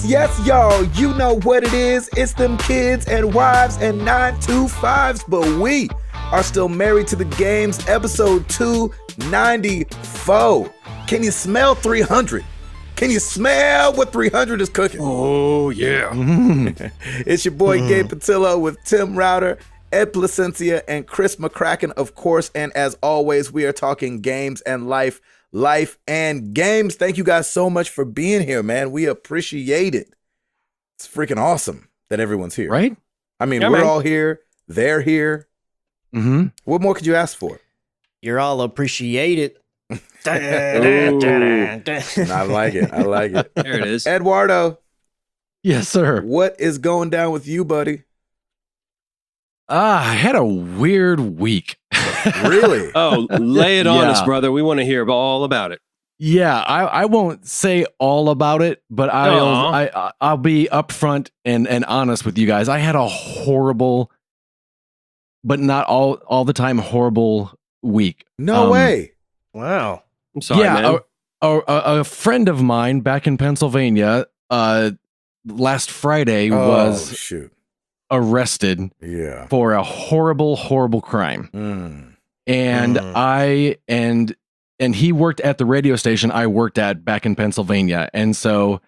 Yes, y'all, you know what it is. It's them kids and wives and 925s, but we are still married to the games, episode 294. Can you smell 300? Can you smell what 300 is cooking? Oh, yeah. It's your boy Gabe Patillo with Tim Router, Ed Placencia, and Chris McCracken, of course. And as always, we are talking games and life and games. Thank you guys so much for being here, man. We appreciate it. It's freaking awesome that everyone's here. Right? I mean, Yeah, we're man. all here. They're here. Mm-hmm. What more could you ask for? You're all appreciated. I like it. I like it. There it is. Eduardo, Yes, sir. what is going down with you, buddy? I had a weird week. Really? Oh, lay it on Yeah. us, brother. We want to hear all about it. Yeah, I won't say all about it, but I'll be upfront and honest with you guys. I had a horrible, but not all the time horrible week. No way. Wow. I'm sorry, man. A friend of mine back in Pennsylvania last Friday was shoot. arrested Yeah. for a horrible crime. And and he worked at the radio station I worked at back in Pennsylvania. And so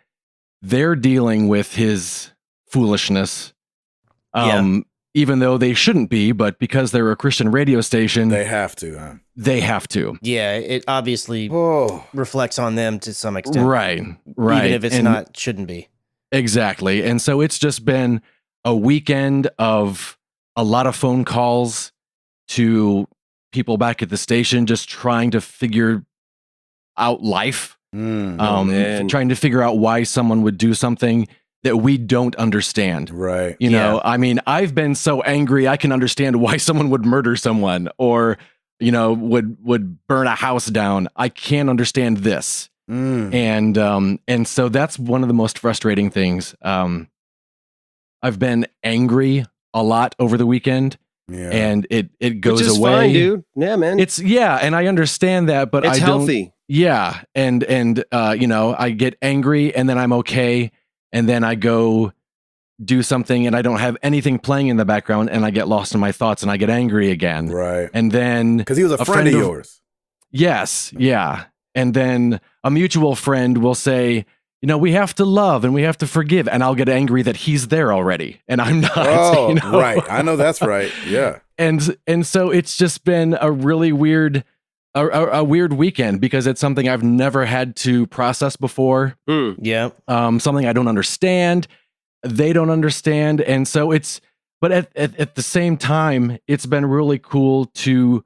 they're dealing with his foolishness. Even though they shouldn't be, but because they're a Christian radio station, They have to, huh? they have to. Yeah, it obviously Oh. reflects on them to some extent. Right. Even if it's And- not, shouldn't be. Exactly. And so it's just been a weekend of a lot of phone calls to people back at the station, just trying to figure out life, man. trying to figure out why someone would do something that we don't understand. Right. You know, I mean, I've been so angry, I can understand why someone would murder someone or, you know, would burn a house down. I can't understand this. And so that's one of the most frustrating things. I've been angry a lot over the weekend, and it goes Which is away. fine, dude. Yeah, man. And I understand that, but It's I don't. healthy. Yeah, and you know, I get angry, and then I'm okay, and then I go do something, and I don't have anything playing in the background, and I get lost in my thoughts, and I get angry again. Right. And then Because he was a friend of yours. Yes, yeah. And then a mutual friend will say, you know, we have to love and we have to forgive. And I'll get angry that he's there already and I'm not. Oh, you know? right. I know that's right. Yeah. And so it's just been a really weird, a weird weekend because it's something I've never had to process before. Yeah. Something I don't understand. They don't understand. And so but at the same time, it's been really cool to,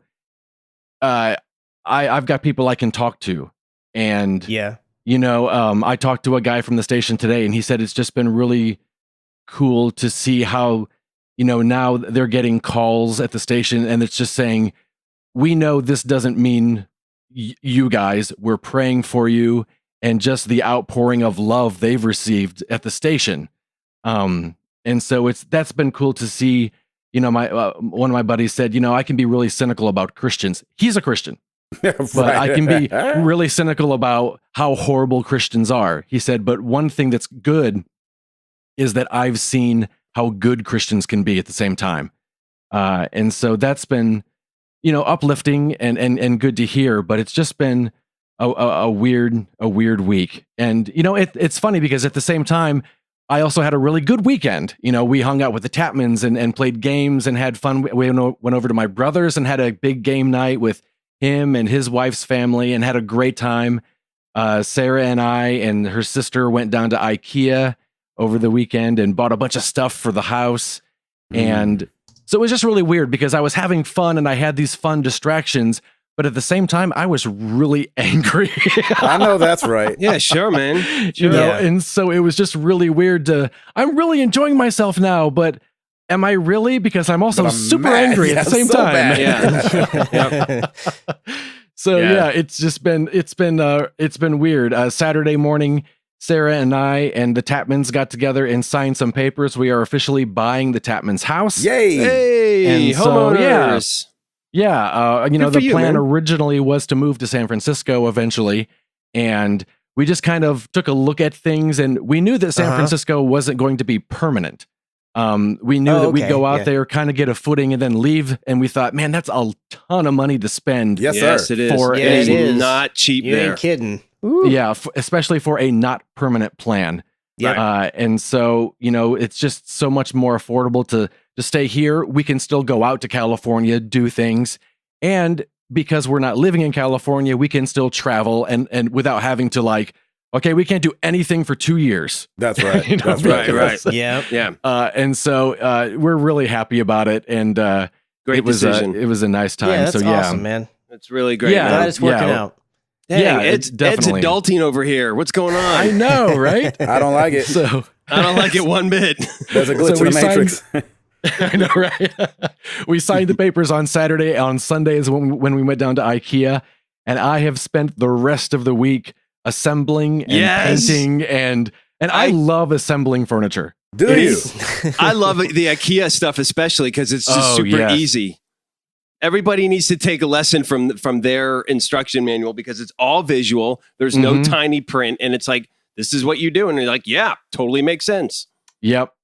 I've got people I can talk to, and you know, I talked to a guy from the station today, and he said it's just been really cool to see how, you know, now they're getting calls at the station, and it's just saying, we know this doesn't mean you guys. We're praying for you, and just the outpouring of love they've received at the station, and so that's been cool to see. You know, my one of my buddies said, you know, I can be really cynical about Christians. He's a Christian. But I can be really cynical about how horrible Christians are. He said, but one thing that's good is that I've seen how good Christians can be at the same time. And so that's been, you know, uplifting and good to hear, but it's just been a weird week. And, you know, it's funny because at the same time, I also had a really good weekend. You know, we hung out with the Tapmans and played games and had fun. We went over to my brother's and had a big game night with him and his wife's family and had a great time. Sarah and I and her sister went down to IKEA over the weekend and bought a bunch of stuff for the house. And so it was just really weird because I was having fun and I had these fun distractions, but at the same time, I was really angry. I know that's right. Yeah, sure, man. You know, and so it was just really weird I'm really enjoying myself now, but am I really? Because I'm also super angry at the same time. So it's been weird. Saturday morning, Sarah and I and the Tapmans got together and signed some papers. We are officially buying the Tapmans house. Yay! Hey, And so, homeowners. Yeah, you know, Good for the you, plan man. originally was to move to San Francisco eventually, and we just kind of took a look at things, and we knew that San Francisco wasn't going to be permanent. We knew that we'd go out there, kind of get a footing, and then leave. And we thought, man, that's a ton of money to spend. Yes, it is. It is not cheap. You there. ain't kidding. Ooh. Yeah, especially for a not permanent plan. Yeah. And so, it's just so much more affordable to stay here. We can still go out to California, do things. And because we're not living in California, we can still travel and without having to okay, we can't do anything for 2 years. That's right. That's right. Yeah. And so we're really happy about it. And great decision. It was a nice time. Yeah, that's so awesome, man. It's really great. Yeah, glad it's working out. Dang, Ed's adulting over here. What's going on? I know, right? I don't like it. So I don't like it one bit. There's a glitch in the Matrix. I know, right? We signed the papers on Saturday. On Sunday is when we went down to IKEA, and I have spent the rest of the week assembling and painting, and I love assembling furniture. Do you? I love the IKEA stuff, especially because it's just super easy. Everybody needs to take a lesson from their instruction manual because it's all visual. There's no tiny print, and it's like, this is what you do, and you're like, yeah, totally makes sense. Yep.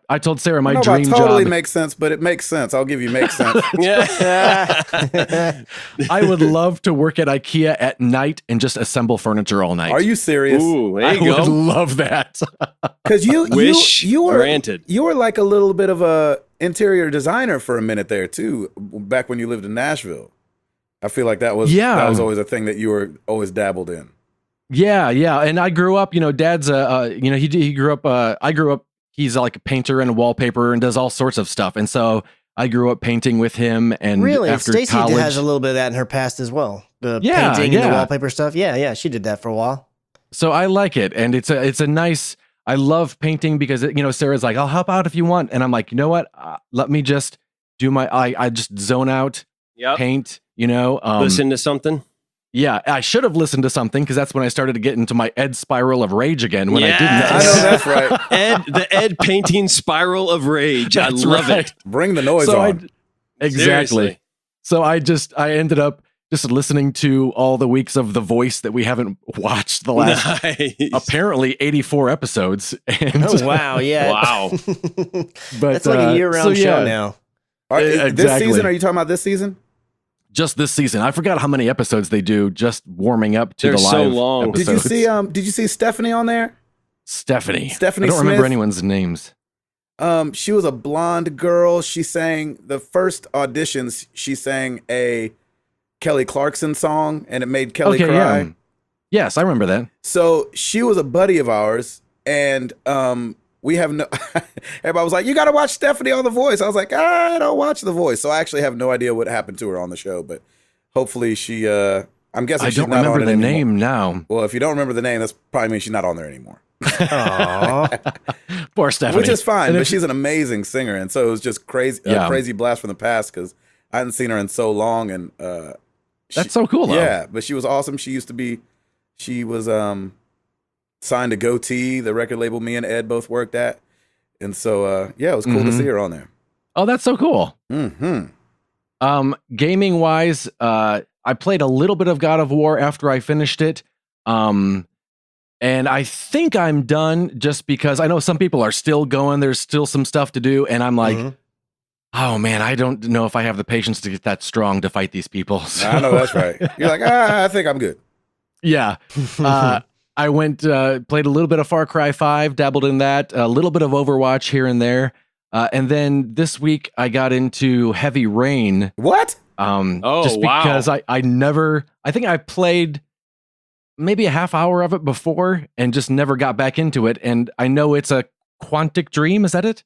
I told Sarah my I dream job totally makes sense, but it makes sense. I'll give you makes sense. I would love to work at IKEA at night and just assemble furniture all night. Are you serious? Ooh, there I you go. would love that. Because you were granted. You were like a little bit of a interior designer for a minute there too, back when you lived in Nashville. I feel like that was always a thing that you were always dabbled in. Yeah, and I grew up. Dad's he grew up. I grew up. He's like a painter and a wallpaper and does all sorts of stuff. And so I grew up painting with him. And after Stacey college, has a little bit of that in her past as well. The painting and the wallpaper stuff. Yeah. She did that for a while. So I like it. And it's a nice, I love painting because, Sarah's like, I'll help out if you want. And I'm like, you know what? Let me just do I just zone out, paint, listen to something. Yeah, I should have listened to something because that's when I started to get into my Ed spiral of rage again when I didn't. I know that's right. The Ed painting spiral of rage. I love it. Bring the noise on. Exactly. Seriously. So I ended up just listening to all the weeks of The Voice that we haven't watched the last apparently 84 episodes. And wow. Yeah. Wow. But that's like a year-round show now. This season, are you talking about this season? Just this season. I forgot how many episodes they do just warming up to the live so long. episodes. Did you see Stephanie on there? Stephanie I don't Smith? Remember anyone's names. She was a blonde girl. She sang the first auditions. She sang a Kelly Clarkson song, and it made Kelly cry. Yeah. Yes, I remember that. So she was a buddy of ours, and we have no. Everybody was like, "You got to watch Stephanie on The Voice." I was like, "I don't watch The Voice," so I actually have no idea what happened to her on the show. But hopefully, she. I'm guessing I she's don't not remember on the it anymore. name now. Well, if you don't remember the name, that's probably means she's not on there anymore. Poor Stephanie. Which is fine, but she's an amazing singer, and so it was just crazy, crazy blast from the past because I hadn't seen her in so long, and that's so cool. Though. Yeah, but she was awesome. She was signed to Goatee, the record label me and Ed both worked at. And so, it was cool to see her on there. Oh, that's so cool. Gaming wise, I played a little bit of God of War after I finished it. And I think I'm done just because I know some people are still going. There's still some stuff to do. And I'm like, oh man, I don't know if I have the patience to get that strong to fight these people. So. I know that's right. You're like, I think I'm good. Yeah. I went, played a little bit of Far Cry 5, dabbled in that, a little bit of Overwatch here and there. And then this week I got into Heavy Rain. What? Just because I think I played maybe a half hour of it before and just never got back into it. And I know it's a Quantic Dream. Is that it?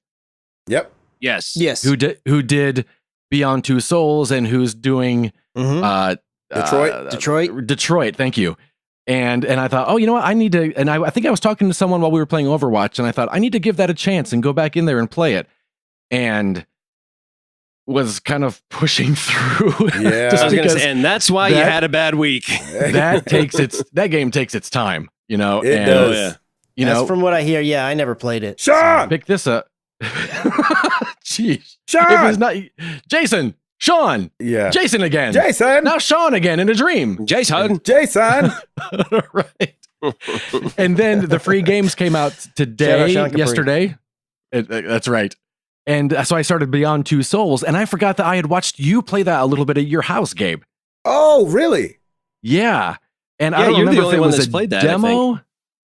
Yep. Yes. Who did Beyond Two Souls and who's doing Detroit. Thank you. And I thought, oh, you know what? I need to, and I think I was talking to someone while we were playing Overwatch, and I thought I need to give that a chance and go back in there and play it. And was kind of pushing through. Yeah. And that's why you had a bad week. That game takes its time, It does. That's from what I hear. Yeah, I never played it. Sean! Pick this up. Jeez. Sean! If it's not Jason. Sean. Yeah. Jason again. Jason. Now Sean again in a dream. Jason. Jason. Right. And then the free games came out yesterday. That's right. And so I started Beyond Two Souls, and I forgot that I had watched you play that a little bit at your house, Gabe. Oh, really? Yeah. And I don't remember if it was a demo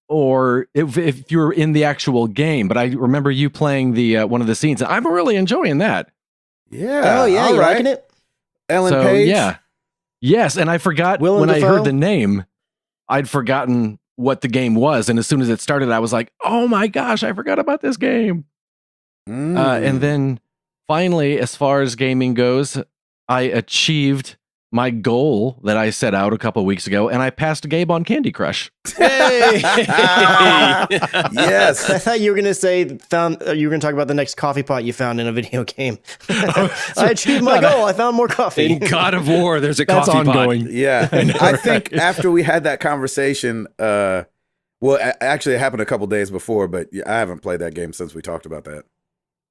or if you were in the actual game, but I remember you playing the one of the scenes. I'm really enjoying that. Yeah. Oh, yeah. You liking it? Ellen Page? Yeah. Yes. And I forgot when I heard the name, I'd forgotten what the game was. And as soon as it started, I was like, oh my gosh, I forgot about this game. And then finally, as far as gaming goes, I achieved my goal that I set out a couple of weeks ago, and I passed Gabe on Candy Crush. Hey! Yes. I thought you were going to say you were going to talk about the next coffee pot you found in a video game. I achieved my goal. I found more coffee. In God of War, there's a coffee ongoing. pot. Yeah. I think after we had that conversation, actually it happened a couple days before, but I haven't played that game since we talked about that.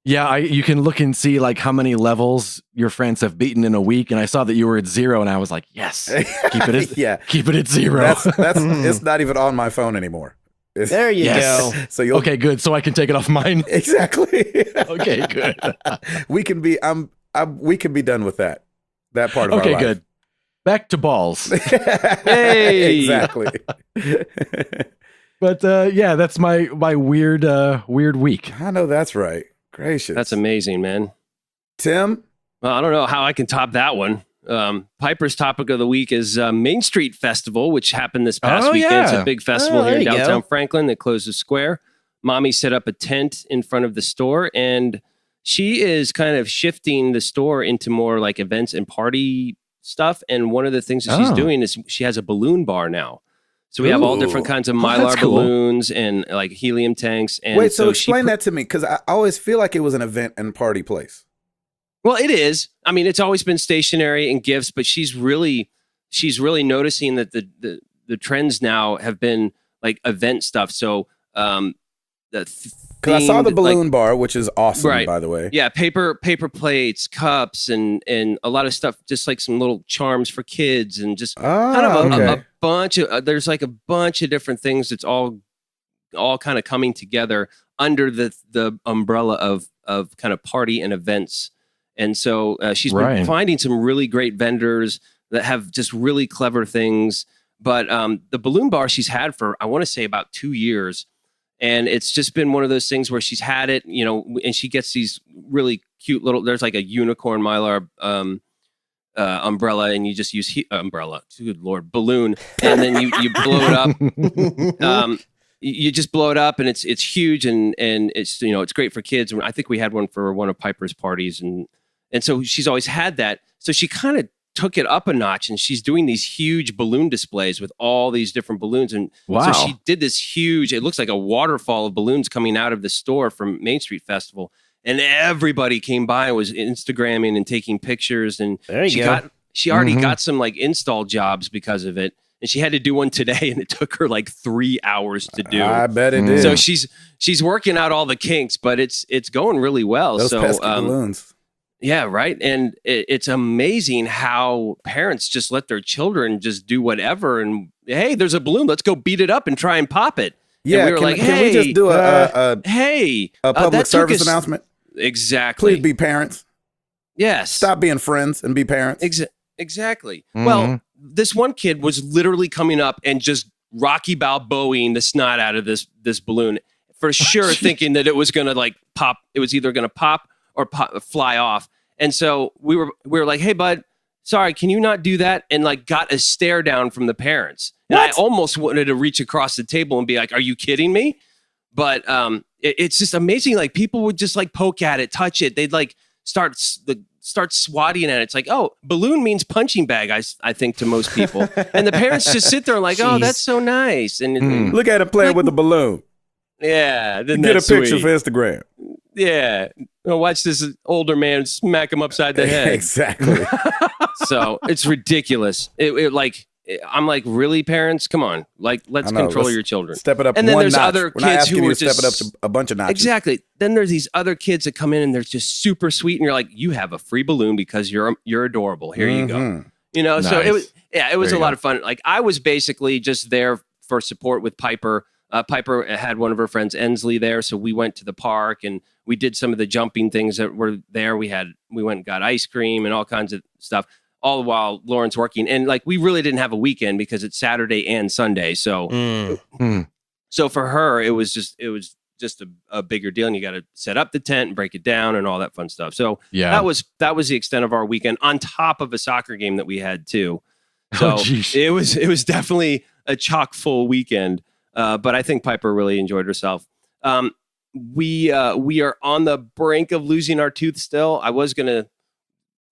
Yeah, you can look and see like how many levels your friends have beaten in a week, and I saw that you were at 0, and I was like, yes, keep it at 0. That's it's not even on my phone anymore. There you go. So okay, good. So I can take it off mine. Exactly. Okay, good. We can be we can be done with that part of our life. Okay, good. Back to balls. Hey, exactly. But yeah, that's my weird week. I know that's right. Gracious. That's amazing, man. Tim? Well, I don't know how I can top that one. Piper's topic of the week is Main Street Festival, which happened this past weekend. Yeah. It's a big festival here in downtown go. Franklin that closed the square. Mommy set up a tent in front of the store, and she is kind of shifting the store into more like events and party stuff. And one of the things that she's doing is she has a balloon bar now. So we have all different kinds of Mylar balloons and like helium tanks. And wait, so explain that to me, because I always feel like it was an event and party place. Well, it is. I mean, it's always been stationery and gifts, but she's really noticing that the trends now have been like event stuff. So because I saw the balloon bar, which is awesome, right, by the way. Yeah, paper plates, cups, and a lot of stuff, just like some little charms for kids, and just a bunch of. There's like a bunch of different things that's all kind of coming together under the umbrella of kind of party and events. And so she's been finding some really great vendors that have just really clever things. But the balloon bar she's had for, I want to say, about 2 years. And it's just been one of those things where she's had it, you know, and she gets these really cute little, there's like a unicorn Mylar umbrella, and you just use umbrella, good Lord, balloon. And then you blow it up. You just blow it up, and it's huge, and it's, you know, it's great for kids. I think we had one for one of Piper's parties, and so she's always had that. So she kind of took it up a notch, and she's doing these huge balloon displays with all these different balloons. And so she did this huge, it looks like a waterfall of balloons coming out of the store from Main Street Festival. And everybody came by and was Instagramming and taking pictures. And she already got some like install jobs because of it. And she had to do one today, and it took her like 3 hours to do. I bet it did. So she's working out all the kinks, but it's going really well. Those pesky balloons. Yeah, right. And it's amazing how parents just let their children just do whatever. And hey, there's a balloon. Let's go beat it up and try and pop it. Yeah, and we were can we just do a public service announcement? Exactly. Please be parents. Yes. Stop being friends and be parents. Exactly. Mm-hmm. Well, this one kid was literally coming up and just Rocky Balboaing the snot out of this balloon for sure, thinking that it was going to like pop. It was either going to pop or fly off. And so we were like, hey, bud, sorry, can you not do that? And like got a stare down from the parents. And I almost wanted to reach across the table and be like, are you kidding me? But it's just amazing. Like people would just like poke at it, touch it. They'd like start swatting at it. It's like, oh, balloon means punching bag, I think, to most people. And the parents just sit there like, oh, that's so nice. And look at it playing with the balloon. Yeah. Get a picture for Instagram. Yeah. Watch this older man smack him upside the head. Exactly. So it's ridiculous. I'm like, really, parents? Come on. Like, let's control your children. Step it up. And then there's notch. other We're kids who are step it up to a bunch of notches. Exactly. Then there's these other kids that come in and they're just super sweet. And you're like, you have a free balloon because you're adorable. Here you go. You know, nice. So it was a lot of fun. Like I was basically just there for support with Piper. Piper had one of her friends, Ensley, there, so we went to the park and we did some of the jumping things that were there. We went and got ice cream and all kinds of stuff, all the while Lauren's working. And like, we really didn't have a weekend because it's Saturday and Sunday. So, so for her, it was just a bigger deal, and you got to set up the tent and break it down and all that fun stuff. So that was the extent of our weekend, on top of a soccer game that we had too. So it was definitely a chock full weekend. But I think Piper really enjoyed herself. We are on the brink of losing our tooth still. I was going to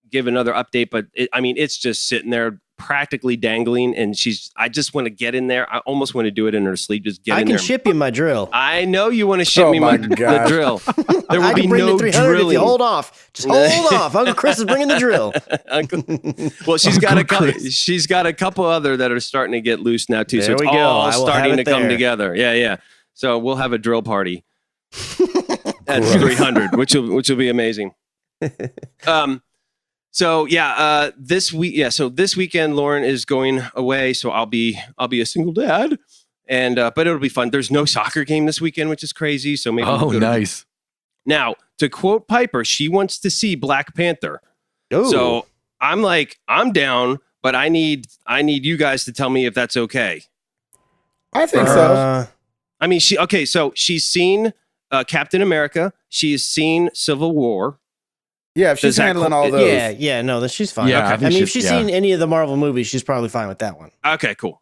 give another update, but it's just sitting there practically dangling, and I just want to get in there. I almost want to do it in her sleep. Just get in there. I can ship you my drill. I know you want to ship me the drill. There will be no drilling. If you hold off. Just hold off. Uncle Chris is bringing the drill. Well, she's got a couple other that are starting to get loose now too. There so it's all starting to come together. Yeah. So we'll have a drill party at 300, which will be amazing. So this weekend Lauren is going away, so I'll be a single dad, and but it'll be fun. There's no soccer game this weekend, which is crazy. So maybe nice. Now, to quote Piper, she wants to see Black Panther. Ooh. So I'm like, I'm down, but I need you guys to tell me if that's okay. I think so. So she's seen Captain America. She's seen Civil War. Yeah, if she's handling all those. Yeah, no, she's fine. Yeah, okay. If she's seen any of the Marvel movies, she's probably fine with that one. Okay, cool.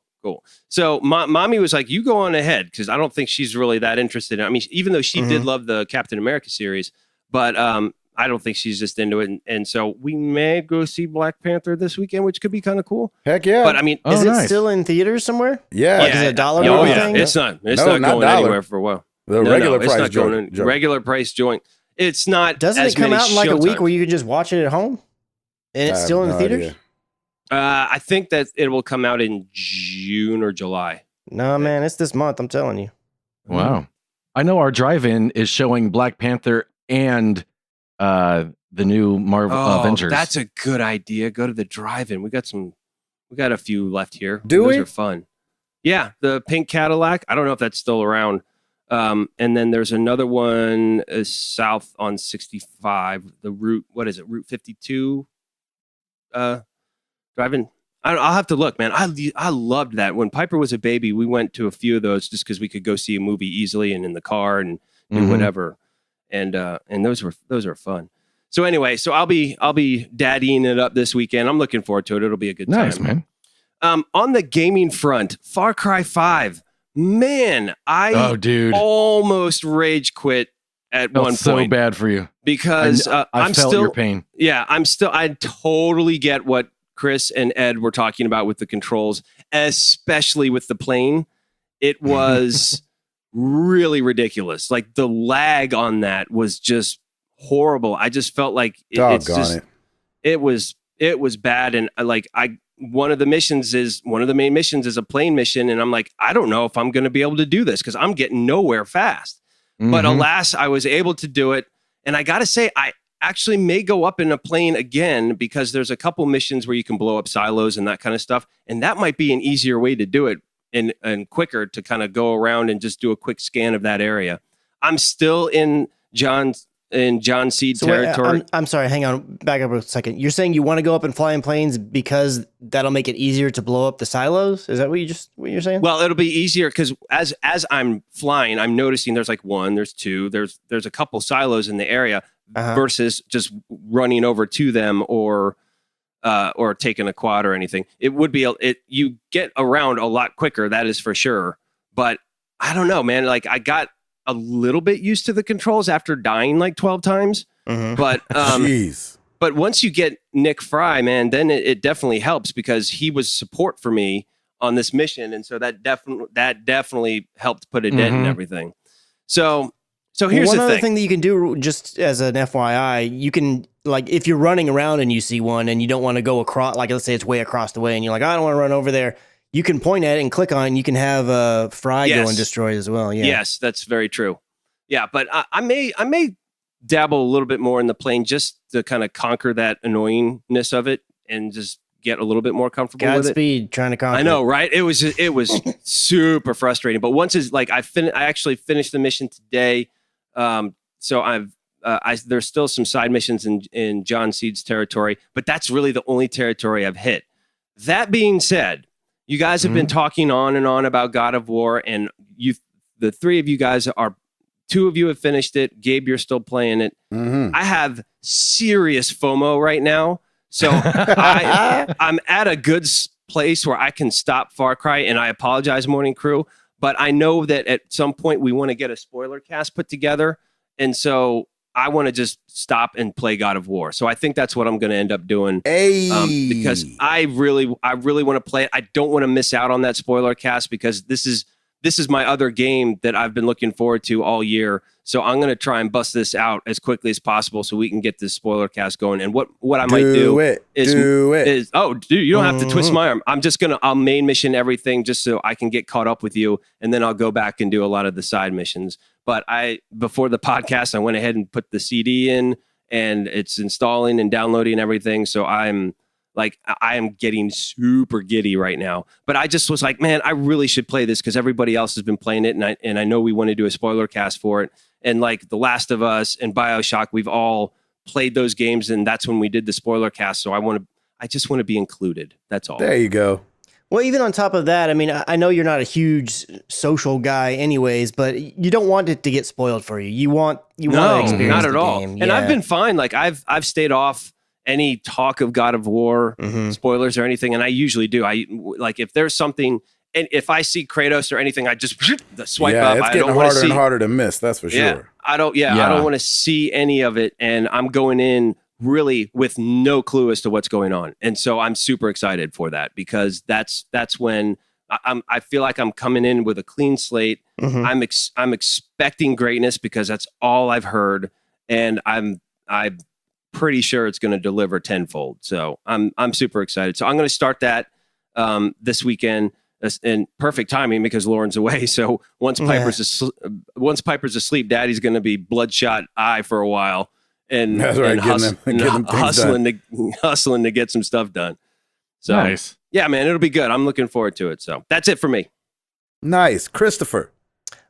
So mommy was like, you go on ahead, because I don't think she's really that interested in it. Even though she did love the Captain America series, but I don't think she's just into it. And so we may go see Black Panther this weekend, which could be kind of cool. Heck yeah. But is it still in theaters somewhere? Yeah. Like, is it $1 thing? It's not going anywhere for a while. Regular price joint. Regular price joint. It's not. Doesn't it come out in like a week where you can just watch it at home? And it's still in the theaters? I think that it will come out in June or July. No, man, it's this month. I'm telling you. Wow. I know our drive-in is showing Black Panther and the new Marvel Avengers. That's a good idea. Go to the drive-in. We got a few left here. Those are fun. Yeah, the pink Cadillac. I don't know if that's still around. And then there's another one south on 65. The route, what is it? Route 52. Driving. I'll have to look, man. I loved that. When Piper was a baby, we went to a few of those just because we could go see a movie easily and in the car and do whatever. And those are fun. So anyway, I'll be daddying it up this weekend. I'm looking forward to it. It'll be a good time. Nice, man. On the gaming front, Far Cry 5. Man, I almost rage quit at one point. So bad for you because I felt your pain. Yeah, I totally get what Chris and Ed were talking about with the controls, especially with the plane. It was really ridiculous. Like the lag on that was just horrible. I just felt like it was bad. And one of the main missions is a plane mission. And I'm like, I don't know if I'm going to be able to do this because I'm getting nowhere fast. But alas, I was able to do it. And I got to say, I actually may go up in a plane again because there's a couple missions where you can blow up silos and that kind of stuff. And that might be an easier way to do it and quicker to kind of go around and just do a quick scan of that area. I'm still in John Seed territory. I'm sorry, hang on, back up a second. You're saying you want to go up and fly in planes because that'll make it easier to blow up the silos? Is that what you're saying? Well, it'll be easier because as I'm flying, I'm noticing there's like one, there's two, there's a couple silos in the area versus just running over to them or taking a quad or anything. It would be you get around a lot quicker, that is for sure. But I don't know, man. Like I got a little bit used to the controls after dying like 12 times. But but once you get Nick Fry, man, then it definitely helps because he was support for me on this mission. And so that definitely helped put a dent in everything. So here's one the other thing that you can do, just as an FYI, you can, like, if you're running around and you see one and you don't want to go across, like let's say it's way across the way and you're like, I don't want to run over there. You can point at it and click on it, and you can have Fry go and destroy it as well. Yeah. Yes, that's very true. Yeah, but I may dabble a little bit more in the plane just to kind of conquer that annoyingness of it and just get a little bit more comfortable with it. Godspeed trying to conquer. I know, right? It was super frustrating. But once it's like I actually finished the mission today. So there's still some side missions in John Seed's territory, but that's really the only territory I've hit. That being said, you guys have been talking on and on about God of War, and the three of you guys two of you have finished it. Gabe, you're still playing it. I have serious FOMO right now. So I'm at a good place where I can stop Far Cry, and I apologize, Morning Crew, but I know that at some point we want to get a spoiler cast put together, and so I want to just stop and play God of War. So I think that's what I'm going to end up doing, because I really want to play it. I don't want to miss out on that spoiler cast, because this is my other game that I've been looking forward to all year. So I'm going to try and bust this out as quickly as possible so we can get this spoiler cast going. And what I might do is, oh, dude, you don't have to twist my arm. I'll main mission everything just so I can get caught up with you. And then I'll go back and do a lot of the side missions. But before the podcast, I went ahead and put the CD in, and it's installing and downloading and everything. So I am getting super giddy right now. But I just was like, man, I really should play this because everybody else has been playing it, and I know we want to do a spoiler cast for it. And like The Last of Us and BioShock, we've all played those games, and that's when we did the spoiler cast. So I just want to be included. That's all. There you go. Well, even on top of that, I mean, I know you're not a huge social guy anyways, but you don't want it to get spoiled for you. You want to experience not at all. game. And I've been fine. Like I've stayed off any talk of God of War spoilers or anything, and I usually do. I like if there's something, and if I see Kratos or anything, I just swipe up. It's getting harder and harder to miss. That's for sure. I don't want to see any of it, and I'm going in really with no clue as to what's going on, and so I'm super excited for that, because that's when I feel like I'm coming in with a clean slate. I'm expecting greatness because that's all I've heard, and I'm pretty sure it's going to deliver tenfold. So I'm super excited. So I'm going to start that this weekend, in perfect timing because Lauren's away. So once Piper's asleep, Daddy's going to be bloodshot eye for a while, and, that's right, hustling to get some stuff done. So nice. Yeah, man, it'll be good. I'm looking forward to it. So that's it for me. Nice. Christopher.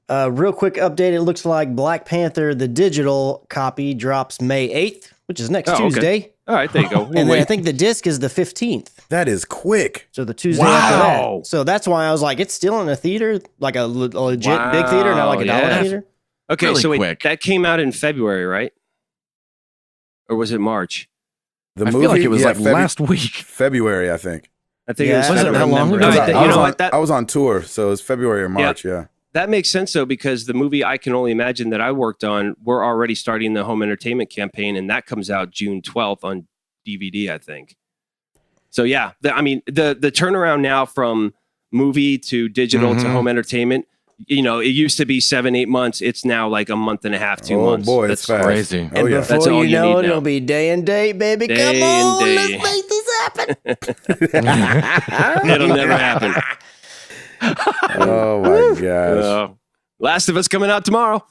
Real quick update. It looks like Black Panther, the digital copy, drops May 8th, which is next Tuesday. Okay. All right, there you go. And then I think the disc is the 15th. That is quick. So the Tuesday after that. So that's why I was like, it's still in a theater, like a legit big theater, not like a dollar theater. Okay, really so quick. That came out in February, right? Or was it March? The I movie, feel like it was last week. February, I think. I think it was Was it February. how long ago? I was on tour, so it was February or March, yeah. That makes sense, though, because the movie I Can Only Imagine that I worked on, we're already starting the home entertainment campaign, and that comes out June 12th on DVD, I think. So, yeah, the turnaround now from movie to digital to home entertainment, it used to be 7-8 months. It's now like a month and a half, 2 months. Oh, boy, it's fast. Crazy. And before you know it, it'll be day and date, baby. Come on, let's make this happen. It'll never happen. Oh, my gosh. Last of Us coming out tomorrow.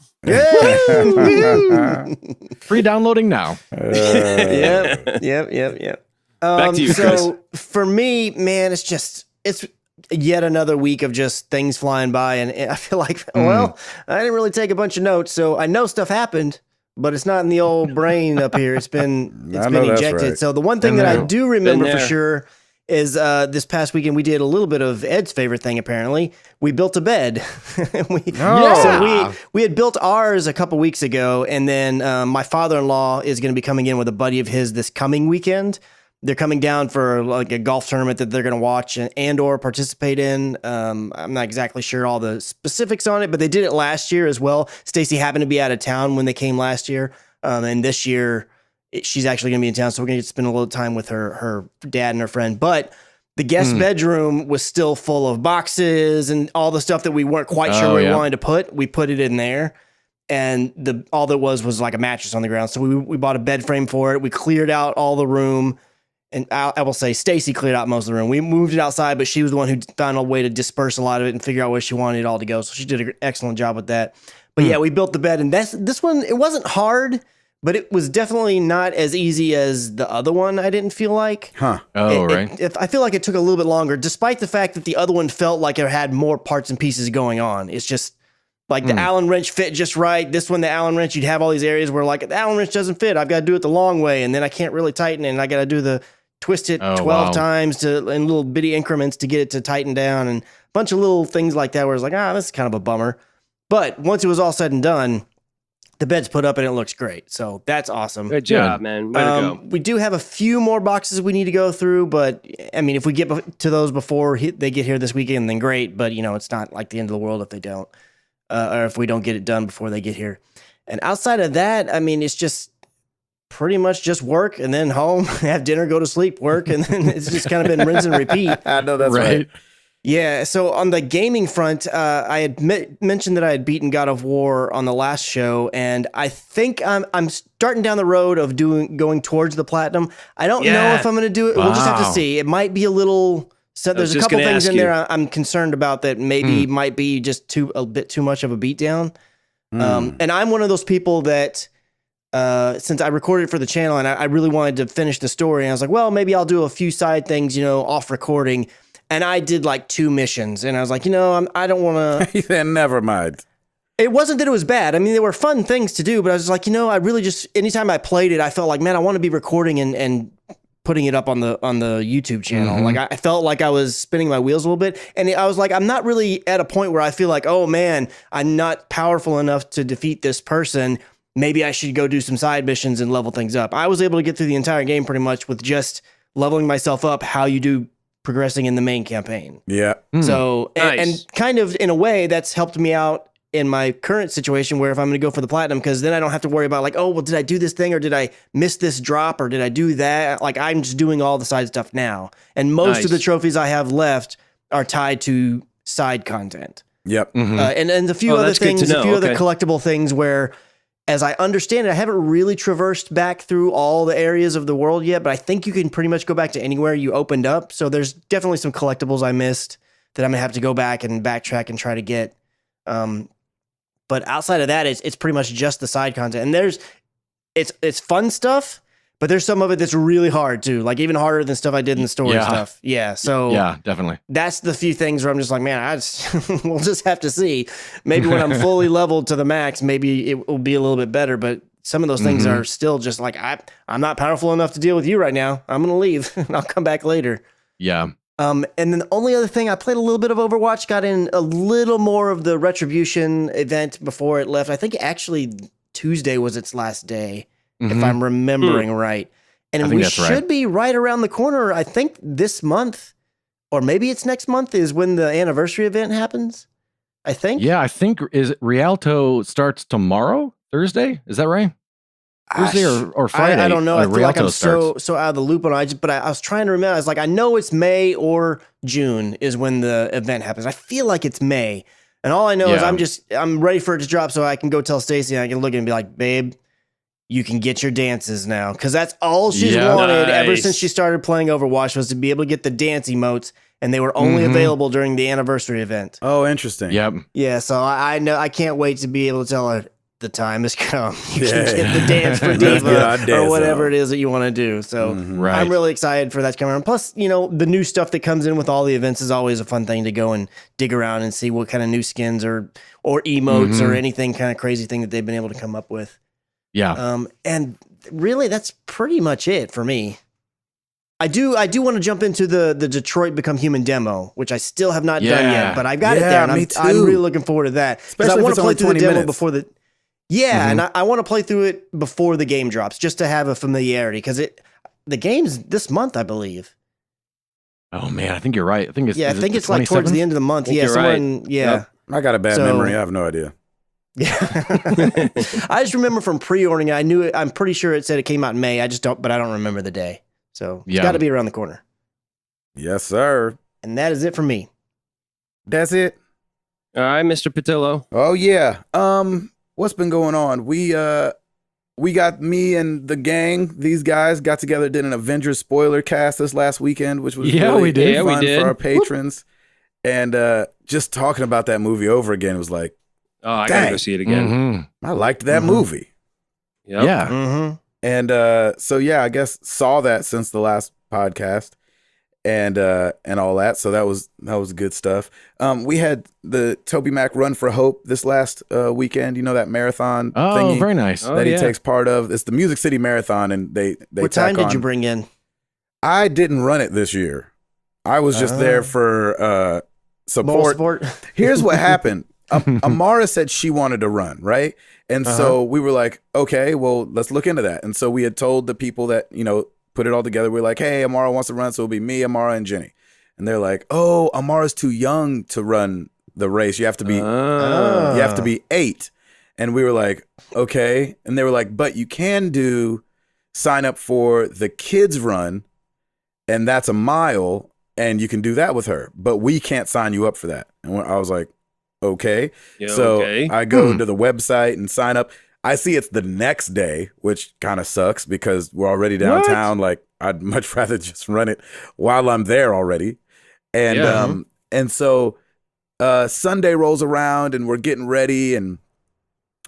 Free downloading now. Yep. Back to you, Chris. So for me, man, it's yet another week of just things flying by, and I feel like, well, I didn't really take a bunch of notes, so I know stuff happened, but it's not in the old brain up here. It's been ejected. Right. So the one thing that I do remember for sure is this past weekend we did a little bit of Ed's favorite thing. Apparently, we built a bed. So we had built ours a couple weeks ago, and then my father-in-law is going to be coming in with a buddy of his this coming weekend. They're coming down for like a golf tournament that they're going to watch and or participate in. I'm not exactly sure all the specifics on it, but they did it last year as well. Stacy happened to be out of town when they came last year, and this year she's actually going to be in town, so we're going to spend a little time with her dad and her friend. But the guest bedroom was still full of boxes and all the stuff that we weren't quite sure we wanted to put. We put it in there, and all there was like a mattress on the ground. So we bought a bed frame for it. We cleared out all the room. And I will say Stacy cleared out most of the room. We moved it outside, but she was the one who found a way to disperse a lot of it and figure out where she wanted it all to go. So she did an excellent job with that. But yeah, we built the bed, and this one, it wasn't hard, but it was definitely not as easy as the other one. I didn't feel like. Huh. Right. I feel like it took a little bit longer, despite the fact that the other one felt like it had more parts and pieces going on. It's just like the Allen wrench fit just right. This one, the Allen wrench, you'd have all these areas where like the Allen wrench doesn't fit. I've got to do it the long way, and then I can't really tighten it, and I got to do the twist it 12 times in little bitty increments to get it to tighten down, and a bunch of little things like that where it's like, this is kind of a bummer. But once it was all said and done, the bed's put up and it looks great. So that's awesome. Good job, man. Way to go. We do have a few more boxes we need to go through, but I mean, if we get to those before they get here this weekend, then great. But, it's not like the end of the world if they don't, or if we don't get it done before they get here. And outside of that, I mean, it's just pretty much just work and then home, have dinner, go to sleep, work. And then it's just kind of been rinse and repeat. I know that's right. Yeah, so on the gaming front, I had mentioned that I had beaten God of War on the last show, and I think I'm starting down the road of going towards the platinum. I don't know if I'm going to do it. We'll just have to see. It might be a little. So there's a couple things in there I'm concerned about that maybe might be just a bit too much of a beatdown. And I'm one of those people that. Since I recorded for the channel and I really wanted to finish the story, and I was like, well, maybe I'll do a few side things, off recording. And I did like 2 missions, and I was like, I don't want to. Then never mind. It wasn't that it was bad. I mean, there were fun things to do, but I was like, I really just anytime I played it, I felt like, man, I want to be recording and putting it up on the YouTube channel. Like I felt like I was spinning my wheels a little bit, and I was like, I'm not really at a point where I feel like, oh man, I'm not powerful enough to defeat this person. Maybe I should go do some side missions and level things up. I was able to get through the entire game pretty much with just leveling myself up how you do progressing in the main campaign. Yeah. So, Nice. and kind of in a way that's helped me out in my current situation where if I'm going to go for the platinum, because then I don't have to worry about like, oh, well, did I do this thing or did I miss this drop or did I do that? Like I'm just doing all the side stuff now. And most of the trophies I have left are tied to side content. Yep. And a few other things, a few other collectible things where, as I understand it, I haven't really traversed back through all the areas of the world yet, but I think you can pretty much go back to anywhere you opened up. So there's definitely some collectibles I missed that I'm gonna have to go back and backtrack and try to get. But outside of that, it's pretty much just the side content. And it's fun stuff, but there's some of it that's really hard too, like even harder than stuff I did in the story stuff. Yeah, so yeah, definitely. That's the few things where I'm just like, man, we'll just have to see. Maybe when I'm fully leveled to the max, maybe it will be a little bit better. But some of those things are still just like, I'm not powerful enough to deal with you right now. I'm gonna leave and I'll come back later. Yeah. And then the only other thing, I played a little bit of Overwatch, got in a little more of the Retribution event before it left. I think actually Tuesday was its last day, if I'm remembering right. And we should be right around the corner. I think this month, or maybe it's next month, is when the anniversary event happens. I think. Yeah, I think Rialto starts tomorrow, Thursday. Is that right? Thursday or Friday? I don't know. I feel like I'm so out of the loop on it. But I was trying to remember. I was like, I know it's May or June is when the event happens. I feel like it's May. And all I know is I'm ready for it to drop so I can go tell Stacy and I can look at it and be like, babe, you can get your dances now. Because that's all she's wanted ever since she started playing Overwatch was to be able to get the dance emotes. And they were only available during the anniversary event. Oh, interesting. Yep. Yeah, so I know I can't wait to be able to tell her the time has come. You can get the dance for Diva or whatever it is that you want to do. So I'm really excited for that to come around. Plus, the new stuff that comes in with all the events is always a fun thing to go and dig around and see what kind of new skins or emotes or anything kind of crazy thing that they've been able to come up with. Yeah. And really, that's pretty much it for me. I do want to jump into the Detroit Become Human demo, which I still have not done yet, but I've got it there. And I'm really looking forward to that. Especially I want to play through the demo minutes. before the... Yeah, and I want to play through it before the game drops, just to have a familiarity, because the game's this month, I believe. Oh man, I think you're right. I think it's like towards the end of the month. Yeah, somewhere Yep. I got a bad memory. I have no idea. Yeah, I just remember from pre-ordering it. I'm pretty sure it said it came out in May. I don't remember the day. So it's got to be around the corner. Yes, sir. And that is it for me. That's it. All right, Mr. Patillo. Oh yeah. What's been going on? We got me and the gang. These guys got together, did an Avengers spoiler cast this last weekend, which was really fun for our patrons. And just talking about that movie over again was like, oh, I gotta go see it again. I liked that movie. Yep. Yeah. Mm-hmm. And so yeah, I guess saw that since the last podcast and all that. So that was good stuff. We had the Toby Mac Run for Hope this last weekend. You know, that marathon thingy very nice. that he takes part of. It's the Music City Marathon, and they What time did you bring in? I didn't run it this year. I was just there for support. Here's what happened. Amara said she wanted to run, right? And so we were like, okay, well, let's look into that. And so we had told the people that, you know, put it all together. We're like, hey, Amara wants to run, so it'll be me, Amara, and Jenny. And they're like, oh, Amara's too young to run the race. You have to be 8. And we were like, okay. And they were like, but you can sign up for the kids run, and that's a mile, and you can do that with her. But we can't sign you up for that. And I was like, okay. Yeah, so okay. I go to the website and sign up. I see it's the next day, which kind of sucks because we're already downtown. What? Like, I'd much rather just run it while I'm there already. And and so Sunday rolls around and we're getting ready and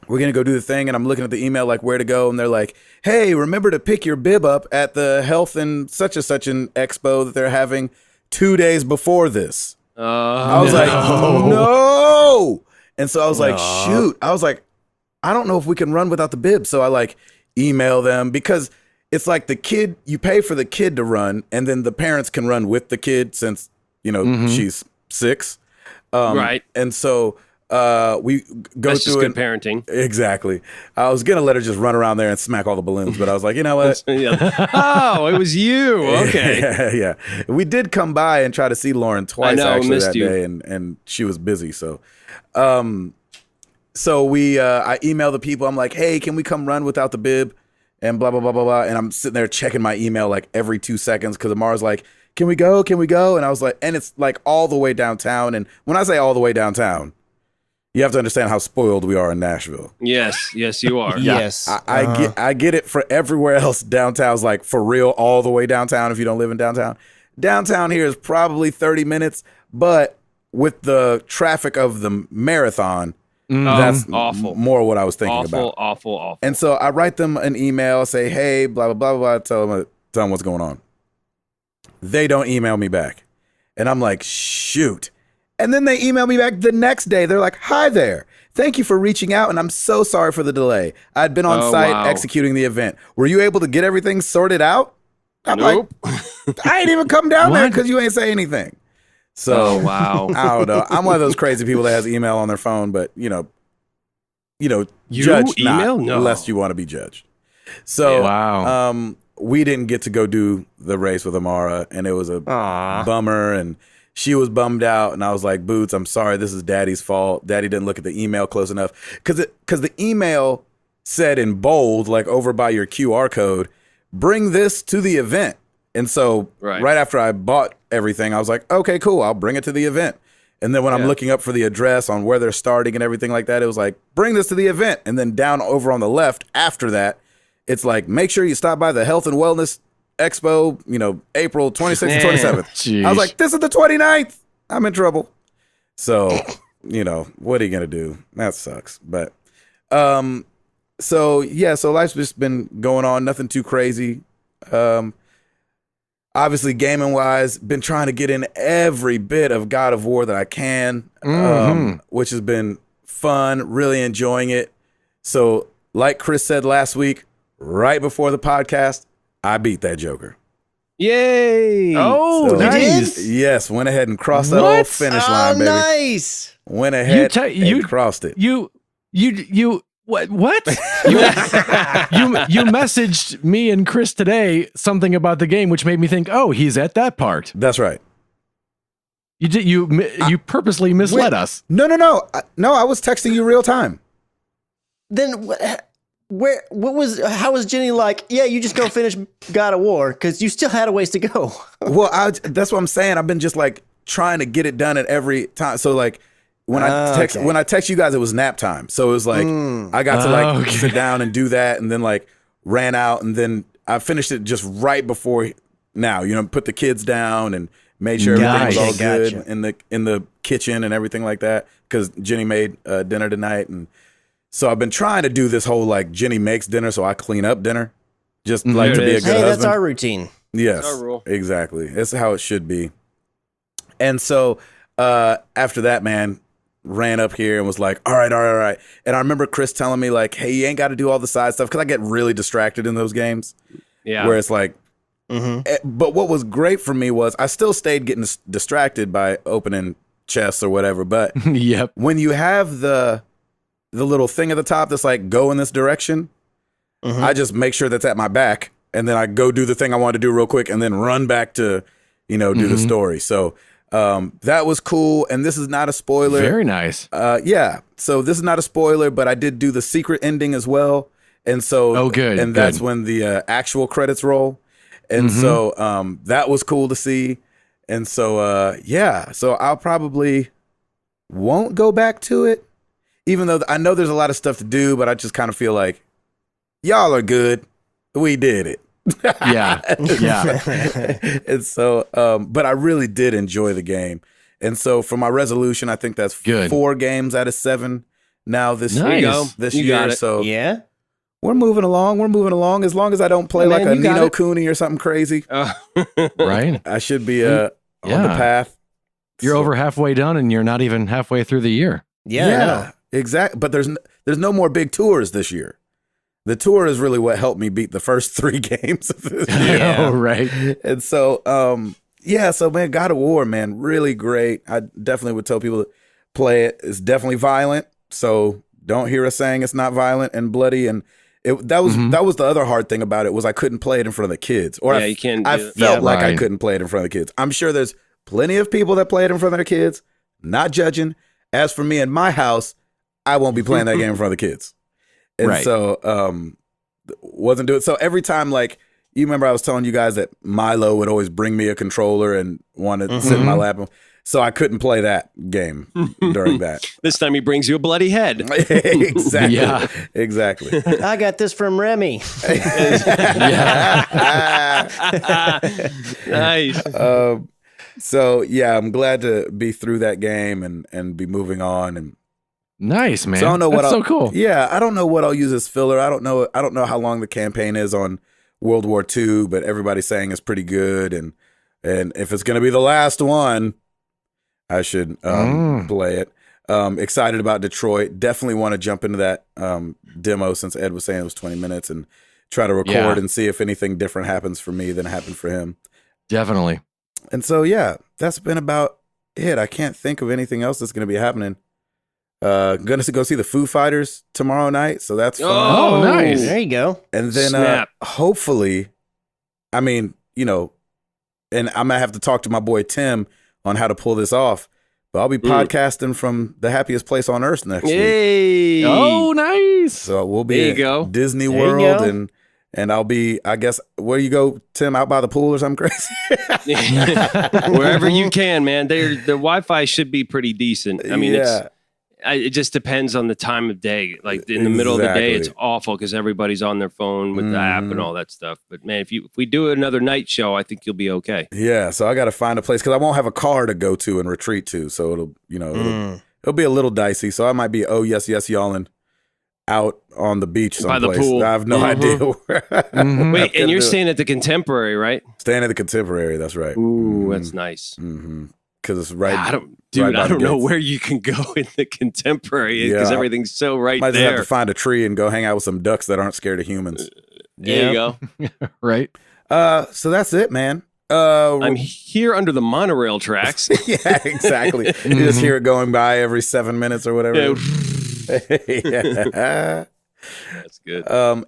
we're going to go do the thing. And I'm looking at the email, like where to go. And they're like, hey, remember to pick your bib up at the health and such an expo that they're having 2 days before this. I was like, no. And so I was like, shoot. I was like, I don't know if we can run without the bib. So I like email them because it's like the kid, you pay for the kid to run and then the parents can run with the kid since, you know, she's 6. Right. And so we go That's through just good parenting. Exactly. I was going to let her just run around there and smack all the balloons, but I was like, you know what? Oh, it was you. Okay. yeah. We did come by and try to see Lauren twice actually that you. day and she was busy. So, I email the people. I'm like, hey, can we come run without the bib? And blah, blah, blah, blah, blah. And I'm sitting there checking my email like every 2 seconds because Amara's like, can we go? Can we go? And I was like, and it's like all the way downtown. And when I say all the way downtown, you have to understand how spoiled we are in Nashville. Yes, you are. Yes. I get it for everywhere else. Downtown's like for real all the way downtown if you don't live in downtown. Downtown here is probably 30 minutes, but with the traffic of the marathon, that's awful. More what I was thinking about. Awful. And so I write them an email, say, hey, blah, blah, blah, blah, tell them what's going on. They don't email me back. And I'm like, shoot. And then they email me back the next day. They're like, hi there. Thank you for reaching out, and I'm so sorry for the delay. I'd been on site executing the event. Were you able to get everything sorted out? I'm like, I ain't even come down there because you ain't say anything. So, wow. I don't know. I'm one of those crazy people that has email on their phone, but, you judge email? not No. unless you want to be judged. So, we didn't get to go do the race with Amara, and it was a bummer, and she was bummed out, and I was like, Boots, I'm sorry, this is Daddy's fault. Daddy didn't look at the email close enough. Because the email said in bold, like over by your QR code, bring this to the event. And so right after I bought everything, I was like, okay, cool, I'll bring it to the event. And then when I'm looking up for the address on where they're starting and everything like that, it was like, bring this to the event. And then down over on the left after that, it's like, make sure you stop by the Health and Wellness Expo, April 26th and 27th. Jeez. I was like, this is the 29th. I'm in trouble. So, what are you going to do? That sucks. But, so life's just been going on. Nothing too crazy. Obviously, gaming wise, been trying to get in every bit of God of War that I can, which has been fun, really enjoying it. So, like Chris said last week, right before the podcast, I beat that Joker. Yay! Oh, So, nice. Yes, went ahead and crossed that old finish line, baby. Nice. Went ahead and crossed it. You what? You messaged me and Chris today something about the game, which made me think, oh, he's at that part. That's right. You purposely misled us. No. I was texting you real time. Then how was Jenny like, yeah, you just go finish God of War because you still had a ways to go. Well, that's what I'm saying. I've been just like trying to get it done at every time. So like when I text you guys, it was nap time. So it was like I got to sit down and do that, and then like ran out, and then I finished it just right before now. Put the kids down and made sure everything was all good in the kitchen and everything like that because Jenny made dinner tonight, and So I've been trying to do this whole like Jenny makes dinner, so I clean up dinner. Just like to be a good husband. That's our routine. Yes, our rule. Exactly. It's how it should be. And so after that, man, ran up here and was like, all right. And I remember Chris telling me like, hey, you ain't got to do all the side stuff, because I get really distracted in those games. Yeah. Where it's like, but what was great for me was I still stayed getting distracted by opening chests or whatever. But when you have the little thing at the top that's like, go in this direction, I just make sure that's at my back. And then I go do the thing I want to do real quick and then run back to, do the story. So that was cool. And this is not a spoiler. Very nice. Yeah. So this is not a spoiler, but I did do the secret ending as well. And so, good. And that's when the actual credits roll. And so that was cool to see. And so, so I'll probably won't go back to it, even though I know there's a lot of stuff to do, but I just kind of feel like y'all are good. We did it. Yeah. And so, but I really did enjoy the game. And so for my resolution, I think that's good. 4 games out of 7 now this year. So yeah. We're moving along. As long as I don't play like a Nino Cooney or something crazy. Right. I should be on the path. You're over halfway done and you're not even halfway through the year. Yeah. Exactly. But there's no more big tours this year. The tour is really what helped me beat the first 3 games of this year. Oh, right. And so, so man, God of War, man, really great. I definitely would tell people to play it. It's definitely violent. So don't hear us saying it's not violent and bloody. And that was the other hard thing about it, was I couldn't play it in front of the kids. Or I felt like I couldn't play it in front of the kids. I'm sure there's plenty of people that play it in front of their kids, not judging. As for me and my house, I won't be playing that game in front of the kids. And so wasn't doing. So every time, like, you remember I was telling you guys that Milo would always bring me a controller and want to sit in my lap. So I couldn't play that game during that. This time he brings you a bloody head. Exactly. Yeah. Exactly. I got this from Remy. Nice. So yeah, I'm glad to be through that game and be moving on. And nice, man. So I don't know That's so cool. Yeah, I don't know what I'll use as filler. I don't know how long the campaign is on World War II, but everybody's saying it's pretty good. And if it's going to be the last one, I should play it. Excited about Detroit. Definitely want to jump into that demo, since Ed was saying it was 20 minutes, and try to record and see if anything different happens for me than happened for him. Definitely. And so, yeah, that's been about it. I can't think of anything else that's going to be happening. Going to go see the Foo Fighters tomorrow night, so that's fun. Oh, nice. There you go. And then hopefully, I mean, and I'm gonna have to talk to my boy Tim on how to pull this off. But I'll be podcasting from the happiest place on earth next week. Oh, nice. So we'll be at Disney World, and I'll be, I guess, where you go, Tim, out by the pool or something crazy? Wherever you can, man. The Wi-Fi should be pretty decent. I mean, it just depends on the time of day. Like in the middle of the day, it's awful because everybody's on their phone with the app and all that stuff. But man, if we do another night show, I think you'll be okay. Yeah, so I got to find a place, because I won't have a car to go to and retreat to. So it'll be a little dicey. So I might be y'alling out on the beach someplace. By the pool. I have no idea where. Wait, and you're staying at the Contemporary, right? Staying at the Contemporary, that's right. Ooh, that's nice. Because it's right. I don't know where you can go in the Contemporary, because everything's so right might there. Might just have to find a tree and go hang out with some ducks that aren't scared of humans. There you go. Right. So that's it, man. I'm here under the monorail tracks. Yeah, exactly. You just hear it going by every 7 minutes or whatever. Yeah. That's good.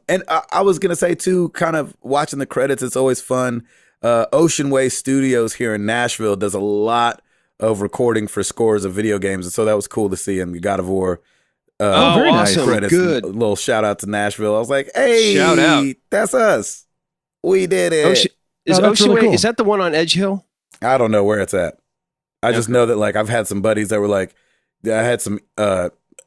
And I was gonna say too, kind of watching the credits, it's always fun. Ocean Way Studios here in Nashville does a lot of recording for scores of video games, and so that was cool to see in God of War. Very awesome. Nice credits. Good. A little shout out to Nashville. I was like, hey, shout out. That's us. We did it. Ocean Way, is that the one on Edge Hill? I don't know where it's at. I just know that, like, I've had some buddies that were like, I had some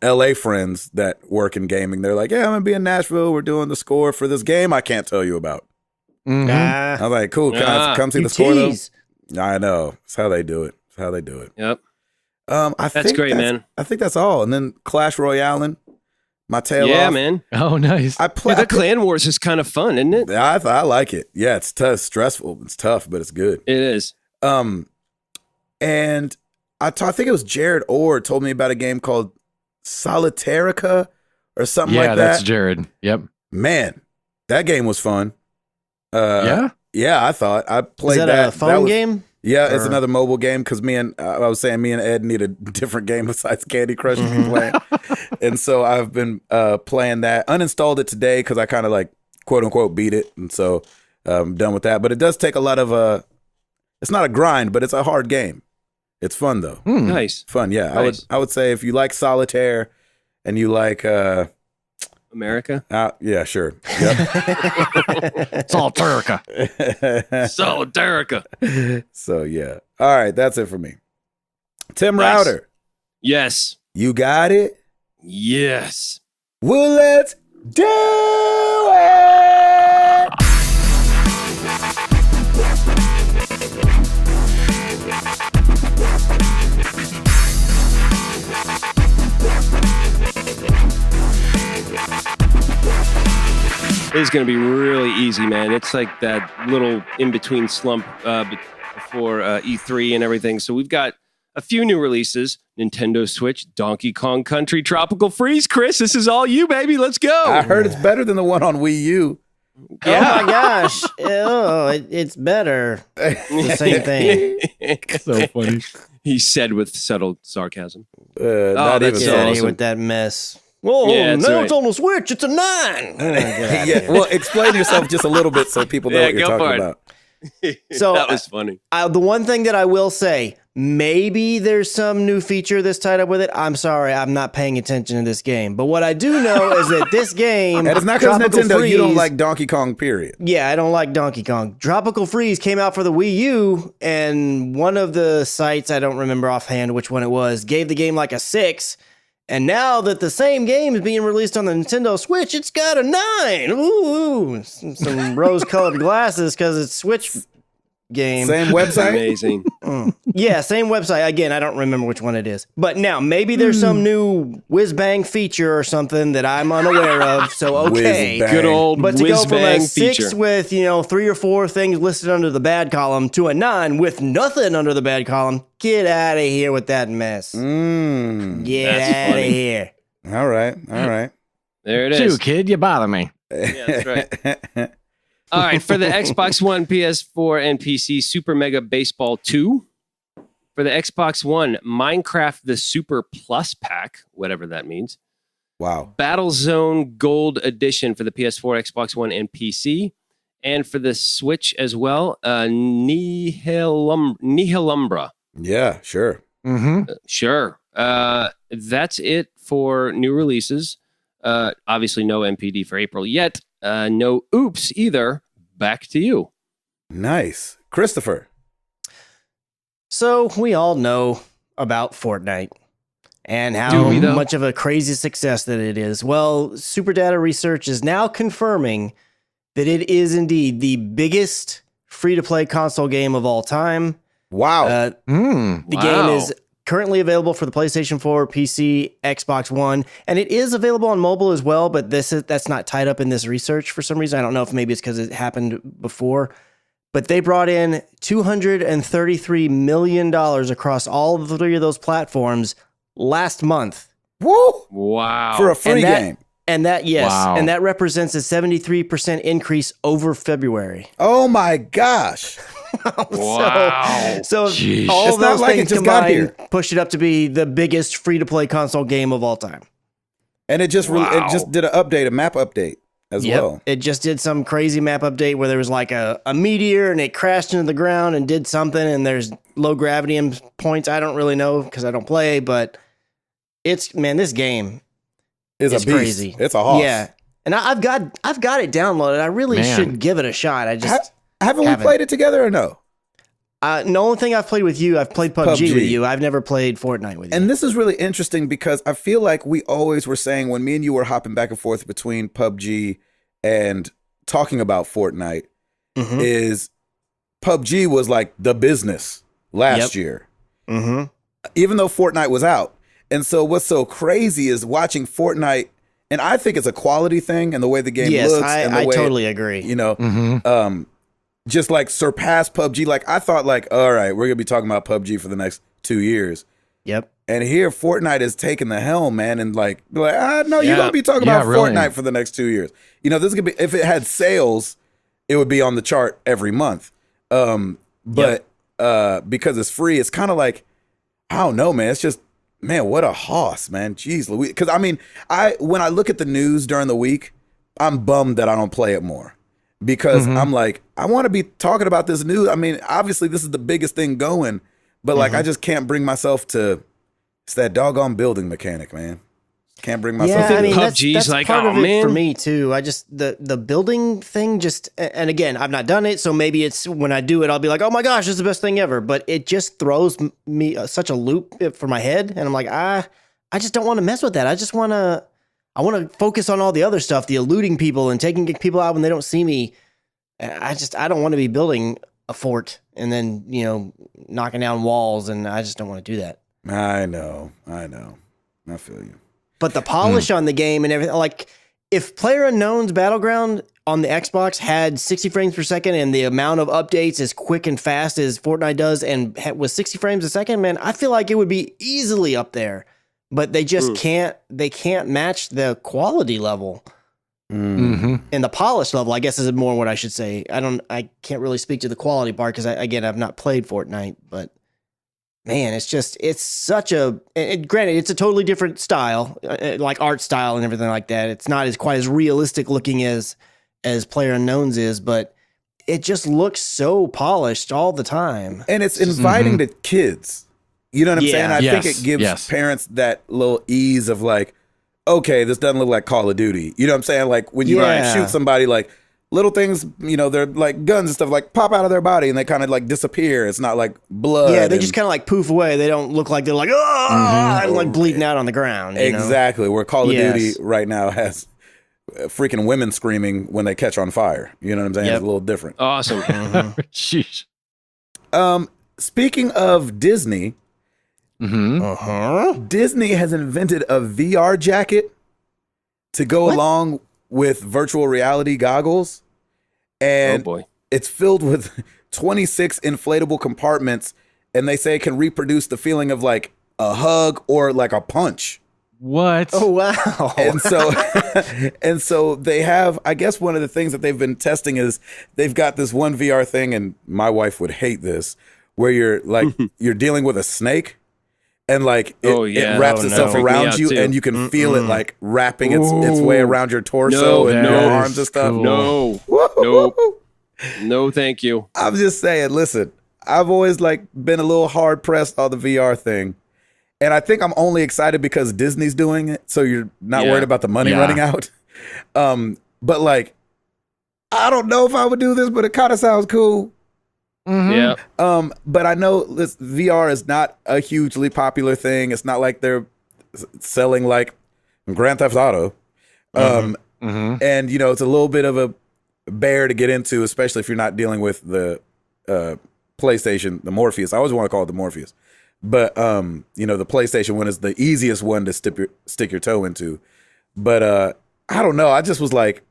LA friends that work in gaming. They're like, yeah, I'm gonna be in Nashville. We're doing the score for this game I can't tell you about. I was like, cool. Can I come see the score though? I know. It's how they do it. Yep. That's great, man. I think that's all. And then Clash Royale, my tail off. Yeah, man. Oh, nice. The Clan Wars is kind of fun, isn't it? I like it. Yeah, it's tough, stressful. It's tough, but it's good. It is. And I think it was Jared Orr told me about a game called Solitarica or something like that. Yeah, that's Jared. Yep. Man, that game was fun. Yeah, I thought I played that. Is that a phone game? Yeah, it's another mobile game because me and Ed need a different game besides Candy Crush to be playing. And so I've been playing that. Uninstalled it today because I kind of like quote unquote beat it, and so I'm done with that. But it does take a lot of it's not a grind, but it's a hard game. It's fun though. Nice, fun. Yeah, nice. I would say if you like solitaire and you like America. Yeah, sure. Yep. Solitarica. Solitarica. So yeah. All right, that's it for me. Tim Router. Yes. You got it? Yes. Well, let's do it! It's going to be really easy, man. It's like that little in-between slump before E3 and everything. So we've got a few new releases. Nintendo Switch, Donkey Kong Country, Tropical Freeze. Chris, this is all you, baby. Let's go. I heard it's better than the one on Wii U. Yeah. Oh my gosh. It's better. The same thing. So funny. He said with subtle sarcasm. Not even that's Get out of awesome. here with that mess. Whoa, Yeah, that's now right. it's on the Switch. It's a 9. Yeah, well, explain yourself just a little bit so people know Yeah, what you're go talking for it. about. So that was funny. The one thing that I will say, maybe there's some new feature that's tied up with it. I'm sorry, I'm not paying attention to this game. But what I do know is that this game, And it's not because Tropical Nintendo, you don't Freeze- like Donkey Kong, period. Yeah, I don't like Donkey Kong. Tropical Freeze came out for the Wii U, and one of the sites, I don't remember offhand which one it was, gave the game like a 6. And now that the same game is being released on the Nintendo Switch, it's got a 9. Ooh, some rose-colored glasses because it's Switch game. Same website? Amazing. Yeah, same website. Again, I don't remember which one it is. But now, maybe there's some new whiz-bang feature or something that I'm unaware of. So, okay. Whiz-bang. Good old But to go from a whiz-bang 6 feature. with, 3 or 4 things listed under the bad column to a 9 with nothing under the bad column, get out of here with that mess. Get That's out of funny. here. All right. There it Chew, is. kid, you bother me. Yeah, that's right. All right, for the Xbox One, PS4, and PC, Super Mega Baseball 2. For the Xbox One, Minecraft the Super Plus Pack, whatever that means. Wow. Battlezone Gold Edition for the PS4, Xbox One, and PC. And for the Switch as well, Nihilumbra. Yeah, sure. Mm-hmm. Sure. That's it for new releases. Obviously, no MPD for April yet. No oops either. Back to you. Nice. Christopher. So, we all know about Fortnite and Do how we, though? much of a crazy success that it is. Well, Superdata Research is now confirming that it is indeed the biggest free-to-play console game of all time. Wow. The Wow. game is currently available for the PlayStation 4, PC, Xbox One, and it is available on mobile as well, but that's not tied up in this research for some reason. I don't know if maybe it's because it happened before. But they brought in $233 million across all 3 of those platforms last month. Woo! Wow. For a free game. And that, yes, Wow. and that represents a 73% increase over February. Oh my gosh. Wow. So Jeez. all It's of not those like it things just got combined here. pushed it up to be the biggest free-to-play console game of all time. And it just Wow. it just did a map update as well. It just did some crazy map update where there was like a meteor and it crashed into the ground and did something, and there's low gravity and points. I don't really know because I don't play, but this game It's is a beast. crazy. It's a hoss. Yeah. And I've got it downloaded. I really Man. should give it a shot. I just Haven't we Haven't. played it together or no? the only thing I've played with you, I've played PUBG PUBG. with you. I've never played Fortnite with you. And this is really interesting because I feel like we always were saying when me and you were hopping back and forth between PUBG and talking about Fortnite Mhm. is PUBG was like the business last year, Mm-hmm. even though Fortnite was out. And so what's so crazy is watching Fortnite and I think it's a quality thing and the way the game looks. And the I way totally agree. Just like surpass PUBG. Like I thought, like, all right, we're gonna be talking about PUBG for the next 2 years. Yep. And here, Fortnite is taking the helm, man, and like, no, you're gonna be talking about Fortnite for the next 2 years. This could be, if it had sales, it would be on the chart every month. But because it's free, it's kind of like, I don't know, man. It's just, man, what a hoss, man. Jeez Louise. Because I mean, when I look at the news during the week, I'm bummed that I don't play it more. Because I'm like, I want to be talking about this news. I mean, obviously this is the biggest thing going, but like, I just can't bring myself to, it's that doggone building mechanic, man. Can't bring myself to PUBG's that's like, part oh of it man. For me too. I just, the building thing just, and again, I've not done it. So maybe it's when I do it, I'll be like, oh my gosh, this is the best thing ever. But it just throws me such a loop for my head. And I'm like, I just don't want to mess with that. I want to focus on all the other stuff, the eluding people and taking people out when they don't see me. I don't want to be building a fort and then, knocking down walls. And I just don't want to do that. I know. I feel you. But the polish on the game and everything, like if PlayerUnknown's Battleground on the Xbox had 60 frames per second and the amount of updates as quick and fast as Fortnite does and was 60 frames a second, man, I feel like it would be easily up there. But they just can't match the quality level. And the polish level, I guess, is more what I should say. I can't really speak to the quality part because I've not played Fortnite, but man, it's such a, granted, it's a totally different style, like art style and everything like that. It's not quite as realistic looking as PlayerUnknown's is, but it just looks so polished all the time. And it's inviting to kids. You know what I'm saying? I think it gives parents that little ease of like, okay, this doesn't look like Call of Duty. You know what I'm saying? Like when you shoot somebody, like little things, they're like guns and stuff like pop out of their body and they kind of like disappear. It's not like blood. Yeah, they just kind of like poof away. They don't look like they're like, and like bleeding out on the ground. Exactly. Where Call of Duty right now has freaking women screaming when they catch on fire. You know what I'm saying? It's a little different. Awesome. Sheesh. Speaking of Disney, Disney has invented a VR jacket to go along with virtual reality goggles. And it's filled with 26 inflatable compartments. And they say it can reproduce the feeling of like a hug or like a punch. What? Oh, wow. And so they have, I guess one of the things that they've been testing is they've got this one VR thing, and my wife would hate this, where you're like, you're dealing with a snake. And like it wraps itself around you, and you can feel it like wrapping its way around your torso and your arms and stuff. Cool. No, thank you. I'm just saying. Listen, I've always like been a little hard pressed on the VR thing, and I think I'm only excited because Disney's doing it, so you're not worried about the money running out. But like, I don't know if I would do this, but it kind of sounds cool. Yeah. But I know this VR is not a hugely popular thing. It's not like they're selling like Grand Theft Auto. And it's a little bit of a bear to get into, especially if you're not dealing with the PlayStation, the Morpheus. I always want to call it the Morpheus. But the PlayStation one is the easiest one to stick your toe into. But I don't know. I just was like,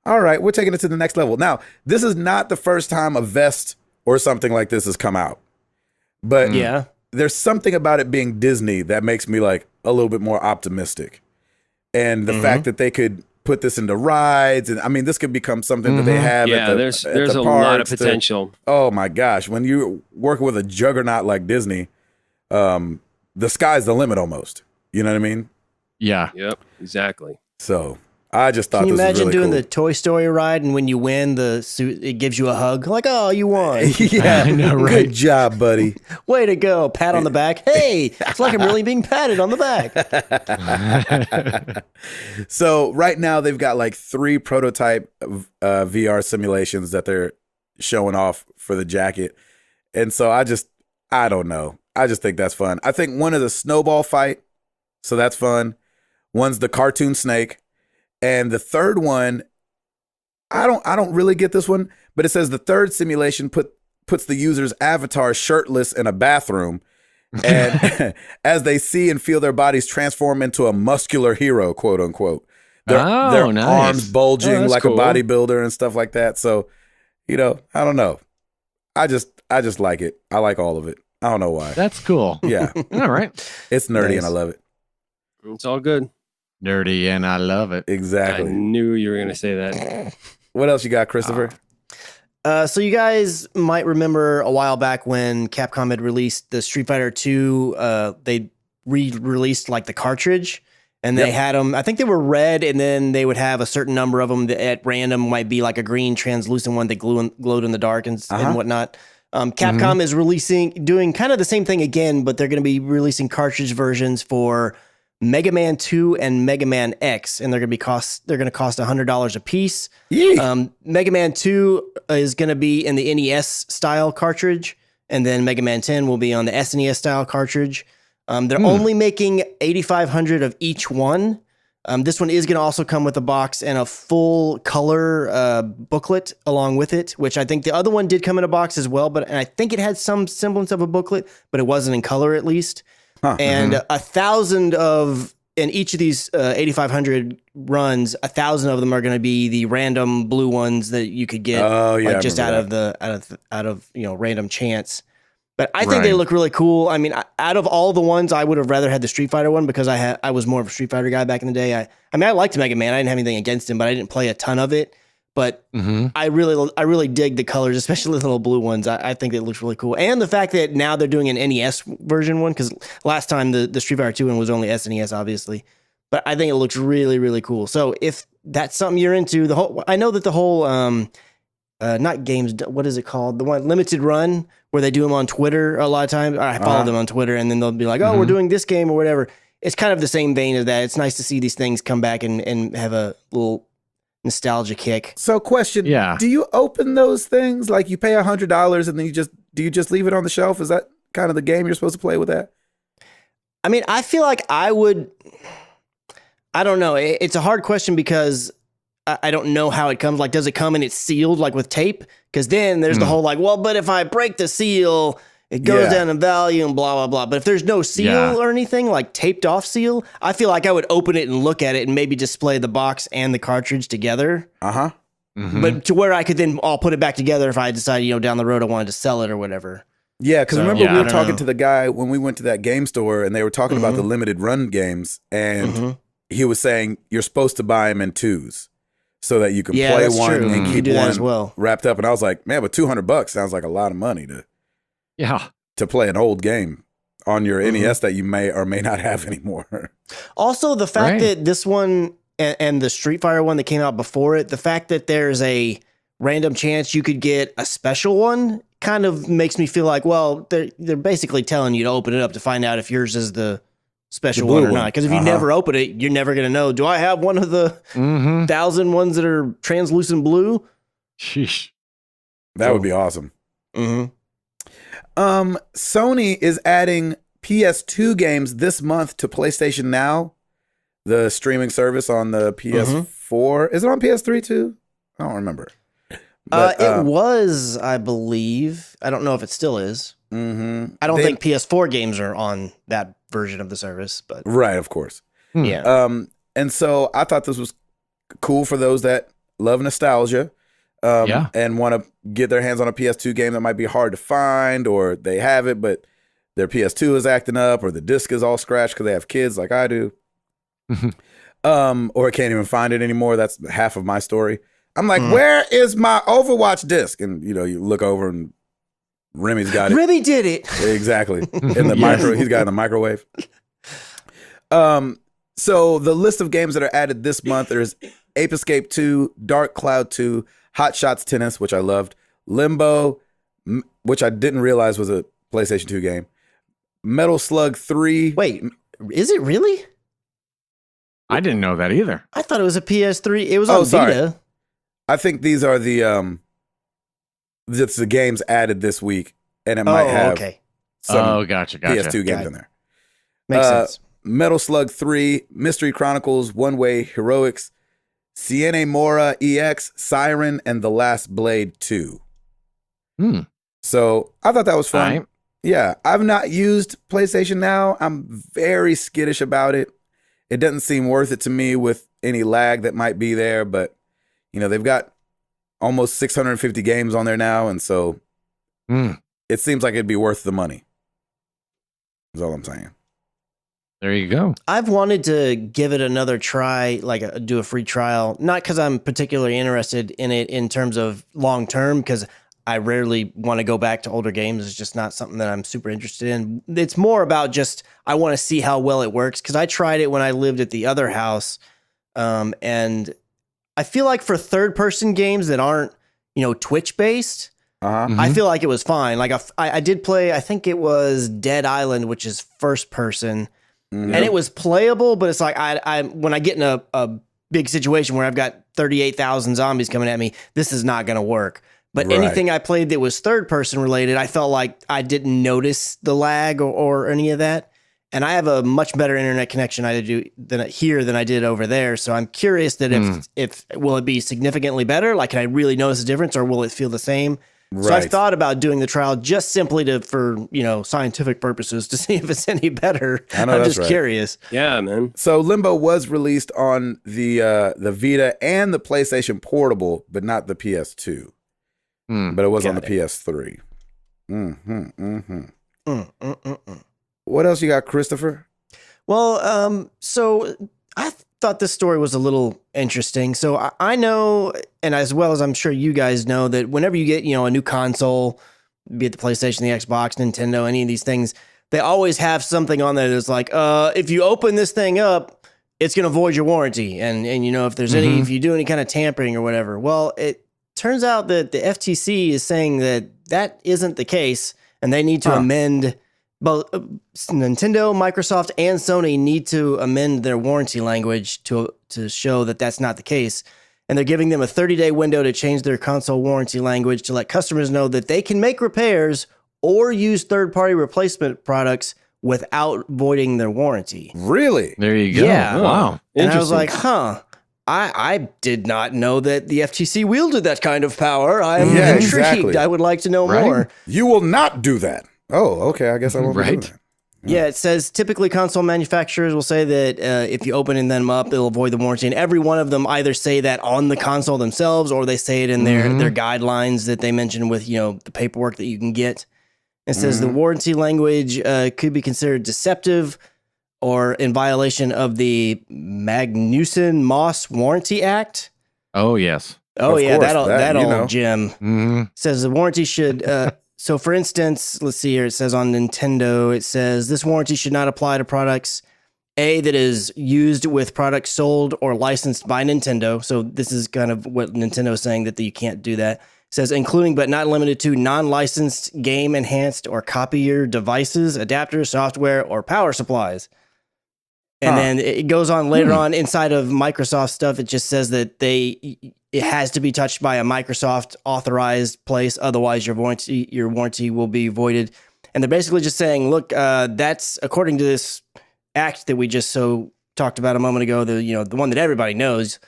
all right, we're taking it to the next level. Now, this is not the first time a vest or something like this has come out. But there's something about it being Disney that makes me like a little bit more optimistic. And the fact that they could put this into rides, and I mean, this could become something that they have. There's a lot of potential. Oh my gosh. When you're working with a juggernaut like Disney, the sky's the limit almost. You know what I mean? Yeah. Yep, exactly. So I just thought Can you this was imagine really doing cool. the Toy Story ride, and when you win, the suit it gives you a hug, like, oh, you won. Yeah, I know, right? Good job, buddy. Way to go. Pat on the back. Hey, it's like I'm really being patted on the back. So right now they've got like 3 prototype VR simulations that they're showing off for the jacket. And so I don't know. I just think that's fun. I think one is a snowball fight. So that's fun. One's the cartoon snake. And the third one, I don't really get this one, but it says the third simulation puts the user's avatar shirtless in a bathroom, and as they see and feel their bodies transform into a muscular hero, quote unquote. their nice. arms bulging like cool. a bodybuilder and stuff like that. So, I don't know. I just like it. I like all of it. I don't know why. That's cool. Yeah. All right. It's nerdy and I love it. It's all good. Nerdy and I love it. Exactly. I knew you were going to say that. What else you got, Christopher? So you guys might remember a while back when Capcom had released the Street Fighter 2, they re-released like the cartridge, and they had them, I think they were red, and then they would have a certain number of them that at random might be like a green translucent one that glowed in the dark and whatnot. Capcom is doing kind of the same thing again, but they're going to be releasing cartridge versions for Mega Man 2 and Mega Man X, and they're going to cost $100 a piece. Mega Man 2 is going to be in the NES style cartridge, and then Mega Man 10 will be on the SNES style cartridge. They're only making 8,500 of each one. This one is going to also come with a box and a full color booklet along with it, which I think the other one did come in a box as well, and I think it had some semblance of a booklet, but it wasn't in color at least. And 1,000 in each of these 8,500 runs, 1,000 of them are going to be the random blue ones that you could get, just out of random chance. But I think they look really cool. I mean, out of all the ones, I would have rather had the Street Fighter one because I was more of a Street Fighter guy back in the day. I liked Mega Man. I didn't have anything against him, but I didn't play a ton of it. But I really dig the colors, especially the little blue ones. I think it looks really cool. And the fact that now they're doing an NES version one, because last time the Street Fighter 2 one was only SNES, obviously. But I think it looks really, really cool. So if that's something you're into, I know that the whole, not games, what is it called? The one Limited Run, where they do them on Twitter a lot of times. I follow them on Twitter, and then they'll be like, we're doing this game or whatever. It's kind of the same vein as that. It's nice to see these things come back and have a little nostalgia kick. So question, do you open those things? Like you pay $100 and then do you just leave it on the shelf? Is that kind of the game you're supposed to play with that? I mean, I feel like I don't know. It's a hard question because I don't know how it comes. Like, does it come and it's sealed like with tape? Because then there's the whole like, well, but if I break the seal, it goes down in value and blah, blah, blah. But if there's no seal or anything, like taped off seal, I feel like I would open it and look at it and maybe display the box and the cartridge together. But to where I could then all put it back together if I decided, down the road I wanted to sell it or whatever. Yeah, because remember we were talking to the guy when we went to that game store and they were talking about the limited run games. And he was saying you're supposed to buy them in twos so that you can play one and keep one as well wrapped up. And I was like, man, but $200 sounds like a lot of money to play an old game on your NES that you may or may not have anymore. Also, the fact that this one and the Street Fighter one that came out before it, the fact that there's a random chance you could get a special one kind of makes me feel like, well, they're basically telling you to open it up to find out if yours is the special one or not. Because if you never open it, you're never going to know. Do I have one of the 1,000 ones that are translucent blue? Sheesh. That would be awesome. Sony is adding PS2 games this month to PlayStation Now, the streaming service on the PS4. Is it on PS3 too? I don't remember. But, it was, I believe. I don't know if it still is. I don't think PS4 games are on that version of the service, but right, of course. Yeah. And so I thought this was cool for those that love nostalgia. And want to get their hands on a PS2 game that might be hard to find, or they have it, but their PS2 is acting up, or the disc is all scratched because they have kids like I do, or can't even find it anymore. That's half of my story. I'm like, where is my Overwatch disc? And you look over and Remy's got it. Remy did it. Exactly. In the he's got it in the microwave. So the list of games that are added this month, there's Ape Escape 2, Dark Cloud 2, Hot Shots Tennis, which I loved, Limbo, which I didn't realize was a PlayStation 2 game, Metal Slug 3. Wait, is it really? I didn't know that either. I thought it was a PS3. It was on Vita. I think these are the games added this week, and it might have some gotcha. PS2 games in there. Makes sense. Metal Slug 3, Mystery Chronicles, One Way Heroics, Siene Mora EX, Siren, and The Last Blade 2. So I thought that was fun. Right. Yeah, I've not used PlayStation Now. I'm very skittish about it. it doesn't seem worth it to me with any lag that might be there. But they've got almost 650 games on there now, and so it seems like it'd be worth the money. Is all I'm saying. There you go. I've wanted to give it another try, like do a free trial, not because I'm particularly interested in it in terms of long term, because I rarely want to go back to older games. It's just not something that I'm super interested in. It's more about just I want to see how well it works, because I tried it when I lived at the other house, and I feel like for third-person games that aren't, Twitch-based, I feel like it was fine. Like I did play, I think it was Dead Island, which is first person. And it was playable, but it's like I when I get in a big situation where I've got 38,000 zombies coming at me, this is not going to work. But anything I played that was third person related, I felt like I didn't notice the lag or any of that. And I have a much better internet connection than I did over there. So I'm curious that if will it be significantly better? Like, can I really notice a difference, or will it feel the same? Right. So I thought about doing the trial just simply for scientific purposes to see if it's any better. I'm just curious. Yeah, man. So Limbo was released on the Vita and the PlayStation Portable, but not the PS2. But it was on the PS3. What else you got, Christopher? Well, so I thought this story was a little interesting. So I know, and as well as I'm sure you guys know, that whenever you get, a new console, be it the PlayStation, the Xbox, Nintendo, any of these things, they always have something on there that's like, if you open this thing up, it's going to void your warranty. And if there's if you do any kind of tampering or whatever. Well, it turns out that the FTC is saying that isn't the case, and they need to amend. Both Nintendo, Microsoft, and Sony need to amend their warranty language to show that that's not the case. And they're giving them a 30-day window to change their console warranty language to let customers know that they can make repairs or use third-party replacement products without voiding their warranty. Really? There you go. Yeah. Wow. And I was like, I did not know that the FTC wielded that kind of power. I'm intrigued. Exactly. I would like to know more. You will not do that. Oh, okay. I guess I won't do that. Yeah, it says typically console manufacturers will say that if you open them up, it'll void the warranty. And every one of them either say that on the console themselves, or they say it in their guidelines that they mention with the paperwork that you can get. It says the warranty language could be considered deceptive or in violation of the Magnuson-Moss Warranty Act. Oh yes. Oh yeah, that old gem. Says the warranty should. So, for instance, let's see here. It says on Nintendo, it says this warranty should not apply to products, A, that is used with products sold or licensed by Nintendo. So this is kind of what Nintendo is saying, that you can't do that. It says including but not limited to non-licensed, game-enhanced, or copier devices, adapters, software, or power supplies. And then it goes on later on inside of Microsoft stuff. It just says that it has to be touched by a Microsoft authorized place. Otherwise, your warranty will be voided. And they're basically just saying, look, that's according to this act that we just talked about a moment ago, the one that everybody knows.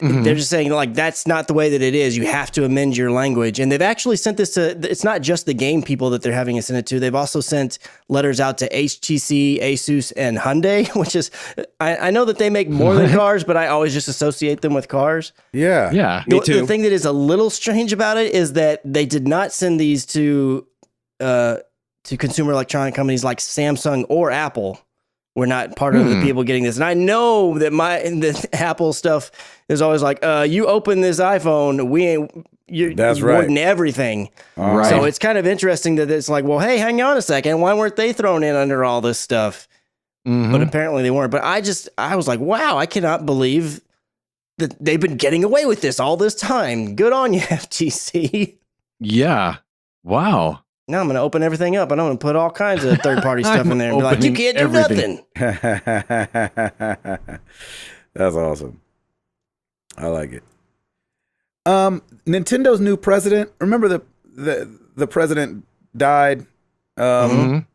They're just saying, like, that's not the way that it is. You have to amend your language. And they've actually sent this to, it's not just the game people that they're having to send it to. They've also sent letters out to HTC, Asus, and Hyundai, which is, I know that they make more than cars, but I always just associate them with cars. Yeah. Yeah. Me too. The thing that is a little strange about it is that they did not send these to consumer electronic companies like Samsung or Apple. We're not part of the people getting this. And I know that the Apple stuff is always like, you open this iPhone, you're voiding everything. Right. So it's kind of interesting that it's like, well, hey, hang on a second. Why weren't they thrown in under all this stuff? But apparently they weren't. But I was like, wow, I cannot believe that they've been getting away with this all this time. Good on you, FTC. Yeah. Wow. Now I'm going to open everything up, and I'm going to put all kinds of third-party stuff in there and be like, you can't do nothing. That's awesome. I like it. Nintendo's new president, remember the president died in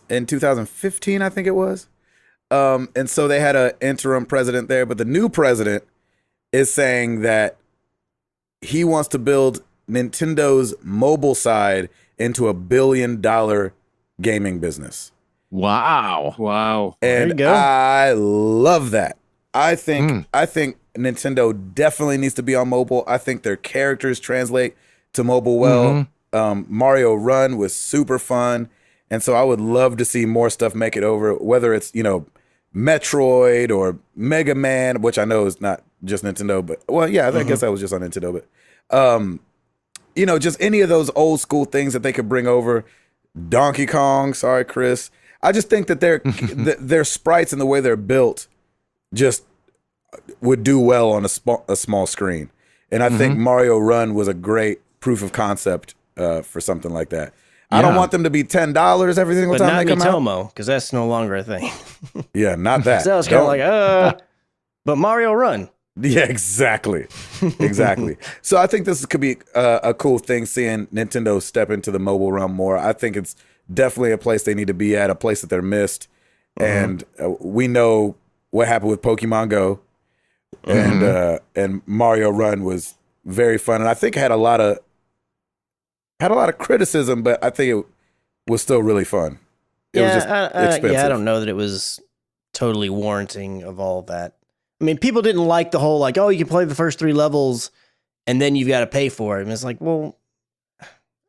2015, I think it was. And so they had an interim president there, but the new president is saying that he wants to build Nintendo's mobile side into $1 billion gaming business. Wow. And I love that. I think Nintendo definitely needs to be on mobile. I think their characters translate to mobile well. Mario Run was super fun. And so I would love to see more stuff make it over, whether it's, Metroid or Mega Man, which I know is not just Nintendo, but I guess that was just on Nintendo, but just any of those old school things that they could bring over. Donkey Kong, sorry, Chris. I just think that their sprites and the way they're built just would do well on a small screen. And I think Mario Run was a great proof of concept for something like that. Yeah. I don't want them to be $10 every single time they come out. Because that's no longer a thing. Yeah, not that. So I was kind of like, but Mario Run. Yeah, exactly. So I think this could be a cool thing, seeing Nintendo step into the mobile realm more. I think it's definitely a place they need to be at, a place that they're missed. And we know what happened with Pokemon Go, and Mario Run was very fun. And I think it had a lot of criticism, but I think it was still really fun. It was just expensive. I don't know that it was totally warranting of all of that. I mean, people didn't like the whole you can play the first 3 levels and then you've got to pay for it. And it's like, well,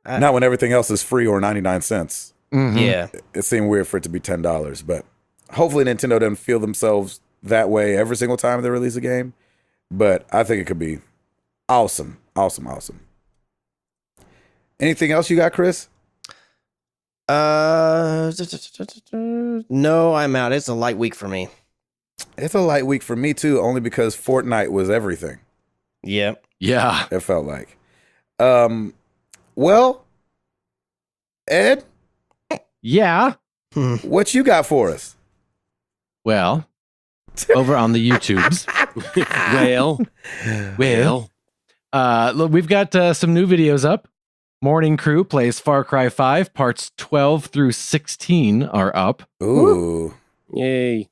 not when everything else is free or 99 cents. Yeah, it seemed weird for it to be $10, but hopefully Nintendo doesn't feel themselves that way every single time they release a game. But I think it could be awesome. Anything else you got, Chris? No, I'm out. It's a light week for me. It's a light week for me too, only because Fortnite was everything. Yep. Yeah. It felt like. Well, Ed? Yeah. What you got for us? Well, over on the YouTubes. Look, we've got some new videos up. Morning Crew plays Far Cry 5. Parts 12 through 16 are up. Ooh. Yay.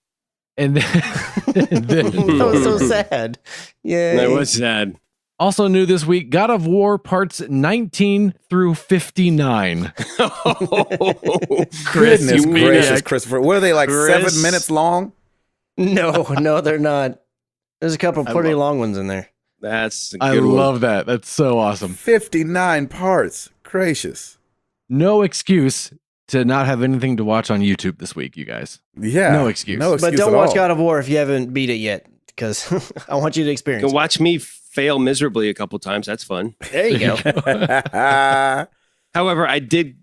And then that was so sad. Yeah. That was sad. Also new this week, God of War parts 19 through 59. Chris, goodness gracious, Christopher. What are they, 7 minutes long? No, they're not. There's a couple pretty long ones in there. That's a good I love that. That's so awesome. 59 parts. Gracious. No excuse to not have anything to watch on YouTube this week, you guys. Yeah. No excuse. But don't watch God of War if you haven't beat it yet, because I want you to experience it. Watch me fail miserably a couple times. That's fun. There you go. However, I did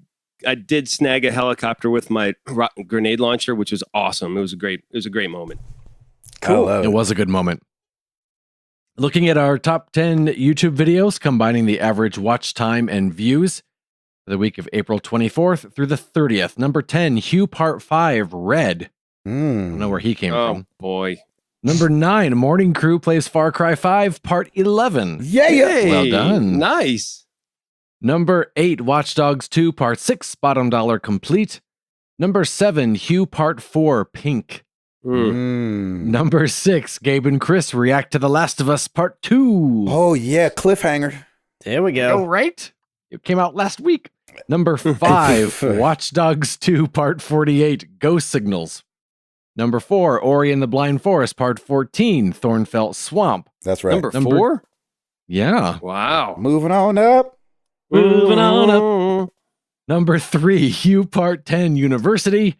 snag a helicopter with my grenade launcher, which was awesome. It was a great moment. Cool. It was a good moment. Looking at our top 10 YouTube videos, combining the average watch time and views for the week of April 24th through the 30th. Number 10, Hugh Part 5, Red. I don't know where he came from. Oh, boy. Number 9, Morning Crew plays Far Cry 5, Part 11. Yay! Well done. Nice. Number 8, Watch Dogs 2, Part 6, Bottom Dollar Complete. Number 7, Hugh Part 4, Pink. Number 6, Gabe and Chris react to The Last of Us Part 2. Oh, yeah, cliffhanger. There we go. Oh, right? It came out last week. Number 5, Watch Dogs 2, Part 48, Ghost Signals. Number 4, Ori and the Blind Forest, Part 14, Thornfelt Swamp. That's right. Number 4? Yeah. Wow. Moving on up. Number 3, Hugh Part 10, University.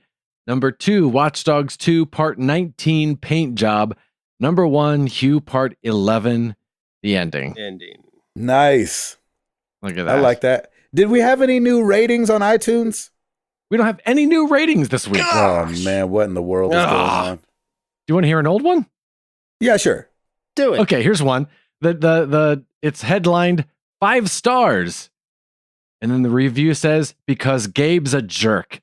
Number 2, Watch Dogs 2, Part 19, Paint Job. Number 1, Hugh Part 11, The Ending. Nice. Look at that. I like that. Did we have any new ratings on iTunes? We don't have any new ratings this week. Gosh. Oh, man. What in the world is going on? Do you want to hear an old one? Yeah, sure. Do it. Okay, here's one. It's headlined 5 stars. And then the review says, because Gabe's a jerk.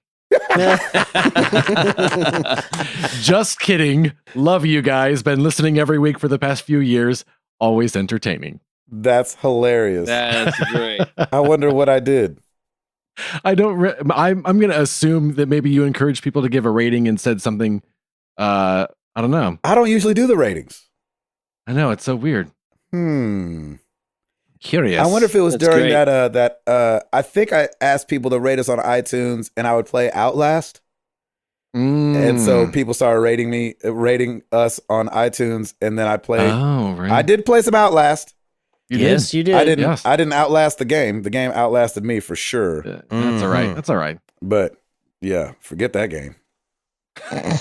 Just kidding. Love you guys. Been listening every week for the past few years. Always entertaining. That's hilarious. That's great. I wonder what I did. I don't. I'm going to assume that maybe you encouraged people to give a rating and said something. I don't know. I don't usually do the ratings. I know, it's so weird. Curious. I wonder if it was during that. I think I asked people to rate us on iTunes, and I would play Outlast. And so people started rating us on iTunes, and then I played. Oh, right. I did play some Outlast. You did. I didn't. Yes. I didn't outlast the game. The game outlasted me for sure. That's all right. That's all right. But yeah, forget that game. I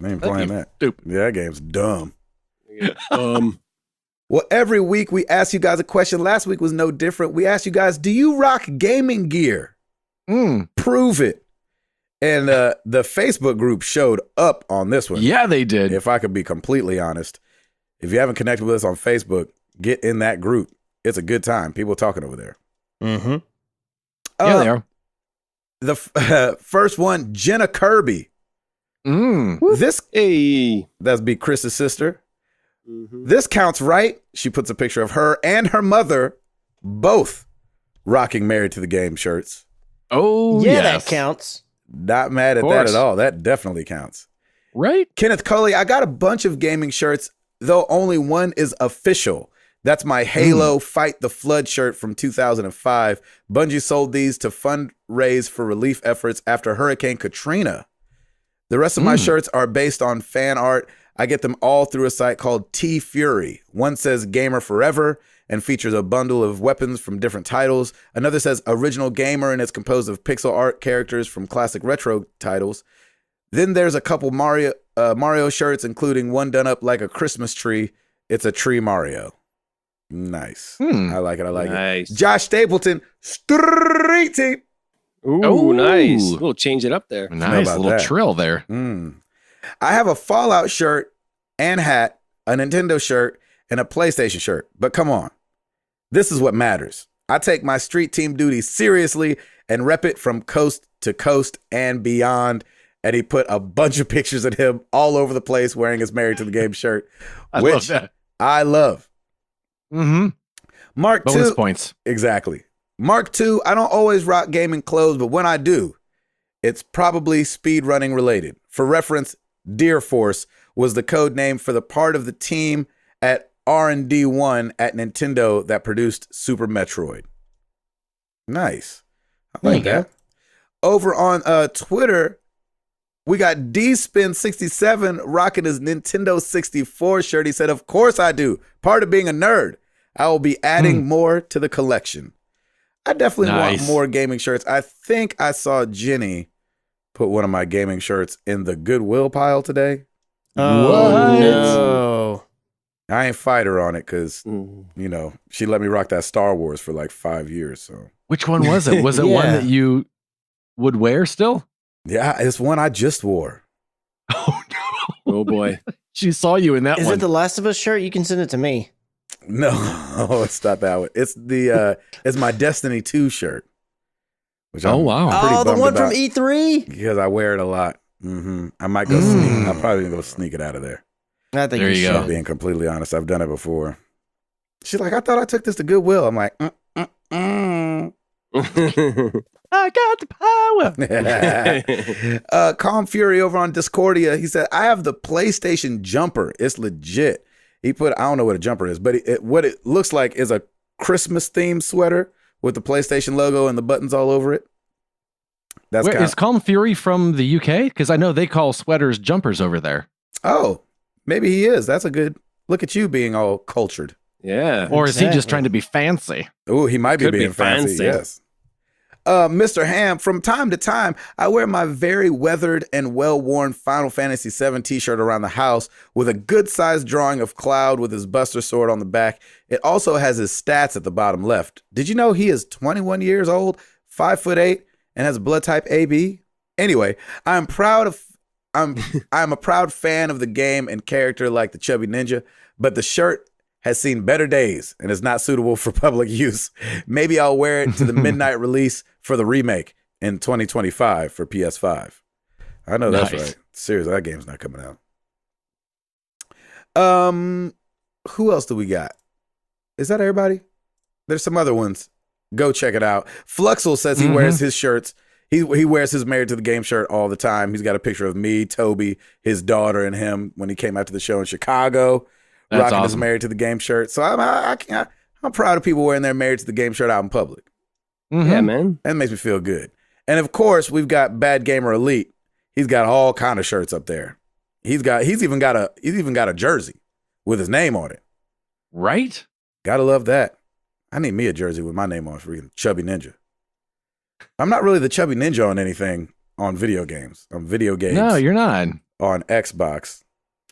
ain't playing that. Stupid. Yeah, that game's dumb. Well, every week we ask you guys a question. Last week was no different. We asked you guys, do you rock gaming gear? Prove it. And the Facebook group showed up on this one. Yeah, they did. If I could be completely honest. If you haven't connected with us on Facebook, get in that group. It's a good time. People talking over there. Mm-hmm. Yeah, they are. The first one, Jenna Kirby. This that's be Chris's sister. Mm-hmm. This counts, right? She puts a picture of her and her mother, both rocking Married to the Game shirts. Oh, yeah, yes. That counts. Not mad at that at all. That definitely counts. Right? Kenneth Cully, I got a bunch of gaming shirts, though only one is official. That's my Halo Fight the Flood shirt from 2005. Bungie sold these to fundraise for relief efforts after Hurricane Katrina. The rest of my shirts are based on fan art. I get them all through a site called T-Fury. One says Gamer Forever and features a bundle of weapons from different titles. Another says Original Gamer and it's composed of pixel art characters from classic retro titles. Then there's a couple Mario shirts, including one done up like a Christmas tree. It's a tree Mario. Nice. I like it. Nice. Josh Stapleton, Street Team. Ooh, nice. We'll change it up there. Nice little trill there. I have a Fallout shirt and hat, a Nintendo shirt, and a PlayStation shirt. But come on. This is what matters. I take my street team duty seriously and rep it from coast to coast and beyond. And he put a bunch of pictures of him all over the place wearing his Married to the Game shirt. I love that. I love. Mark Bonus 2. Points. Exactly. Mark 2, I don't always rock gaming clothes, but when I do, it's probably speed running related. For reference, Deer Force was the code name for the part of the team at R&D 1 at Nintendo that produced Super Metroid. Nice. I like that. Over on Twitter, we got DSpin67 rocking his Nintendo 64 shirt. He said, of course I do. Part of being a nerd. I will be adding more to the collection. I definitely want more gaming shirts. I think I saw Jenny put one of my gaming shirts in the Goodwill pile today. Oh, no. I ain't fight her on it because, you know, she let me rock that Star Wars for like 5 years. So which one was it? Was it one that you would wear still? Yeah, it's one I just wore. Oh, no. Oh, boy. She saw you in that one. Is it the Last of Us shirt? You can send it to me. No, it's not that one. It's the it's my Destiny 2 shirt. Which wow. Oh, the one from E3? Because I wear it a lot. I might go sneak. I'll probably go sneak it out of there. I think you should. Being completely honest, I've done it before. She's like, I thought I took this to Goodwill. I'm like, I got the power. Calm Fury over on Discordia. He said, I have the PlayStation jumper. It's legit. He put, I don't know what a jumper is, but what it looks like is a Christmas themed sweater with the PlayStation logo and the buttons all over it. Is Calm Fury from the UK? Because I know they call sweaters jumpers over there. Oh, maybe he is. That's a good look at you being all cultured. Yeah. Or is he just trying to be fancy? Oh, he might be being fancy. Yes. Mr. Ham, from time to time, I wear my very weathered and well-worn Final Fantasy VII t-shirt around the house with a good-sized drawing of Cloud with his Buster Sword on the back. It also has his stats at the bottom left. Did you know he is 21 years old, 5'8", and has blood type AB? Anyway, I'm a proud fan of the game and character like the Chubby Ninja, but the shirt has seen better days and is not suitable for public use. Maybe I'll wear it to the midnight release for the remake in 2025 for PS5. I know that's right. Seriously, that game's not coming out. Who else do we got? Is that everybody? There's some other ones. Go check it out. Fluxel says he wears his shirts. He wears his Married to the Game shirt all the time. He's got a picture of me, Toby, his daughter, and him when he came out to the show in Chicago. That's rocking awesome. his Married to the Game shirt. So I'm proud of people wearing their Married to the Game shirt out in public. Yeah, man. That makes me feel good. And of course, we've got Bad Gamer Elite. He's got all kind of shirts up there. He's even got a jersey with his name on it. Right? Gotta love that. I need me a jersey with my name on it, freaking Chubby Ninja. I'm not really the Chubby Ninja on anything on video games. On video games. No, you're not. On Xbox.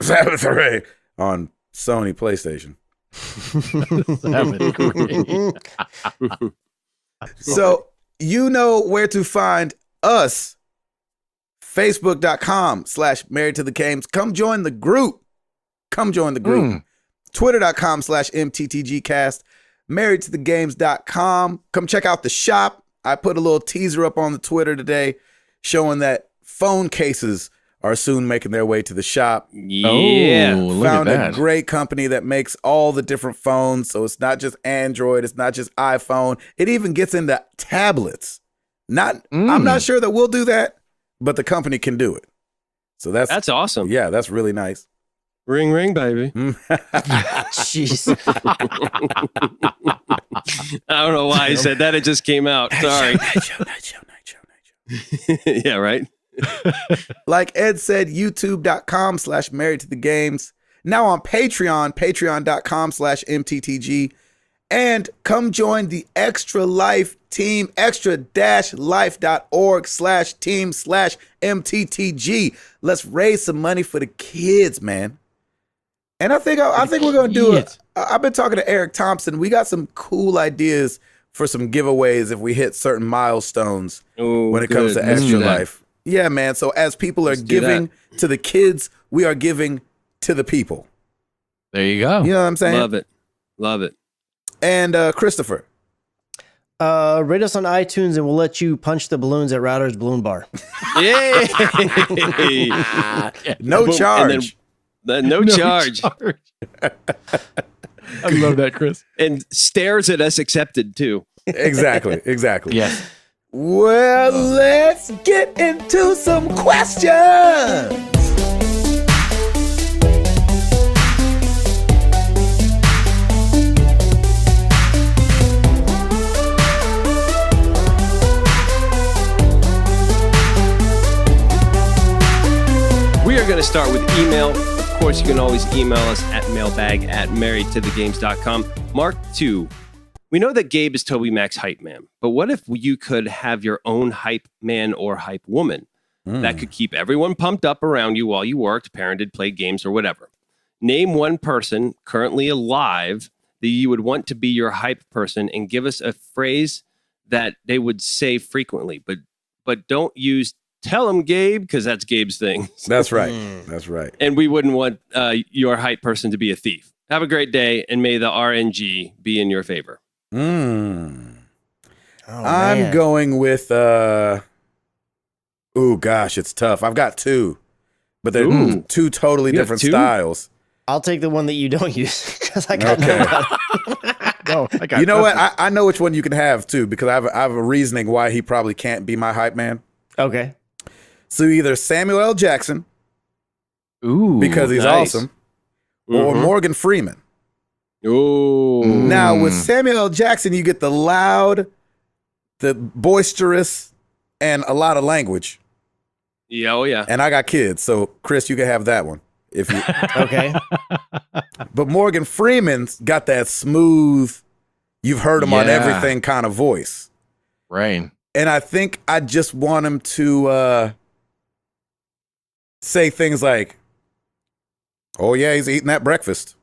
Sabbath Array on Sony PlayStation. So you know where to find us. Facebook.com/Married to the Games. Come join the group. Twitter.com/MTTGcast. MarriedToTheGames.com. Come check out the shop. I put a little teaser up on the Twitter today showing that phone cases are soon making their way to the shop. Yeah. Look Found at that. a great company that makes all the different phones. So it's not just Android. It's not just iPhone. It even gets into tablets. I'm not sure that we'll do that, but the company can do it. So that's awesome. Yeah, that's really nice. Ring, ring, baby. Jeez. I don't know why I said that. It just came out. Sorry. Night show. Yeah, right. Like Ed said, youtube.com/Married to the Games. Now on Patreon, patreon.com/MTTG. And come join the Extra Life team, extra-life.org/team/MTTG. Let's raise some money for the kids, man. And I think we're going to do it. I've been talking to Eric Thompson. We got some cool ideas for some giveaways if we hit certain milestones when it comes to Extra Life. Yeah, man. So as people are giving to the kids, we are giving to the people. There you go. You know what I'm saying? Love it. And Christopher. Rate us on iTunes and we'll let you punch the balloons at Router's Balloon Bar. Yay! No charge. No charge. I love that, Chris. And stares at us accepted too. Exactly. Yes. Well, let's get into some questions. We are going to start with email. Of course, you can always email us at mailbag@marriedtothegames.com. Mark 2. We know that Gabe is Toby Mac's hype man, but what if you could have your own hype man or hype woman that could keep everyone pumped up around you while you worked, parented, played games, or whatever? Name one person currently alive that you would want to be your hype person and give us a phrase that they would say frequently, but don't use "tell him, Gabe," because that's Gabe's thing. That's right. That's right. And we wouldn't want your hype person to be a thief. Have a great day, and may the RNG be in your favor. I'm going with gosh, it's tough. I've got two, but they're two totally different styles. I'll take the one that you don't use because I got You know what? I know which one you can have too because I have a reasoning why he probably can't be my hype man. Okay. So either Samuel L. Jackson, because he's awesome, or Morgan Freeman. Ooh. Now, with Samuel L. Jackson, you get the loud, the boisterous, and a lot of language. Yeah, oh yeah. And I got kids, so Chris, you can have that one. If you Okay. But Morgan Freeman's got that smooth, you've heard him on everything kind of voice. Right. And I think I just want him to say things like, "Oh yeah, he's eating that breakfast."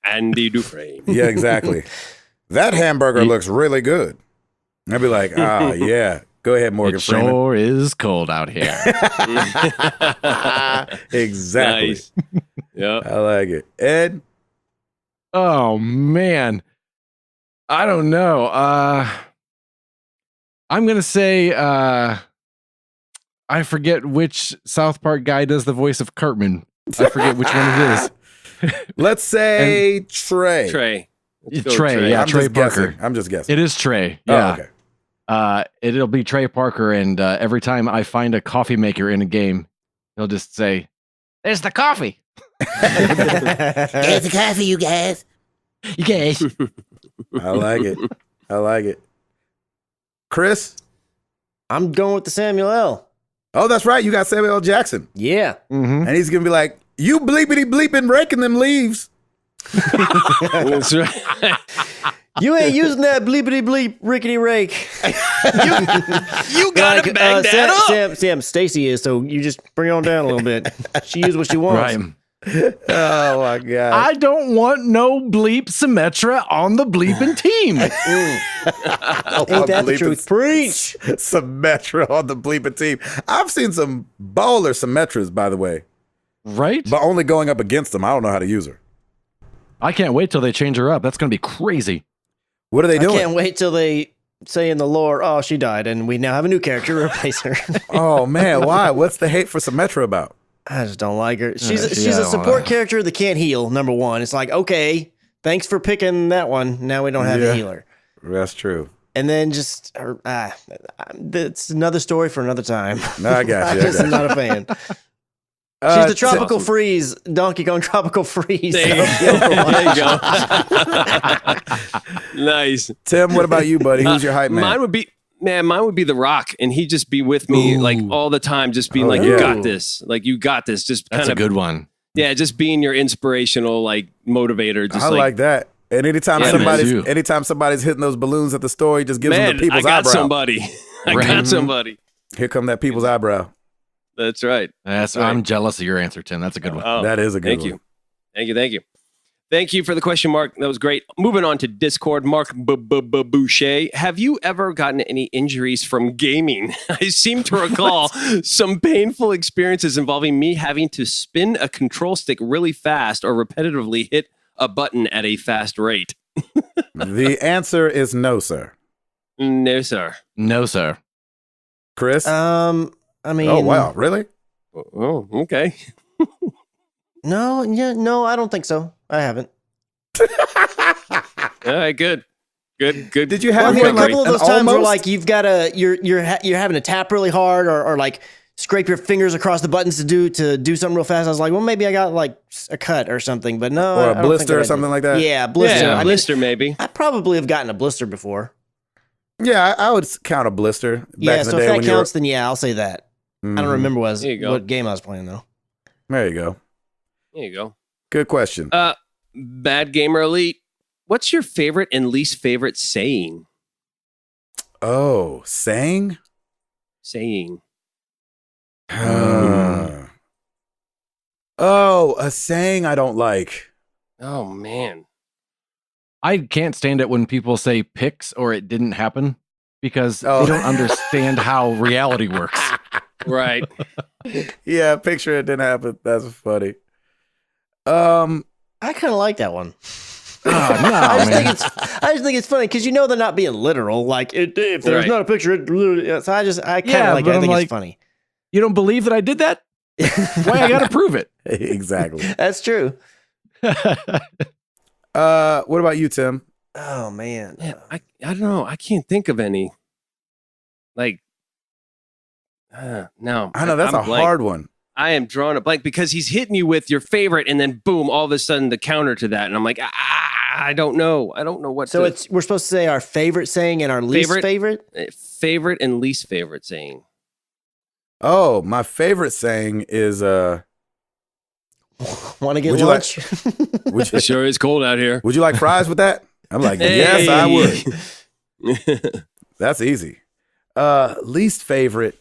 Andy Dufresne. Yeah, exactly. That hamburger looks really good. I'd be like, yeah. Go ahead, Morgan Freeman. It sure is cold out here. Exactly. Nice. Yeah. I like it. Ed? Oh, man. I don't know. I'm going to say, I forget which South Park guy does the voice of Cartman. I forget which one it is. Let's say Trey. Trey. Trey, yeah, Trey Parker. I'm just guessing. It is Trey. Yeah. Oh, okay. It'll be Trey Parker, and every time I find a coffee maker in a game, he'll just say, "There's the coffee." There's the coffee, you guys. You guys. I like it. Chris? I'm going with the Samuel L. Oh, that's right. You got Samuel L. Jackson. Yeah. And he's going to be like, you bleepity bleeping raking them leaves. That's right. You ain't using that bleepity bleep rickety rake. You gotta bag that up. Sam, Stacy is, so you just bring it on down a little bit. She used what she wants. Right. Oh my God. I don't want no bleep Symmetra on the bleeping team. Ain't that the truth? Preach. Symmetra on the bleeping team. I've seen some baller Symmetras, by the way. Right? But only going up against them. I don't know how to use her. I can't wait till they change her up. That's going to be crazy. What are they doing? I can't wait till they say in the lore, oh, she died, and we now have a new character to replace her. Oh, man. Why? What's the hate for Symmetra about? I just don't like her. She's a support character that can't heal, number one. It's like, okay, thanks for picking that one. Now we don't have a healer. That's true. And then just, it's another story for another time. No, I got you. I'm not a fan. She's the Tropical Freeze, Donkey Kong Tropical Freeze. There you go. Nice. Tim, what about you, buddy? Who's your hype man? Mine would be The Rock, and he'd just be with me like all the time, just being like, "You got this, like you got this." Just that's a good one. Yeah, just being your inspirational like motivator. Just I like that. And anytime somebody's hitting those balloons at the store, he just gives them the people's eyebrow. I got somebody. Here come that people's eyebrow. That's right. I'm jealous of your answer, Tim. That's a good one. Oh, that is a good one. Thank you. Thank you for the question, Mark. That was great. Moving on to Discord, Mark Boucher. Have you ever gotten any injuries from gaming? I seem to recall some painful experiences involving me having to spin a control stick really fast or repetitively hit a button at a fast rate. The answer is no, sir. No, sir. No, sir. Chris? I mean, oh wow, really? Oh, okay. No, I don't think so. I haven't. All right, good. Did you have a couple of those times where like you've got you're having to tap really hard or like scrape your fingers across the buttons to do something real fast? I was like, well, maybe I got like a cut or something, but no, or a blister or something like that. Yeah, blister. Yeah, blister maybe. I probably have gotten a blister before. Yeah, I would count a blister. Yeah, so if that counts, then yeah, I'll say that. I don't remember what game I was playing though. There you go. Good question. Bad Gamer Elite. What's your favorite and least favorite saying? Oh, saying? Saying. Oh, a saying I don't like. Oh, man. I can't stand it when people say pics or it didn't happen because they don't understand how reality works. Right. Yeah, picture it didn't happen. That's funny. I kind of like that one. No, I just think it's funny because they're not being literal. Like if there's not a picture, so I kind of like it. I think it's funny. You don't believe that I did that? Why I gotta prove it? Exactly. That's true. What about you, Tim? Oh man, I don't know. I can't think of any. Like, no. I know that's a hard one. I am drawing a blank because he's hitting you with your favorite, and then boom, all of a sudden the counter to that, and I'm like, I don't know. I don't know what. So we're supposed to say our favorite saying and our least favorite. Favorite and least favorite saying. Oh, my favorite saying is want to get lunch? It sure is cold out here. Would you like fries with that? I'm like, yes, I would. That's easy. Least favorite.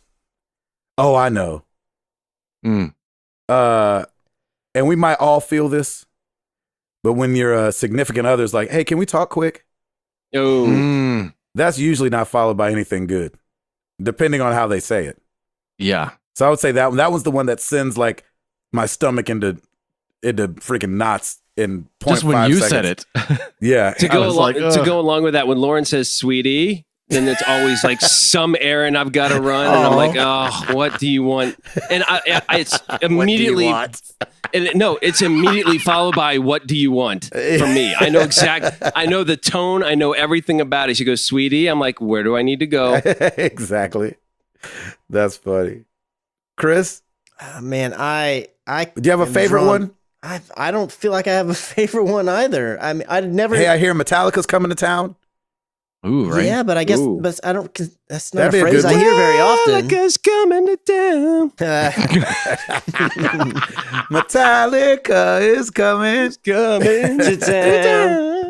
Oh, I know. And we might all feel this, but when your significant other's like, hey, can we talk quick? Oh, that's usually not followed by anything good, depending on how they say it. Yeah. So I would say that was the one that sends like my stomach into freaking knots in 0.5 just when you seconds. said it. Yeah. to go along with that, when Lauren says sweetie, then it's always like some errand I've got to run, and I'm like, oh, what do you want? And it's immediately, it's immediately followed by what do you want from me? I know the tone, I know everything about it. She goes, sweetie, I'm like, where do I need to go? Exactly. That's funny. Chris, man, do you have a favorite one? I don't feel like I have a favorite one either. I mean, I never. Hey, I hear Metallica's coming to town. Ooh, right. Yeah, but I guess but I don't. Cause that's not That'd a be a phrase good I one. hear very often. Metallica's coming to town. Metallica is coming. Coming To town.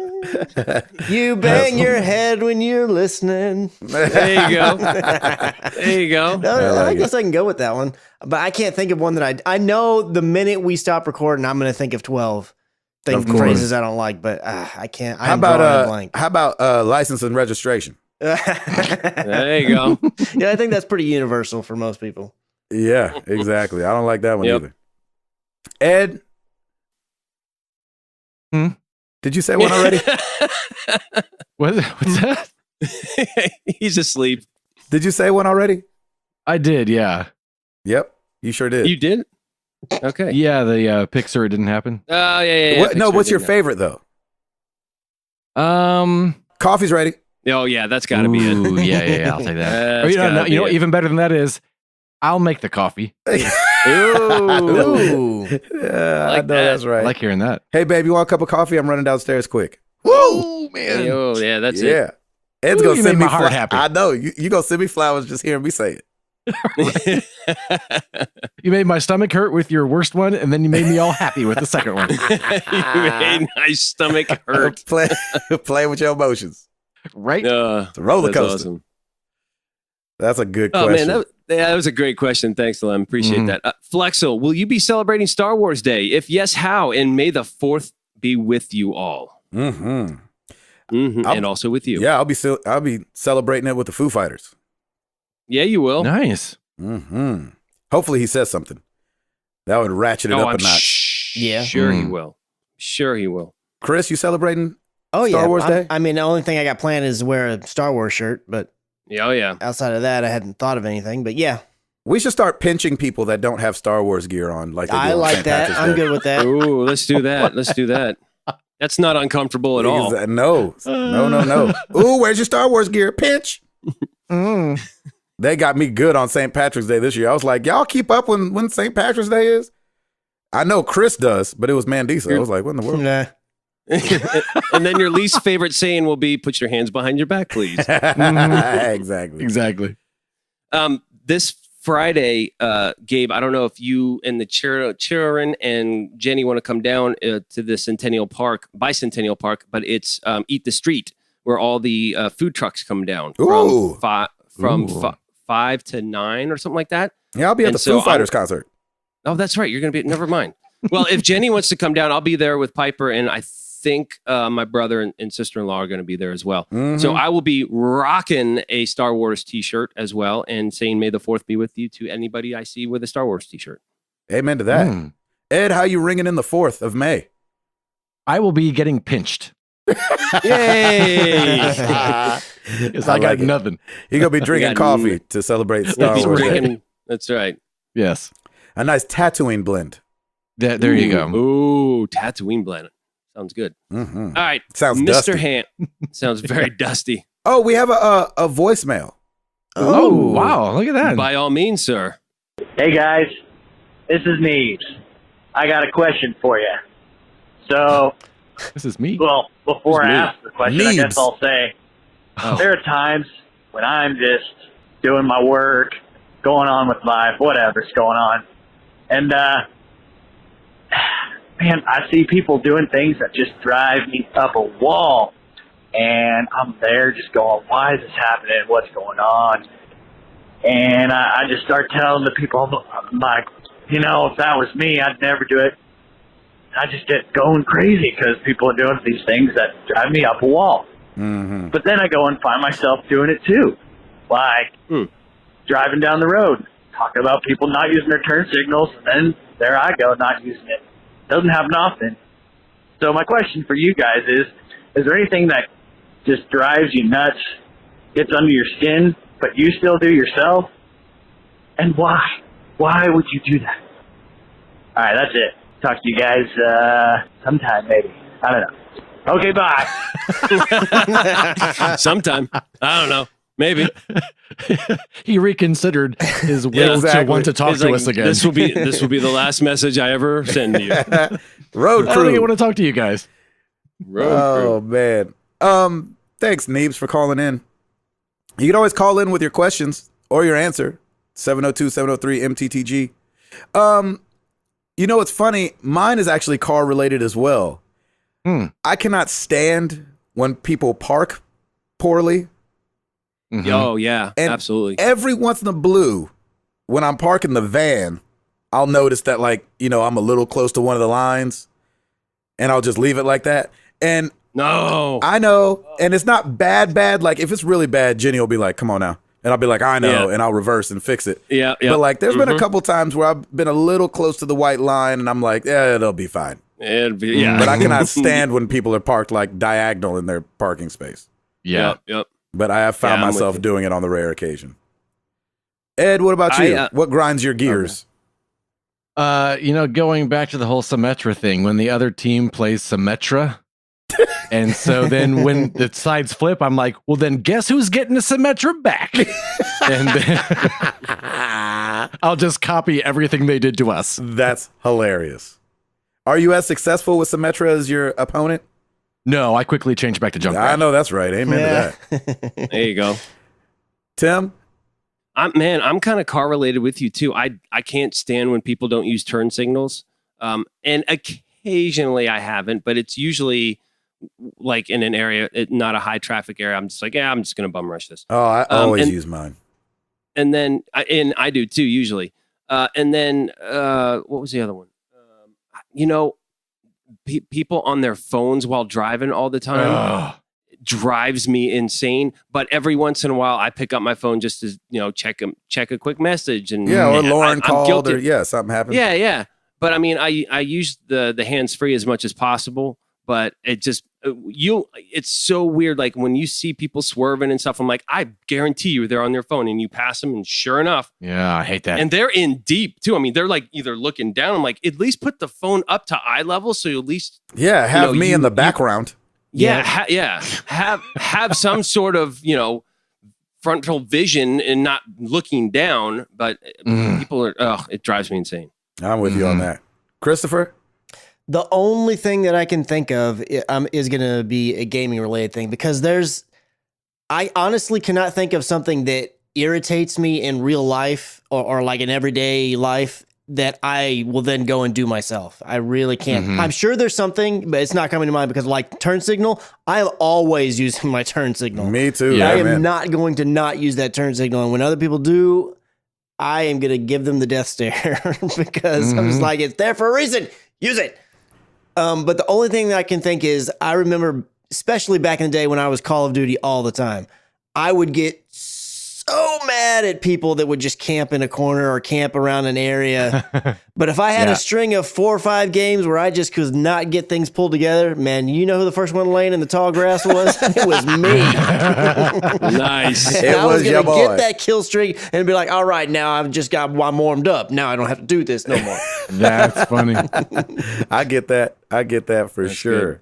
You bang your head when you're listening. There you go. There you go. No, I like guess I can go with that one, but I can't think of one that I know. The minute we stop recording, I'm going to think of 12 phrases I don't like, but I can't. How about license and registration? There you go. Yeah, I think that's pretty universal for most people. Yeah, exactly. I don't like that one Yep. either. Ed, did you say one already? What's that? He's asleep. Did you say one already? I did, yeah. Yep, you sure did. You did? Okay. Yeah, the Pixar didn't happen. Oh, yeah. What's your favorite though? Coffee's ready. Oh, yeah, that's got to be it. Ooh, yeah, I'll take that. Or, you know, even better than that is, I'll make the coffee. Ooh. Yeah, I know that's right. I like hearing that. Hey, babe, you want a cup of coffee? I'm running downstairs quick. Woo, man. Oh, yeah, that's it. Yeah. Ed's going to you send made me my heart happy. I know. You going to send me flowers just hearing me say it. You made my stomach hurt with your worst one, and then you made me all happy with the second one. You made my stomach hurt. Play with your emotions. Right? It's a roller That's coaster. awesome. That's a good Oh, question. man, that was a great question. Thanks, Lem. Appreciate that. Flexel, will you be celebrating Star Wars Day? If yes, how? And may the 4th be with you all. Mm-hmm. And also with you. Yeah, I'll be celebrating it with the Foo Fighters. Yeah, you will. Nice. Mm-hmm. Hopefully he says something. That would ratchet it up I'm a notch. Yeah. Sure he will. Sure he will. Chris, you celebrating Oh, Star Wars Day? I mean, the only thing I got planned is wear a Star Wars shirt, but Yeah, oh, yeah. outside of that, I hadn't thought of anything. But yeah, We should start pinching people that don't have Star Wars gear on. Like they do I on like St. that. Patrick's I'm Day. good with that. Ooh, let's do that. Let's do that. That's not uncomfortable at all. No. Ooh, where's your Star Wars gear? Pinch. They got me good on St. Patrick's Day this year. I was like, y'all keep up when St. Patrick's Day is? I know Chris does, but it was Mandisa. I was like, what in the world? Nah. And then your least favorite saying will be, put your hands behind your back, please. Exactly. This Friday, Gabe, I don't know if you and the children and Jenny want to come down to the Bicentennial Park, but it's Eat the Street, where all the food trucks come down Ooh. from 5 to 9 or something like that. Yeah, I'll be at the Foo Fighters concert. Oh, that's right. You're going to be, never mind. Well, if Jenny wants to come down, I'll be there with Piper, and I think my brother and sister-in-law are going to be there as well. Mm-hmm. So I will be rocking a Star Wars t-shirt as well and saying, may the 4th be with you to anybody I see with a Star Wars t-shirt. Amen to that. Ed, how you ringing in the 4th of May? I will be getting pinched. Yay! Because I got nothing. You're going to be drinking coffee to celebrate Star Wars Day. That's right. Yes. A nice tattooing blend. There you go. Ooh, Tatooine blend. Sounds good. Mm-hmm. All right. Sounds Mr. dusty. Hand. Sounds very dusty. Oh, we have a voicemail. Oh, wow. Look at that. By all means, sir. Hey guys, this is Neves. I got a question for you. So, This is me. well, before I me. ask the question, I Neves. guess I'll say there are times when I'm just doing my work, going on with life, whatever's going on, and man, I see people doing things that just drive me up a wall, and I'm there just going, why is this happening? What's going on? And I just start telling the people, I'm like, you know, if that was me, I'd never do it. I just get going crazy because people are doing these things that drive me up a wall. Mm-hmm. But then I go and find myself doing it too. Like driving down the road, talking about people not using their turn signals, and then there I go not using it. Doesn't happen often. So my question for you guys is there anything that just drives you nuts, gets under your skin, but you still do yourself? And why? Why would you do that? All right, that's it. Talk to you guys sometime, maybe. I don't know. Okay, bye. Sometime. I don't know. Maybe. He reconsidered his will to want to talk He's to like, us again. This will be the last message I ever send to you. Road I don't think I crew. want to talk to you guys. Road Oh man. Thanks, Neebs, for calling in. You can always call in with your questions or your answer. 702-703-MTTG. You know what's funny? Mine is actually car related as well. I cannot stand when people park poorly. Oh, yeah, And absolutely. Every once in a blue, when I'm parking the van, I'll notice that, like, you know, I'm a little close to one of the lines, and I'll just leave it like that. And no, I know, and it's not bad. Like, if it's really bad, Jenny will be like, come on now. And I'll be like, I know, and I'll reverse and fix it. Yeah. But, like, there's been a couple times where I've been a little close to the white line, and I'm like, yeah, it'll be fine. But I cannot stand when people are parked, like, diagonal in their parking space. Yeah. Yep. But I have found myself doing it on the rare occasion. Ed, what about you? What grinds your gears? Going back to the whole Symmetra thing, when the other team plays Symmetra, and so then when the sides flip, I'm like, well, then guess who's getting the Symmetra back? And then I'll just copy everything they did to us. That's hilarious. Are you as successful with Symmetra as your opponent? No, I quickly changed back to Junkrat. I know that's right. Amen to that. There you go. Tim? I'm kind of car related with you too. I can't stand when people don't use turn signals. And occasionally I haven't, but it's usually like in an area, not a high traffic area. I'm just like, I'm just going to bum rush this. Oh, I always use mine. And then, I do too, usually. And then, what was the other one? People on their phones while driving all the time drives me insane. But every once in a while, I pick up my phone just to check a quick message. And or Lauren called, or something happened. Yeah. But I mean, I use the hands free as much as possible. But it just it's so weird. Like when you see people swerving and stuff, I'm like, I guarantee you they're on their phone, and you pass them, and sure enough, yeah, I hate that. And they're in deep too. I mean, they're like either looking down. I'm like, at least put the phone up to eye level, so you at least have me in the background. Have some sort of frontal vision and not looking down. But people are it drives me insane. I'm with you on that, Christopher. The only thing that I can think of is going to be a gaming related thing, because I honestly cannot think of something that irritates me in real life or like in everyday life that I will then go and do myself. I really can't. I'm sure there's something, but it's not coming to mind, because like turn signal, I am always using my turn signal. Me too. I am not going to not use that turn signal. And when other people do, I am going to give them the death stare because I'm just like, it's there for a reason. Use it. But the only thing that I can think is, I remember, especially back in the day when I was Call of Duty all the time, I would get so mad at people that would just camp in a corner or camp around an area. But if I had a string of 4 or 5 games where I just could not get things pulled together, man, you know who the first one laying in the tall grass was? It was me. Nice. I was going to get that kill streak and be like, all right, now I've just got one warmed up. Now I don't have to do this no more. That's funny. I get that for That's sure. Good.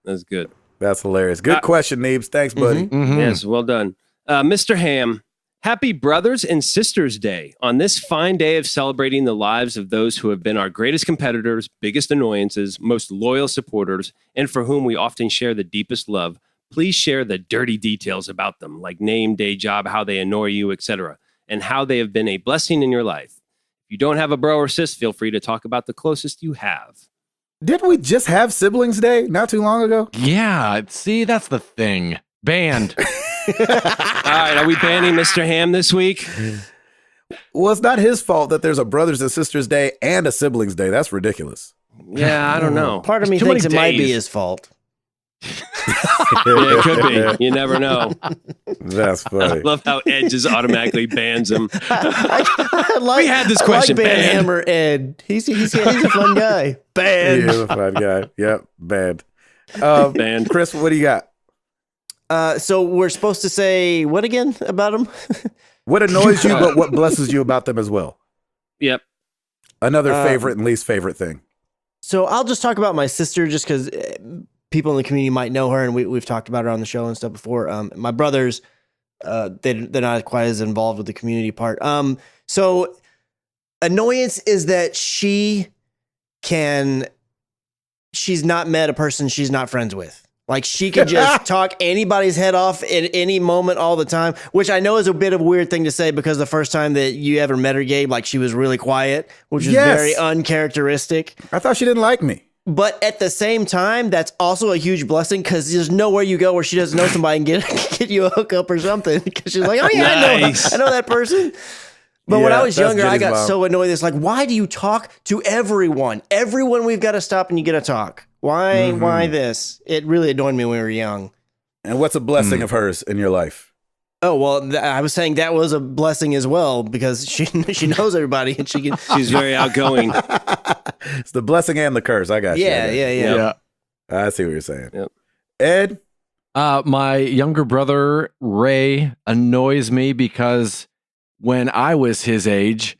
That's good. That's hilarious. Good question, Neebs. Thanks, buddy. Yes, well done. Mr. Ham, happy Brothers and Sisters Day. On this fine day of celebrating the lives of those who have been our greatest competitors, biggest annoyances, most loyal supporters, and for whom we often share the deepest love, please share the dirty details about them, like name, day, job, how they annoy you, etc., and how they have been a blessing in your life. If you don't have a bro or sis, feel free to talk about the closest you have. Didn't we just have Siblings Day not too long ago? Yeah, see, that's the thing. Banned. All right, are we banning Mr. Ham this week? Well, it's not his fault that the's a Brothers and Sisters Day and a Siblings Day. That's ridiculous. Yeah, I don't know. Part of me thinks it might be his fault. Yeah, it could be. You never know. That's funny. I love how Ed just automatically bans him. We had this I question. Like Hammer Ed. He's a fun guy. Banned. He is a fun guy. Yep, banned. Banned. Chris, what do you got? So we're supposed to say what again about him? What annoys you, but what blesses you about them as well? Yep. Another favorite and least favorite thing. So I'll just talk about my sister, just because people in the community might know her, and we've talked about her on the show and stuff before. My brothers, they're not quite as involved with the community part. So annoyance is that she's not met a person she's not friends with. Like she could just talk anybody's head off at any moment all the time, which I know is a bit of a weird thing to say because the first time that you ever met her, Gabe, like she was really quiet, which is very uncharacteristic. I thought she didn't like me. But at the same time, that's also a huge blessing because there's nowhere you go where she doesn't know somebody and get you a hookup or something because she's like, oh yeah, nice. I know that person. But when I was younger, I got so annoyed. It's like, why do you talk to everyone? Everyone we've got to stop and you get to talk. Why this? It really annoyed me when we were young. And what's a blessing of hers in your life? Oh, well, I was saying that was a blessing as well because she knows everybody and she's very outgoing. It's the blessing and the curse. I got you. Yeah. I see what you're saying. Yep. Ed? My younger brother, Ray, annoys me because when I was his age,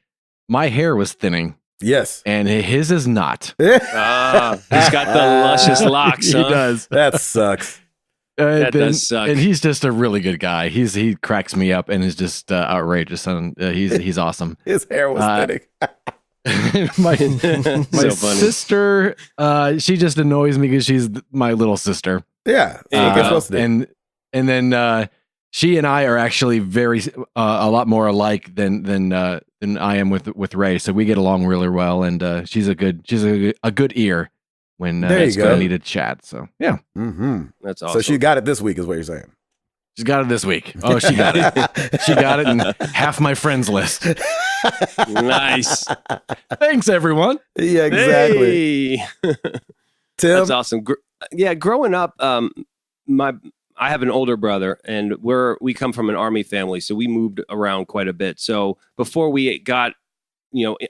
my hair was thinning. Yes. And his is not. He's got the luscious locks, huh? He does. That sucks. That does suck. And he's just a really good guy. He cracks me up and is just outrageous. And he's awesome. His hair was thinning. my so sister, she just annoys me because she's my little sister. Yeah. And then she and I are actually very a lot more alike than I am with Ray. So we get along really well, and she's a good ear when it's going to need a chat. So yeah, that's awesome. So she got it this week, is what you're saying. She's got it this week. Oh, she got it. She got it in half my friends list. Nice. Thanks, everyone. Yeah, exactly. Hey. Tim, that's awesome. Growing up, I have an older brother, and we come from an Army family, so we moved around quite a bit. So before we got,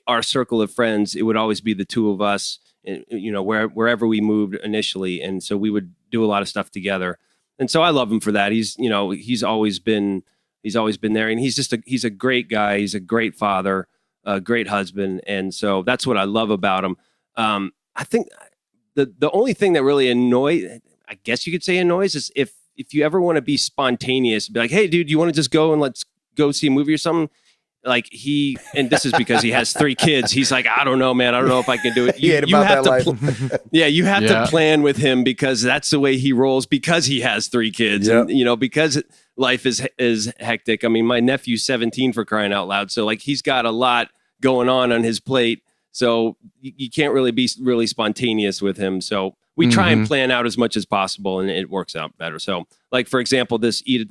our circle of friends, it would always be the two of us, and, wherever we moved initially, and so we would do a lot of stuff together. And so I love him for that. He's always been there, and he's a great guy. He's a great father, a great husband, and so that's what I love about him. I think the only thing that really I guess you could say annoys, is if you ever want to be spontaneous, be like, hey, dude, you want to just go and let's go see a movie or something? Like and this is because he has 3 kids. He's like, I don't know, man. I don't know if I can do it. You have to, you have to plan with him because that's the way he rolls, because he has 3 kids, and, because life is hectic. I mean, my nephew's 17, for crying out loud. So like, he's got a lot going on his plate. So you can't really be really spontaneous with him. So we try and plan out as much as possible, and it works out better. So, like, for example, this Eat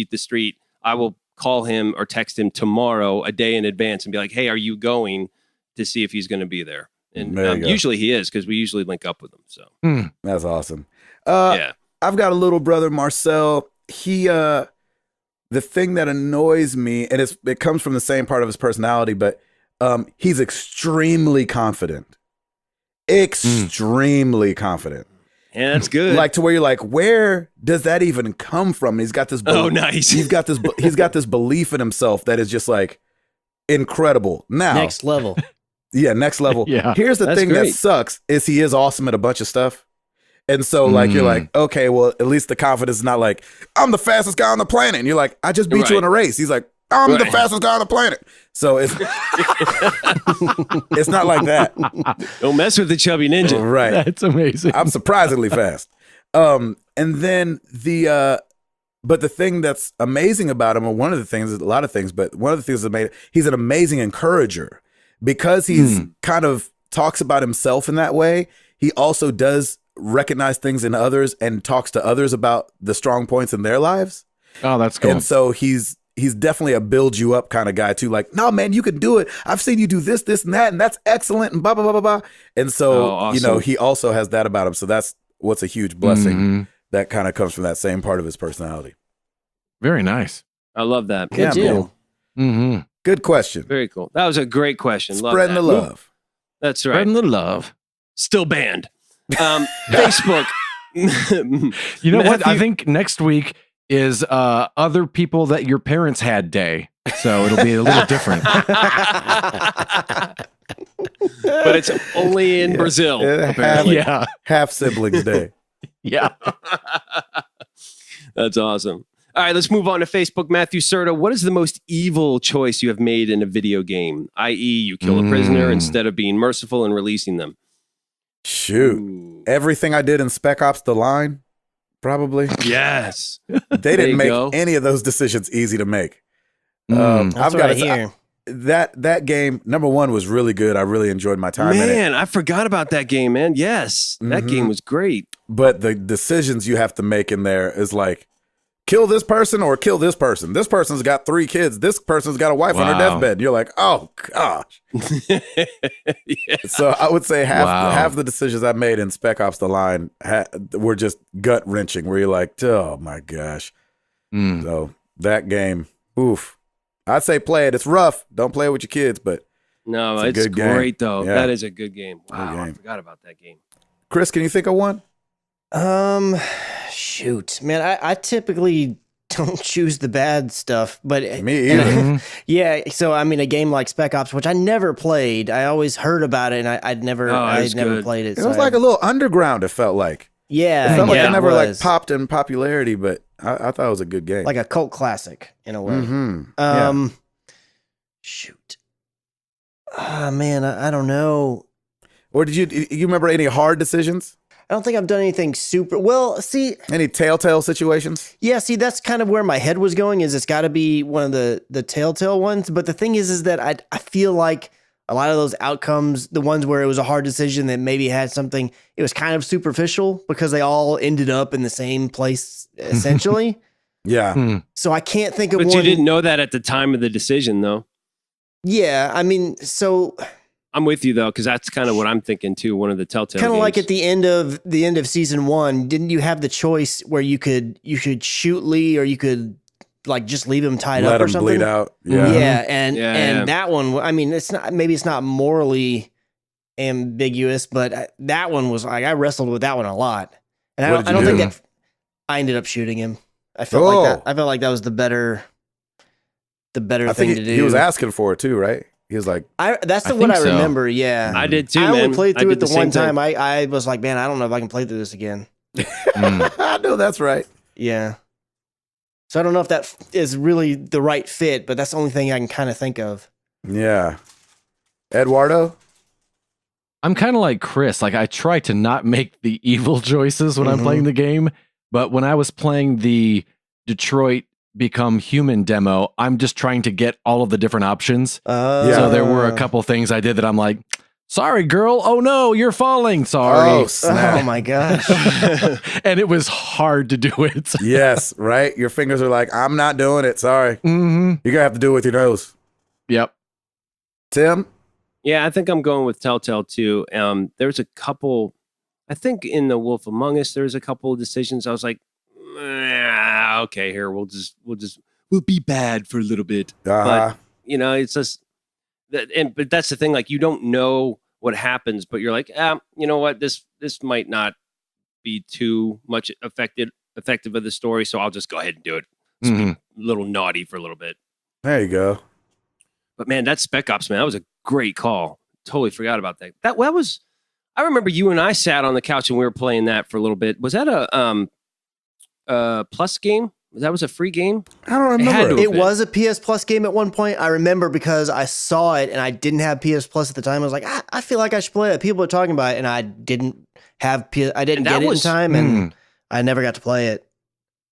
the Street, I will call him or text him tomorrow, a day in advance, and be like, hey, are you going, to see if he's going to be there? And usually he is, because we usually link up with him. So that's awesome. I've got a little brother, Marcel. He, the thing that annoys me, and it comes from the same part of his personality, but he's extremely confident. Extremely confident. Yeah, that's good. Like, to where you're like, where does that even come from? And he's got this nice. He's got this belief in himself that is just like incredible. Now, next level. Yeah, next level. Yeah, here's the thing that sucks is he is awesome at a bunch of stuff. And so like you're like, okay, well, at least the confidence is not like, I'm the fastest guy on the planet. And you're like, I just beat you in a race. He's like, I'm the fastest guy on the planet. So it's it's not like that. Don't mess with the chubby ninja. Right. That's amazing. I'm surprisingly fast. And then but the thing that's amazing about him, or one of the things, a lot of things, but one of the things that made he's an amazing encourager, because he's kind of talks about himself in that way. He also does recognize things in others and talks to others about the strong points in their lives. Oh, that's cool. And so he's definitely a build you up kind of guy too. Like, no, man, you can do it. I've seen you do this, and that, and that's excellent, and blah, blah, blah, blah, blah. And so, awesome. He also has that about him. So that's what's a huge blessing that kind of comes from that same part of his personality. Very nice. I love that. Good deal. Good question. Very cool. That was a great question. Spreading the love. That's right. Spreading the love. Still banned. Facebook. You know what? I think next week is other people that your parents had day. So it'll be a little different. But it's only in Brazil, apparently. Half siblings day. Yeah. That's awesome. All right, let's move on to Facebook. Matthew Serta, what is the most evil choice you have made in a video game? I.e., you kill a prisoner instead of being merciful and releasing them. Shoot. Everything I did in Spec Ops: The Line, Probably. Yes. They didn't make any of those decisions easy to make. That's I've got to hear. That game, number one, was really good. I really enjoyed my time in it. Man, I forgot about that game, man. Yes, that game was great. But the decisions you have to make in there is like, kill this person or kill this person. This person's got 3 kids. This person's got a wife on her deathbed. You're like, oh, gosh. So I would say half the decisions I made in Spec Ops The Line were just gut-wrenching, where you're like, oh, my gosh. So that game, oof. I'd say play it. It's rough. Don't play it with your kids, but no, it's great, though. Yeah. That is a good game. Wow, I forgot about that game. Chris, can you think of one? Shoot, man, I typically don't choose the bad stuff, but me either. Yeah, so I mean, a game like Spec Ops, which I never played, I always heard about it, and I'd never played it. It was like a little underground. It felt like. Yeah, it felt like it never like popped in popularity, but I thought it was a good game, like a cult classic in a way. Shoot, man, I don't know. Or did you remember any hard decisions? I don't think I've done anything super well. See, any telltale situations? Yeah, see, that's kind of where my head was going. Is it's got to be one of the telltale ones. But the thing is that I feel like a lot of those outcomes, the ones where it was a hard decision that maybe had something, it was kind of superficial because they all ended up in the same place essentially. Yeah. So I can't think of one. But you didn't know that at the time of the decision, though. Yeah, I mean, so. I'm with you though, because that's kind of what I'm thinking too. One of the telltale kind of games. like at the end of season 1, didn't you have the choice where you could shoot Lee or you could like just leave him tied up or something? Let him bleed out. Yeah, yeah, and that one. I mean, it's not morally ambiguous, but that one was like I wrestled with that one a lot, and I don't think that I ended up shooting him. I felt like that was the better thing to do. He was asking for it too, right? He was like, that's what I remember. Yeah, I did too. I only played through it the one time. I was like, man, I don't know if I can play through this again. I know that's right. Yeah. So I don't know if that is really the right fit, but that's the only thing I can kind of think of. Yeah. Eduardo? I'm kind of like Chris. Like I try to not make the evil choices when I'm playing the game, but when I was playing the Detroit Become Human demo, I'm just trying to get all of the different options. So there were a couple things I did that I'm like, sorry, girl. Oh no, you're falling. Sorry. Oh, snap. Oh my gosh. And it was hard to do it. Yes, right? Your fingers are like, I'm not doing it. Sorry. You're going to have to do it with your nose. Yep. Tim? Yeah, I think I'm going with Telltale too. There's a couple, I think in The Wolf Among Us, there's a couple of decisions I was like, okay, here we'll be bad for a little bit. But you know, it's just but that's the thing. Like, you don't know what happens, but you're like, you know what, this might not be too much effective of the story, so I'll just go ahead and do it. Just be a little naughty for a little bit. There you go. But man, that Spec Ops, man, that was a great call. Totally forgot about that. That was. I remember you and I sat on the couch and we were playing that for a little bit. Was that a Plus game? That was a free game? I don't remember. It was a PS Plus game at one point. I remember because I saw it and I didn't have PS Plus at the time. I was like, I feel like I should play it. People are talking about it, and I didn't have I didn't get it in time, and I never got to play it.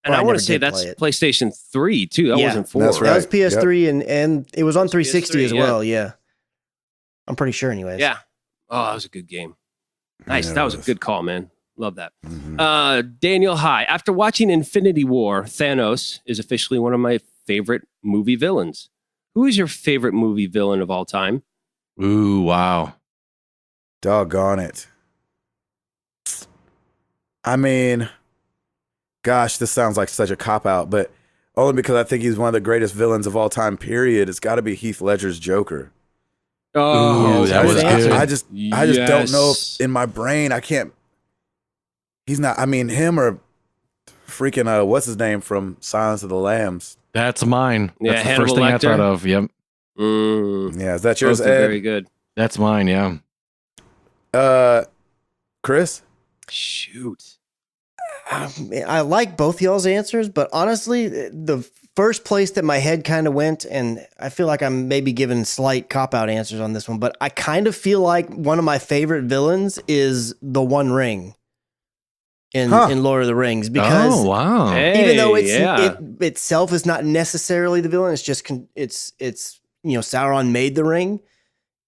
And I want to say that's PlayStation 3 too. That wasn't 4. That's right. That was PS3, and it was on 360 as well. Yeah, I'm pretty sure. Anyways. Yeah. Oh, that was a good game. Nice. Yeah, that was a good call, man. Love that. Daniel, hi. After watching Infinity War, Thanos is officially one of my favorite movie villains. Who is your favorite movie villain of all time? Ooh, wow. Doggone it. I mean, gosh, this sounds like such a cop-out, but only because I think he's one of the greatest villains of all time, period. It's got to be Heath Ledger's Joker. Oh, that was good. I just don't know if in my brain I can't. He's not. I mean, him or freaking what's his name from Silence of the Lambs? That's mine. That's the Hannibal first thing Lecter. I thought of. Yep. Yeah, is that yours, Both Ed? are very good. That's mine. Yeah. Chris? Shoot. I like both y'all's answers, but honestly, the first place that my head kind of went, and I feel like I'm maybe giving slight cop-out answers on this one, but I kind of feel like one of my favorite villains is the One Ring. in Lord of the Rings, because even though it itself is not necessarily the villain, it's just it's Sauron made the ring.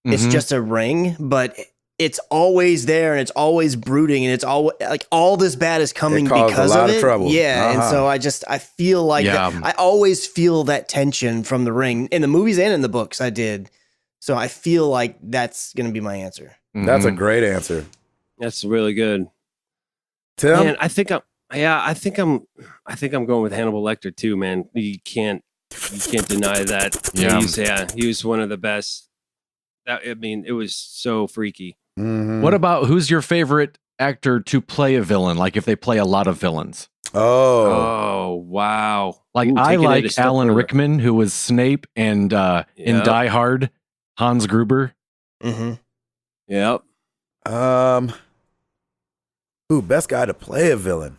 It's just a ring, but it's always there and it's always brooding and it's always like all this bad is coming because of it. Trouble. Yeah, and so I feel like I always feel that tension from the ring in the movies and in the books. I did, so I feel like that's going to be my answer. That's a great answer. That's really good. Tim, man, I think I'm going with Hannibal Lecter too, man. You can't deny that. He was one of the best. It was so freaky. Mm-hmm. What about who's your favorite actor to play a villain? Like if they play a lot of villains. Oh, wow. Like I like Alan Rickman, who was Snape, and in Die Hard, Hans Gruber. Mm-hmm. Yep. Best guy to play a villain.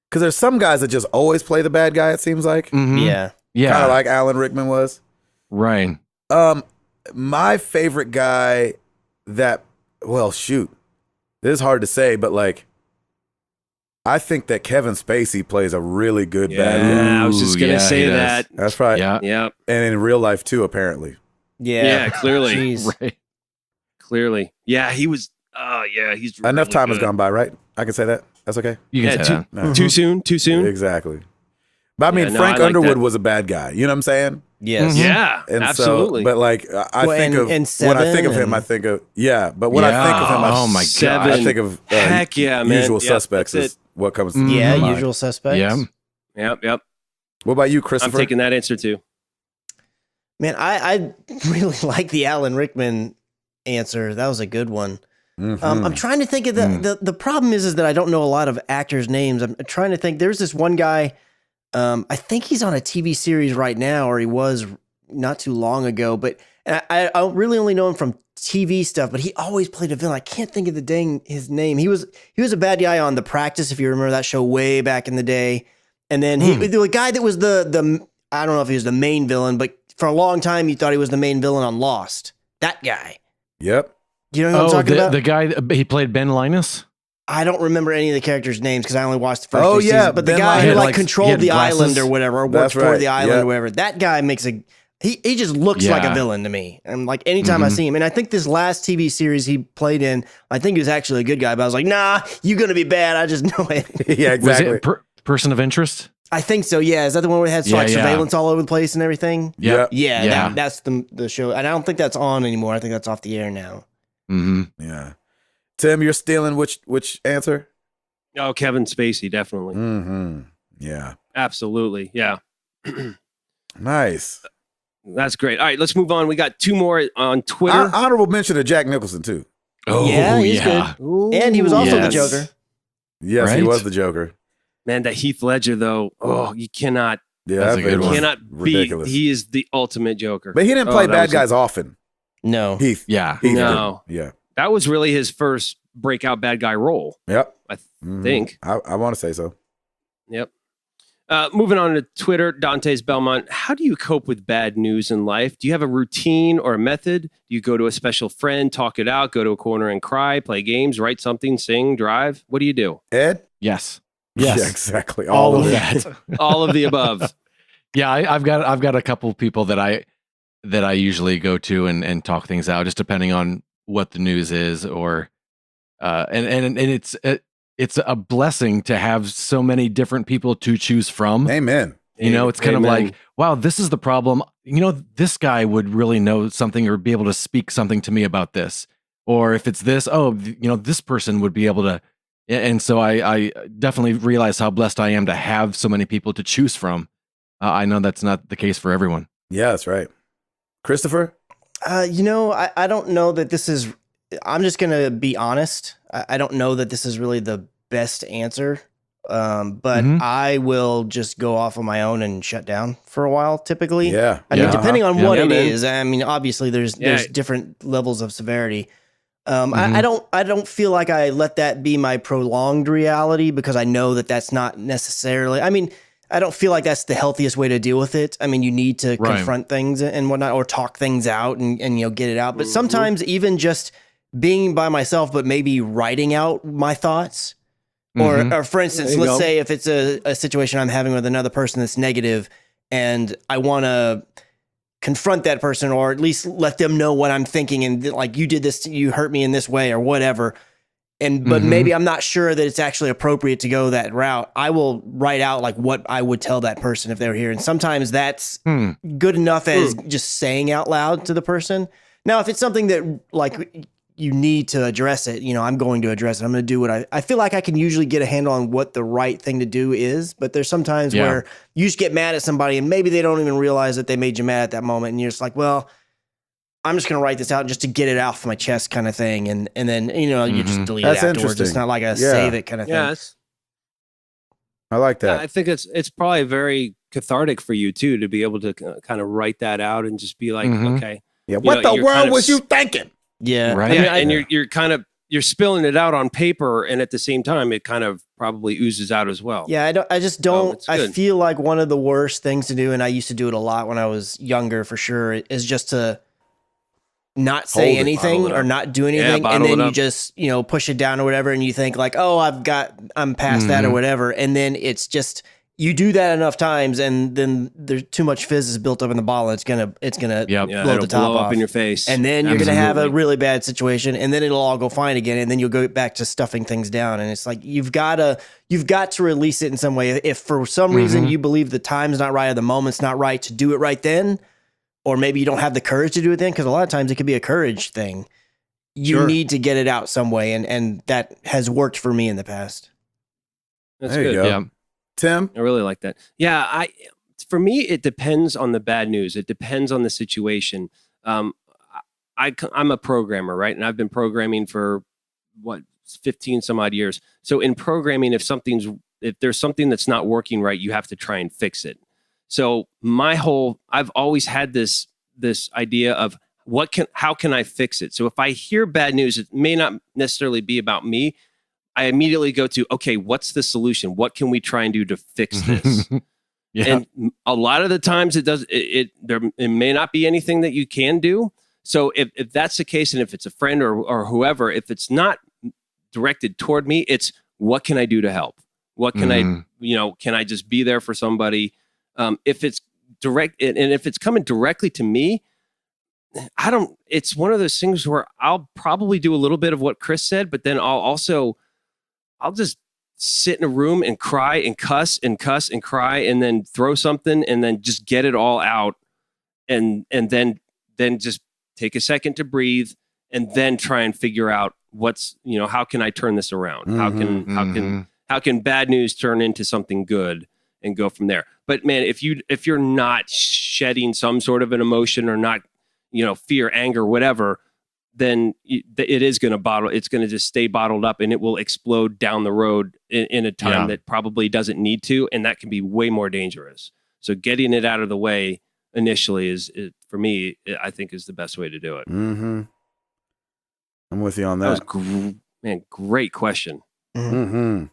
Because there's some guys that just always play the bad guy, it seems like. Mm-hmm. Yeah. Kind of like Alan Rickman was. Right. My favorite guy this is hard to say, but like, I think that Kevin Spacey plays a really good bad guy. Yeah, I was just going to say that. That's right. Yeah. And in real life too, apparently. Yeah, clearly. Jeez. Right. Clearly. Yeah, he was, he's really enough time good. has gone by, right? I can say that. That's okay. You can say that. No. Too soon? Exactly. But I mean, Frank Underwood was a bad guy. You know what I'm saying? Yes. Mm-hmm. Yeah, and absolutely. So, but like, when I think of him, I think of, but when I think of him, I think of heck yeah, man. Usual Suspects is what comes to yeah, mind. Usual Suspects. Yeah. Yep. What about you, Christopher? I'm taking that answer too. Man, I really like the Alan Rickman answer. That was a good one. Mm-hmm. I'm trying to think of the problem is that I don't know a lot of actors' names. I'm trying to think. There's this one guy. I think he's on a TV series right now, or he was not too long ago. But I really only know him from TV stuff. But he always played a villain. I can't think of his name. He was a bad guy on The Practice, if you remember that show way back in the day. And then the guy that was the I don't know if he was the main villain, but for a long time you thought he was the main villain on Lost. That guy. Yep. Do you know what I'm talking about? The guy he played Ben Linus. I don't remember any of the characters' names because I only watched the first two seasons. But the guy who controlled the island or whatever, or worked for the island or whatever, that guy makes he just looks like a villain to me. And like anytime I see him, and I think this last TV series he played in, I think he was actually a good guy, but I was like, nah, you're going to be bad. I just know it. Yeah, exactly. Was it Person of Interest? I think so, yeah. Is that the one where it had surveillance all over the place and everything? Yeah. That's the show. And I don't think that's on anymore. I think that's off the air now. Mm-hmm. Yeah. Tim, you're stealing which answer? Oh, Kevin Spacey, definitely. Mm-hmm. Yeah. Absolutely. Yeah. Nice. That's great. All right, let's move on. We got two more on Twitter. Honorable mention to Jack Nicholson, too. Oh, yeah, he's good. Ooh, and he was also the Joker. Yes, he was the Joker. Man, that Heath Ledger, though, you cannot. Yeah, that's a good one. Cannot ridiculous. Beat. He is the ultimate Joker. But he didn't play bad guys often. No. Heath. Yeah. Heath no. Did. Yeah. That was really his first breakout bad guy role. Yep. I think. I want to say so. Yep. Moving on to Twitter, Dante's Belmont. How do you cope with bad news in life? Do you have a routine or a method? Do you go to a special friend, talk it out, go to a corner and cry, play games, write something, sing, drive? What do you do? Ed? Yes. Yeah, exactly. All of that. All of the above. Yeah, I've got a couple of people that I usually go to and talk things out, just depending on what the news is, or and it's a blessing to have so many different people to choose from. Amen. You know, it's kind of like, wow, this is the problem. You know, this guy would really know something or be able to speak something to me about this. Or if it's this, this person would be able to. And so I definitely realize how blessed I am to have so many people to choose from. I know that's not the case for everyone. Yeah, that's right. Christopher? I don't know that this is, I'm just going to be honest. I don't know that this is really the best answer, but I will just go off on my own and shut down for a while, typically. Yeah. I mean, depending on what it is. I mean, obviously there's different levels of severity. I don't feel like I let that be my prolonged reality, because I know that that's not necessarily, I mean, I don't feel like that's the healthiest way to deal with it. I mean, you need to confront things and whatnot, or talk things out and get it out. But sometimes even just being by myself, but maybe writing out my thoughts Or for instance, let's say if it's a situation I'm having with another person that's negative and I want to confront that person or at least let them know what I'm thinking and like, you did this, you hurt me in this way or whatever. But maybe I'm not sure that it's actually appropriate to go that route. I will write out like what I would tell that person if they were here. And sometimes that's good enough as just saying out loud to the person. Now, if it's something that like you need to address it, I'm going to address it. I'm going to do what I feel like I can usually get a handle on what the right thing to do is. But there's sometimes where you just get mad at somebody and maybe they don't even realize that they made you mad at that moment. And you're just like, well, I'm just going to write this out just to get it off my chest kind of thing. And then, you just delete it afterwards. It's not like a save it kind of thing. Yes. I like that. Yeah, I think it's probably very cathartic for you too, to be able to kind of write that out and just be like, okay. Yeah. What the world was you thinking? Yeah. Right. Yeah, and you're spilling it out on paper. And at the same time, it kind of probably oozes out as well. Yeah. I just don't, I feel like one of the worst things to do, and I used to do it a lot when I was younger for sure, is just to not say anything or not do anything, and then you just push it down or whatever, and you think like, oh, I'm past that or whatever, and then it's just you do that enough times, and then there's too much fizz is built up in the bottle. It's gonna blow the top off in your face, and then you're gonna have a really bad situation, and then it'll all go fine again, and then you'll go back to stuffing things down, and it's like you've got to release it in some way. If for some reason you believe the time's not right or the moment's not right to do it right then. Or maybe you don't have the courage to do it then, because a lot of times it could be a courage thing. You need to get it out some way, and that has worked for me in the past. That's there good. You go. Yeah. Tim? I really like that. Yeah, for me, it depends on the bad news. It depends on the situation. I'm a programmer, right? And I've been programming for 15 some odd years. So in programming, if there's something that's not working right, you have to try and fix it. So I've always had this idea of how can I fix it? So if I hear bad news, it may not necessarily be about me. I immediately go to, okay, what's the solution? What can we try and do to fix this? And a lot of the times it may not be anything that you can do. So if that's the case, and if it's a friend or whoever, if it's not directed toward me, it's what can I do to help? What can can I just be there for somebody? If it's direct and if it's coming directly to me, it's one of those things where I'll probably do a little bit of what Chris said, but then I'll just sit in a room and cry and cuss and cry and then throw something and then just get it all out. And then just take a second to breathe and then try and figure out how can I turn this around? How can bad news turn into something good? And go from there. But man, if you're not shedding some sort of an emotion or not, fear, anger, whatever, then it is going to bottle. It's going to just stay bottled up, and it will explode down the road in a time that probably doesn't need to, and that can be way more dangerous. So getting it out of the way initially is for me, I think, is the best way to do it. Mm-hmm. I'm with you on that. That was great question. Mm-hmm.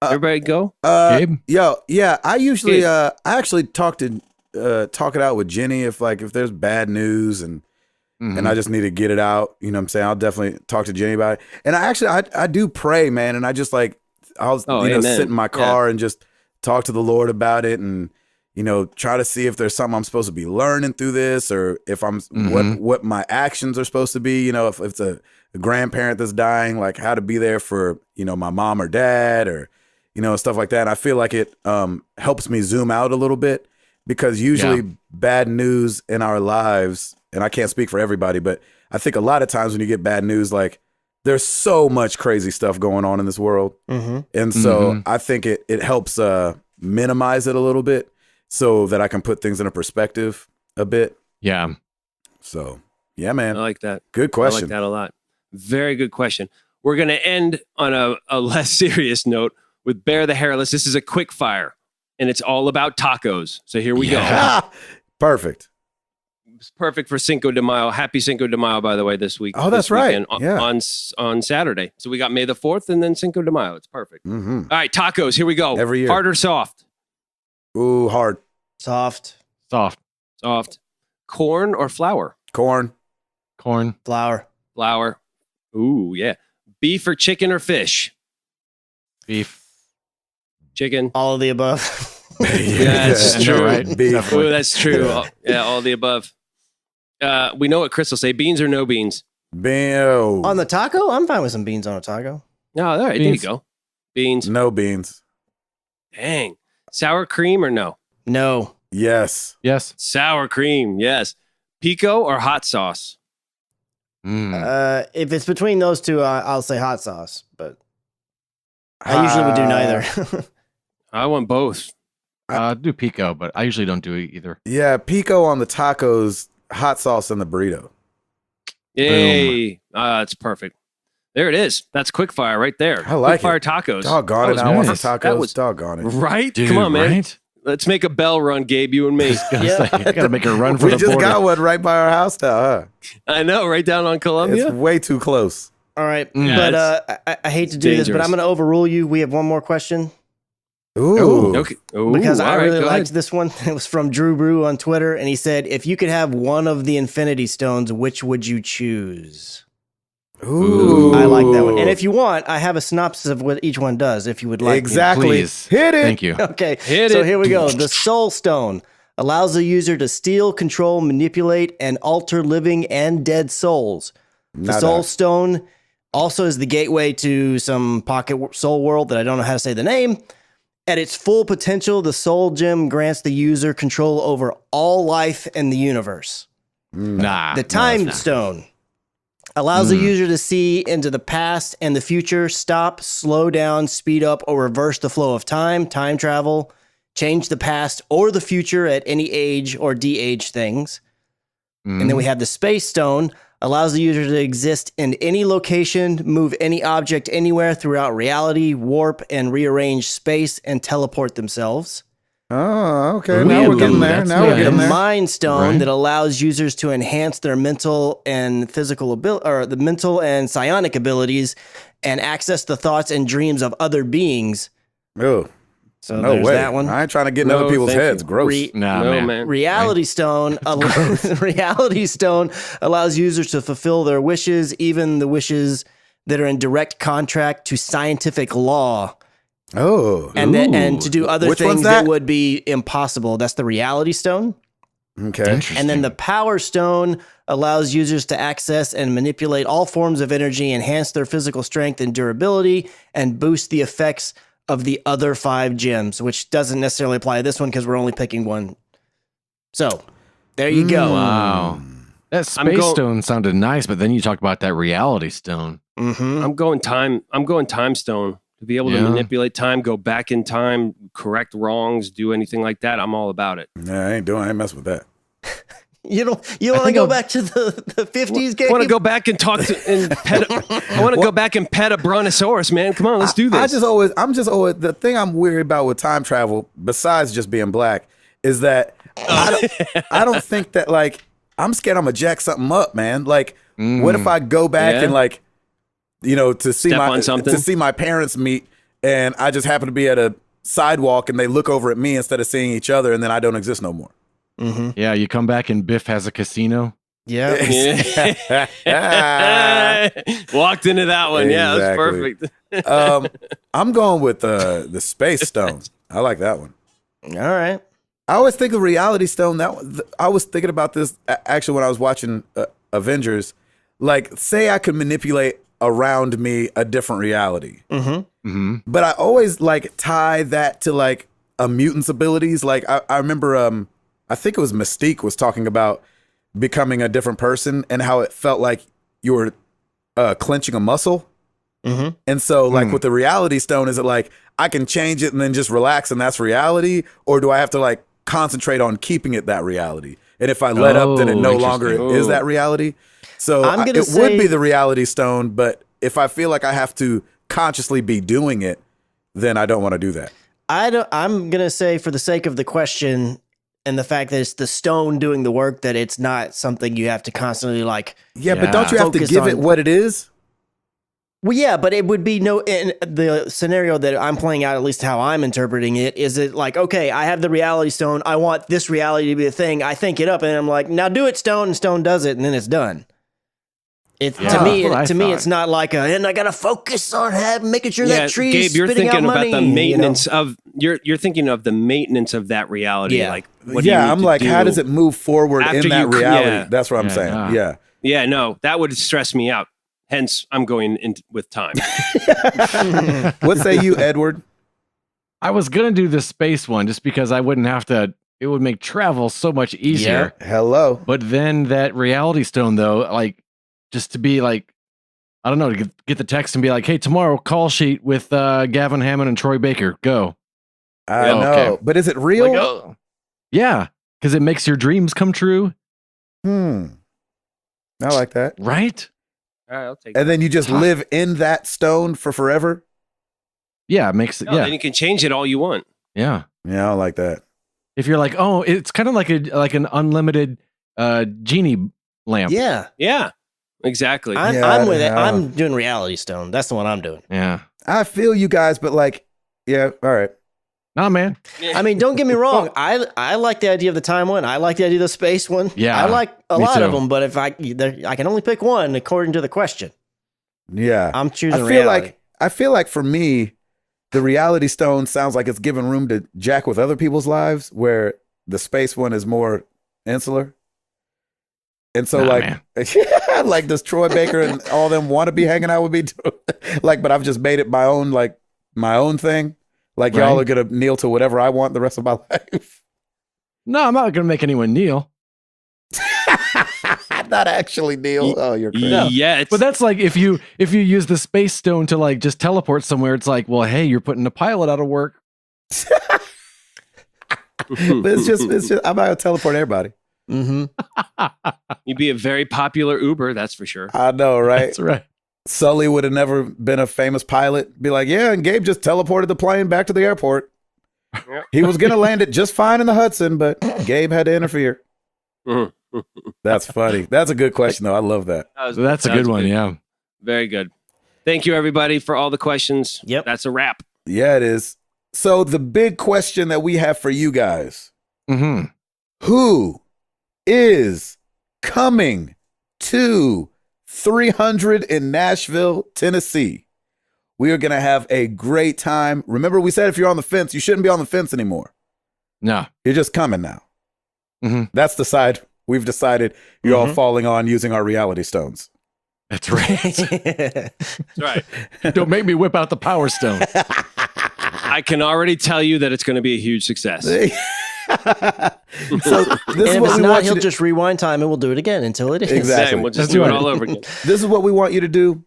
Everybody go? Gabe? I usually I actually talk it out with Jenny if there's bad news and I just need to get it out, you know what I'm saying? I'll definitely talk to Jenny about it. And I do pray, man, and I just I'll sit in my car and just talk to the Lord about it and try to see if there's something I'm supposed to be learning through this, or if I'm what my actions are supposed to be, if it's a grandparent that's dying, like how to be there for, my mom or dad, or stuff like that. And I feel like it helps me zoom out a little bit, because usually bad news in our lives, and I can't speak for everybody, but I think a lot of times when you get bad news, like there's so much crazy stuff going on in this world. And so I think it helps minimize it a little bit so that I can put things in a perspective a bit. Yeah. So, yeah, man. I like that. Good question. I like that a lot. Very good question. We're going to end on a less serious note with Bear the Hairless. This is a quick fire, and it's all about tacos. So here we go. Perfect. It's perfect for Cinco de Mayo. Happy Cinco de Mayo, by the way, this week. Oh, that's right. On Saturday. So we got May the 4th and then Cinco de Mayo. It's perfect. All right, tacos. Here we go. Every year. Hard or soft? Ooh, hard. Soft. Corn or flour? Corn. Flour. Ooh, yeah. Beef or chicken or fish? Beef. Chicken. All of the above. Yeah, that's true. Right? Beef. Ooh, that's true. All the above. We know what Chris will say. Beans or no beans? Bam. On the taco? I'm fine with some beans on a taco. No, all right, Beans. there you go. Beans. No beans. Dang. Sour cream or no? No. Yes. Yes. Sour cream, yes. Pico or hot sauce? If it's between those two, I'll say hot sauce, but I usually would do neither. I want both. I do pico, but I usually don't do it either. Yeah, pico on the tacos, hot sauce in the burrito. Yay. It's perfect. There it is. That's quick fire right there. I like quick it. fire tacos. Doggone it. That I want was some nice. tacos. That was- Doggone it. Right? Dude, Come on, man. Right? Let's make a bell run, Gabe, you and me. I gotta make a run for We the just border. got one right by our house now, huh? I know, right down on Columbia. It's way too close. All right. Yeah, But I hate to do this, but dangerous. I'm going to overrule you. We have one more question Ooh. Okay. Ooh, because I all right, really go liked ahead. this one. It was from Drew Brew on Twitter, and he said, if you could have one of the Infinity Stones, which would you choose? Ooh. I like that one. And if you want, I have a synopsis of what each one does, if you would like me to. Exactly. Please. Hit it. Thank you. Okay, Hit so it. here we go. The Soul Stone allows the user to steal, control, manipulate, and alter living and dead souls. The Nada. Soul Stone also is the gateway to some pocket soul world that I don't know how to say the name. At its full potential, the Soul Gem grants the user control over all life in the universe. Nah. The Time Stone allows the user to see into the past and the future, stop, slow down, speed up, or reverse the flow of time travel, change the past or the future at any age or de-age things. And then we have the Space Stone, allows the user to exist in any location, move any object anywhere throughout reality, warp and rearrange space, and teleport themselves. Oh, okay. Ooh, Now we're getting there. that's Now we're nice. getting The there. Mind Stone Right. that allows users to enhance their mental and physical ability, or the mental and psionic abilities, and access the thoughts and dreams of other beings. Oh, So no there's way. that one. I ain't trying to get in No, other people's thank heads. you. Gross. Nah, no, man. man. Reality Stone, Reality Stone allows users to fulfill their wishes, even the wishes that are in direct contract to scientific law, Oh. and to do other Which things one's that that? would be impossible. That's the Reality Stone. Okay. And then the Power Stone allows users to access and manipulate all forms of energy, enhance their physical strength and durability, and boost the effects of the other 5 gems, which doesn't necessarily apply to this one because we're only picking one. So there you go. Wow. That Space Stone sounded nice, but then you talked about that Reality Stone. Mm-hmm. I'm going time stone. To be able to Yeah. manipulate time, go back in time, correct wrongs, do anything like that, I'm all about it. Nah, I ain't messing with that. You don't want to go back to the 50s game? I want to go back and talk to I want to go back and pet a brontosaurus, man. Come on, let's do this. I'm just always the thing I'm weary about with time travel, besides just being black, is that I don't think that, like, I'm scared I'm gonna jack something up, man. Like, what if I go back and, like, you know, to see my parents meet, and I just happen to be at a sidewalk and they look over at me instead of seeing each other, and then I don't exist no more. Mm-hmm. Yeah, you come back and Biff has a casino. Yeah. Walked into that one. Yeah, that's Exactly. perfect. I'm going with the Space Stone. I like that one. All right. I always think of Reality Stone. I was thinking about this actually when I was watching Avengers. Like, say I could manipulate around me a different reality, but I always like tie that to like a mutant's abilities. Like I remember, I think it was Mystique was talking about becoming a different person and how it felt like you were clenching a muscle. And so, like with the Reality Stone, is it like I can change it and then just relax and that's reality, or do I have to like concentrate on keeping it that reality? And if I let up, then it no longer is that reality. So it would be the Reality Stone, but if I feel like I have to consciously be doing it, then I don't want to do that. I'm gonna say, for the sake of the question and the fact that it's the stone doing the work, that it's not something you have to constantly like. Yeah, but don't you have to give it what it is? Well, yeah, but it would be in the scenario that I'm playing out, at least how I'm interpreting it, is it like, okay, I have the Reality Stone. I want this reality to be a thing. I think it up and I'm like, now do it, Stone, and Stone does it, and then it's done. To me, it's not like and I gotta focus on making sure that tree Gabe, is you're spitting thinking out about money, the maintenance of you're thinking of the maintenance of that reality. Yeah. Like, what do you need I'm to like, do how does it move forward after in that you- reality? yeah. That's what I'm saying. Yeah. Yeah, no, that would stress me out. Hence, I'm going in with time. What say you, Edward? I was gonna do the space one just because I wouldn't have to. It would make travel so much easier. Hello. But then that reality stone, though, like just to be like, I don't know, to get the text and be like, hey, tomorrow call sheet with Gavin Hammond and Troy Baker. Go. I know, okay. but is it real? Like, yeah, because it makes your dreams come true. I like that. Right? All right, I'll take And then you just live in that stone for forever? Yeah, it makes it. Then you can change it all you want. Yeah. Yeah, I like that. If you're like, oh, it's kind of like an unlimited genie lamp. Yeah, exactly. I'm with it. I'm doing reality stone. That's the one I'm doing. Yeah. I feel you guys, but like, yeah, all right. Nah, man. I mean, don't get me wrong. I like the idea of the time one. I like the idea of the space one. Yeah, I like a me lot too. of them, but if I can only pick one according to the question. Yeah. I'm choosing I reality. feel like for me, the reality stone sounds like it's giving room to jack with other people's lives, where the space one is more insular. And so, like, does Troy Baker and all them want to be hanging out with me? Like, but I've just made it my own thing. Like, y'all are gonna kneel to whatever I want the rest of my life. No, I'm not gonna make anyone kneel. Not actually kneel. Oh, you're crazy. Yeah, but that's like if you use the space stone to like just teleport somewhere, it's like, well, hey, you're putting a pilot out of work. But it's just I'm about to teleport everybody. Mm-hmm. You'd be a very popular Uber, that's for sure. I know, right? That's right. Sully would have never been a famous pilot. Be like, yeah, and Gabe just teleported the plane back to the airport. Yep. He was gonna land it just fine in the Hudson, but Gabe had to interfere. That's funny. That's a good question, though. I love that. That's a good one. Yeah. Very good. Thank you, everybody, for all the questions. Yep. That's a wrap. Yeah, it is. So the big question that we have for you guys: who is coming to 300 in Nashville, Tennessee? We are going to have a great time. Remember, we said if you're on the fence, you shouldn't be on the fence anymore. No. You're just coming now. That's the side we've decided you're all falling on using our reality stones. That's right. That's right. Don't make me whip out the power stone. I can already tell you that it's going to be a huge success. So this is what we want he'll just rewind time and we'll do it again until it is. Exactly. We'll just do it all over again. This is what we want you to do.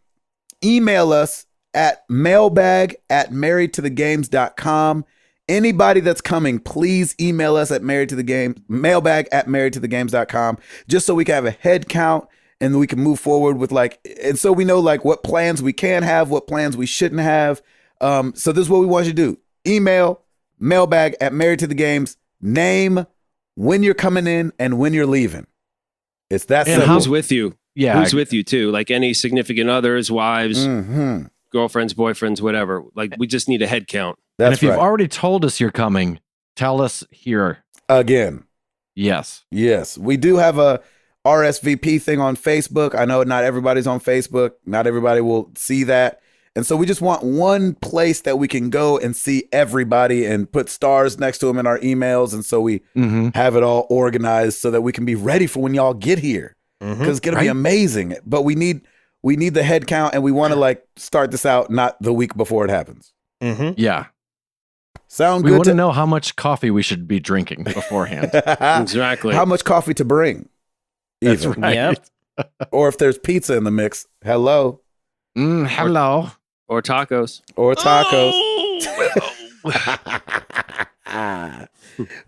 Email us at mailbag@marriedtothegames.com. Anybody that's coming, please email us at mailbag@marriedtothegames.com, just so we can have a head count and we can move forward with and so we know what plans we can have, what plans we shouldn't have. So this is what we want you to do. Email mailbag@marriedtothegames. Name when you're coming in and when you're leaving. It's that and simple. who's with you? Yeah. Who's with you too? Like any significant others, wives, girlfriends, boyfriends, whatever. Like we just need a head count. And if you've already told us you're coming, tell us here. Again. Yes. Yes. We do have a RSVP thing on Facebook. I know not everybody's on Facebook. Not everybody will see that. And so we just want one place that we can go and see everybody and put stars next to them in our emails. And so we have it all organized so that we can be ready for when y'all get here. Because it's going to be amazing. But we need the head count, and we want to start this out not the week before it happens. Yeah. Sound we good? We want to know how much coffee we should be drinking beforehand. Exactly. How much coffee to bring. That's right. Yep. Or if there's pizza in the mix. Hello. Hello. Or tacos. Or tacos.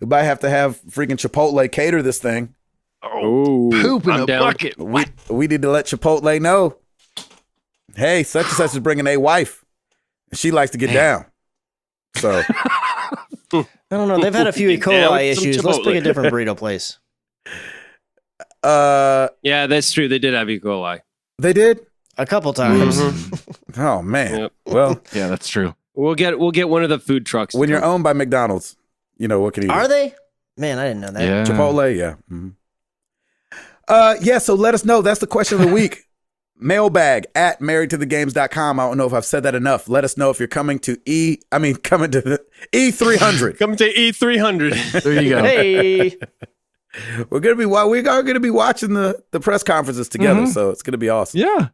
We might have to have freaking Chipotle cater this thing. Oh, poop in a bucket. We need to let Chipotle know. Hey, such and such is bringing a wife. She likes to get down. So I don't know. They've had a few E. coli issues. Let's pick a different burrito place. Yeah, that's true. They did have E. coli. They did? A couple times. Oh man. Yep. Well, yeah, that's true. We'll get one of the food trucks. When you're owned by McDonald's, what can you do? Are they? Man, I didn't know that. Yeah. Chipotle, yeah. Yeah, so let us know. That's the question of the week. Mailbag at marriedtothegames.com. I don't know if I've said that enough. Let us know if you're coming to the E300. Coming to E300. There you go. Hey. We are gonna be watching the press conferences together, so it's gonna be awesome. Yeah.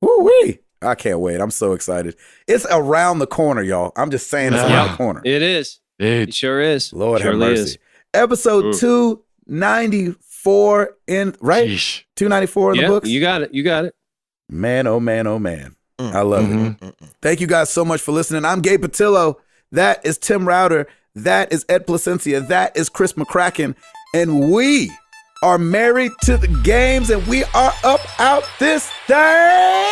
Woo-wee. I can't wait. I'm so excited. It's around the corner, y'all. I'm just saying it's around the corner. It is. It sure is. Lord have Surely mercy. is. Episode 294 in right? Sheesh. 294 in the books. You got it. Man, oh man, oh man. I love it. Thank you guys so much for listening. I'm Gabe Patillo. That is Tim Router. That is Ed Placencia. That is Chris McCracken. And we are married to the games, and we are up out this thing.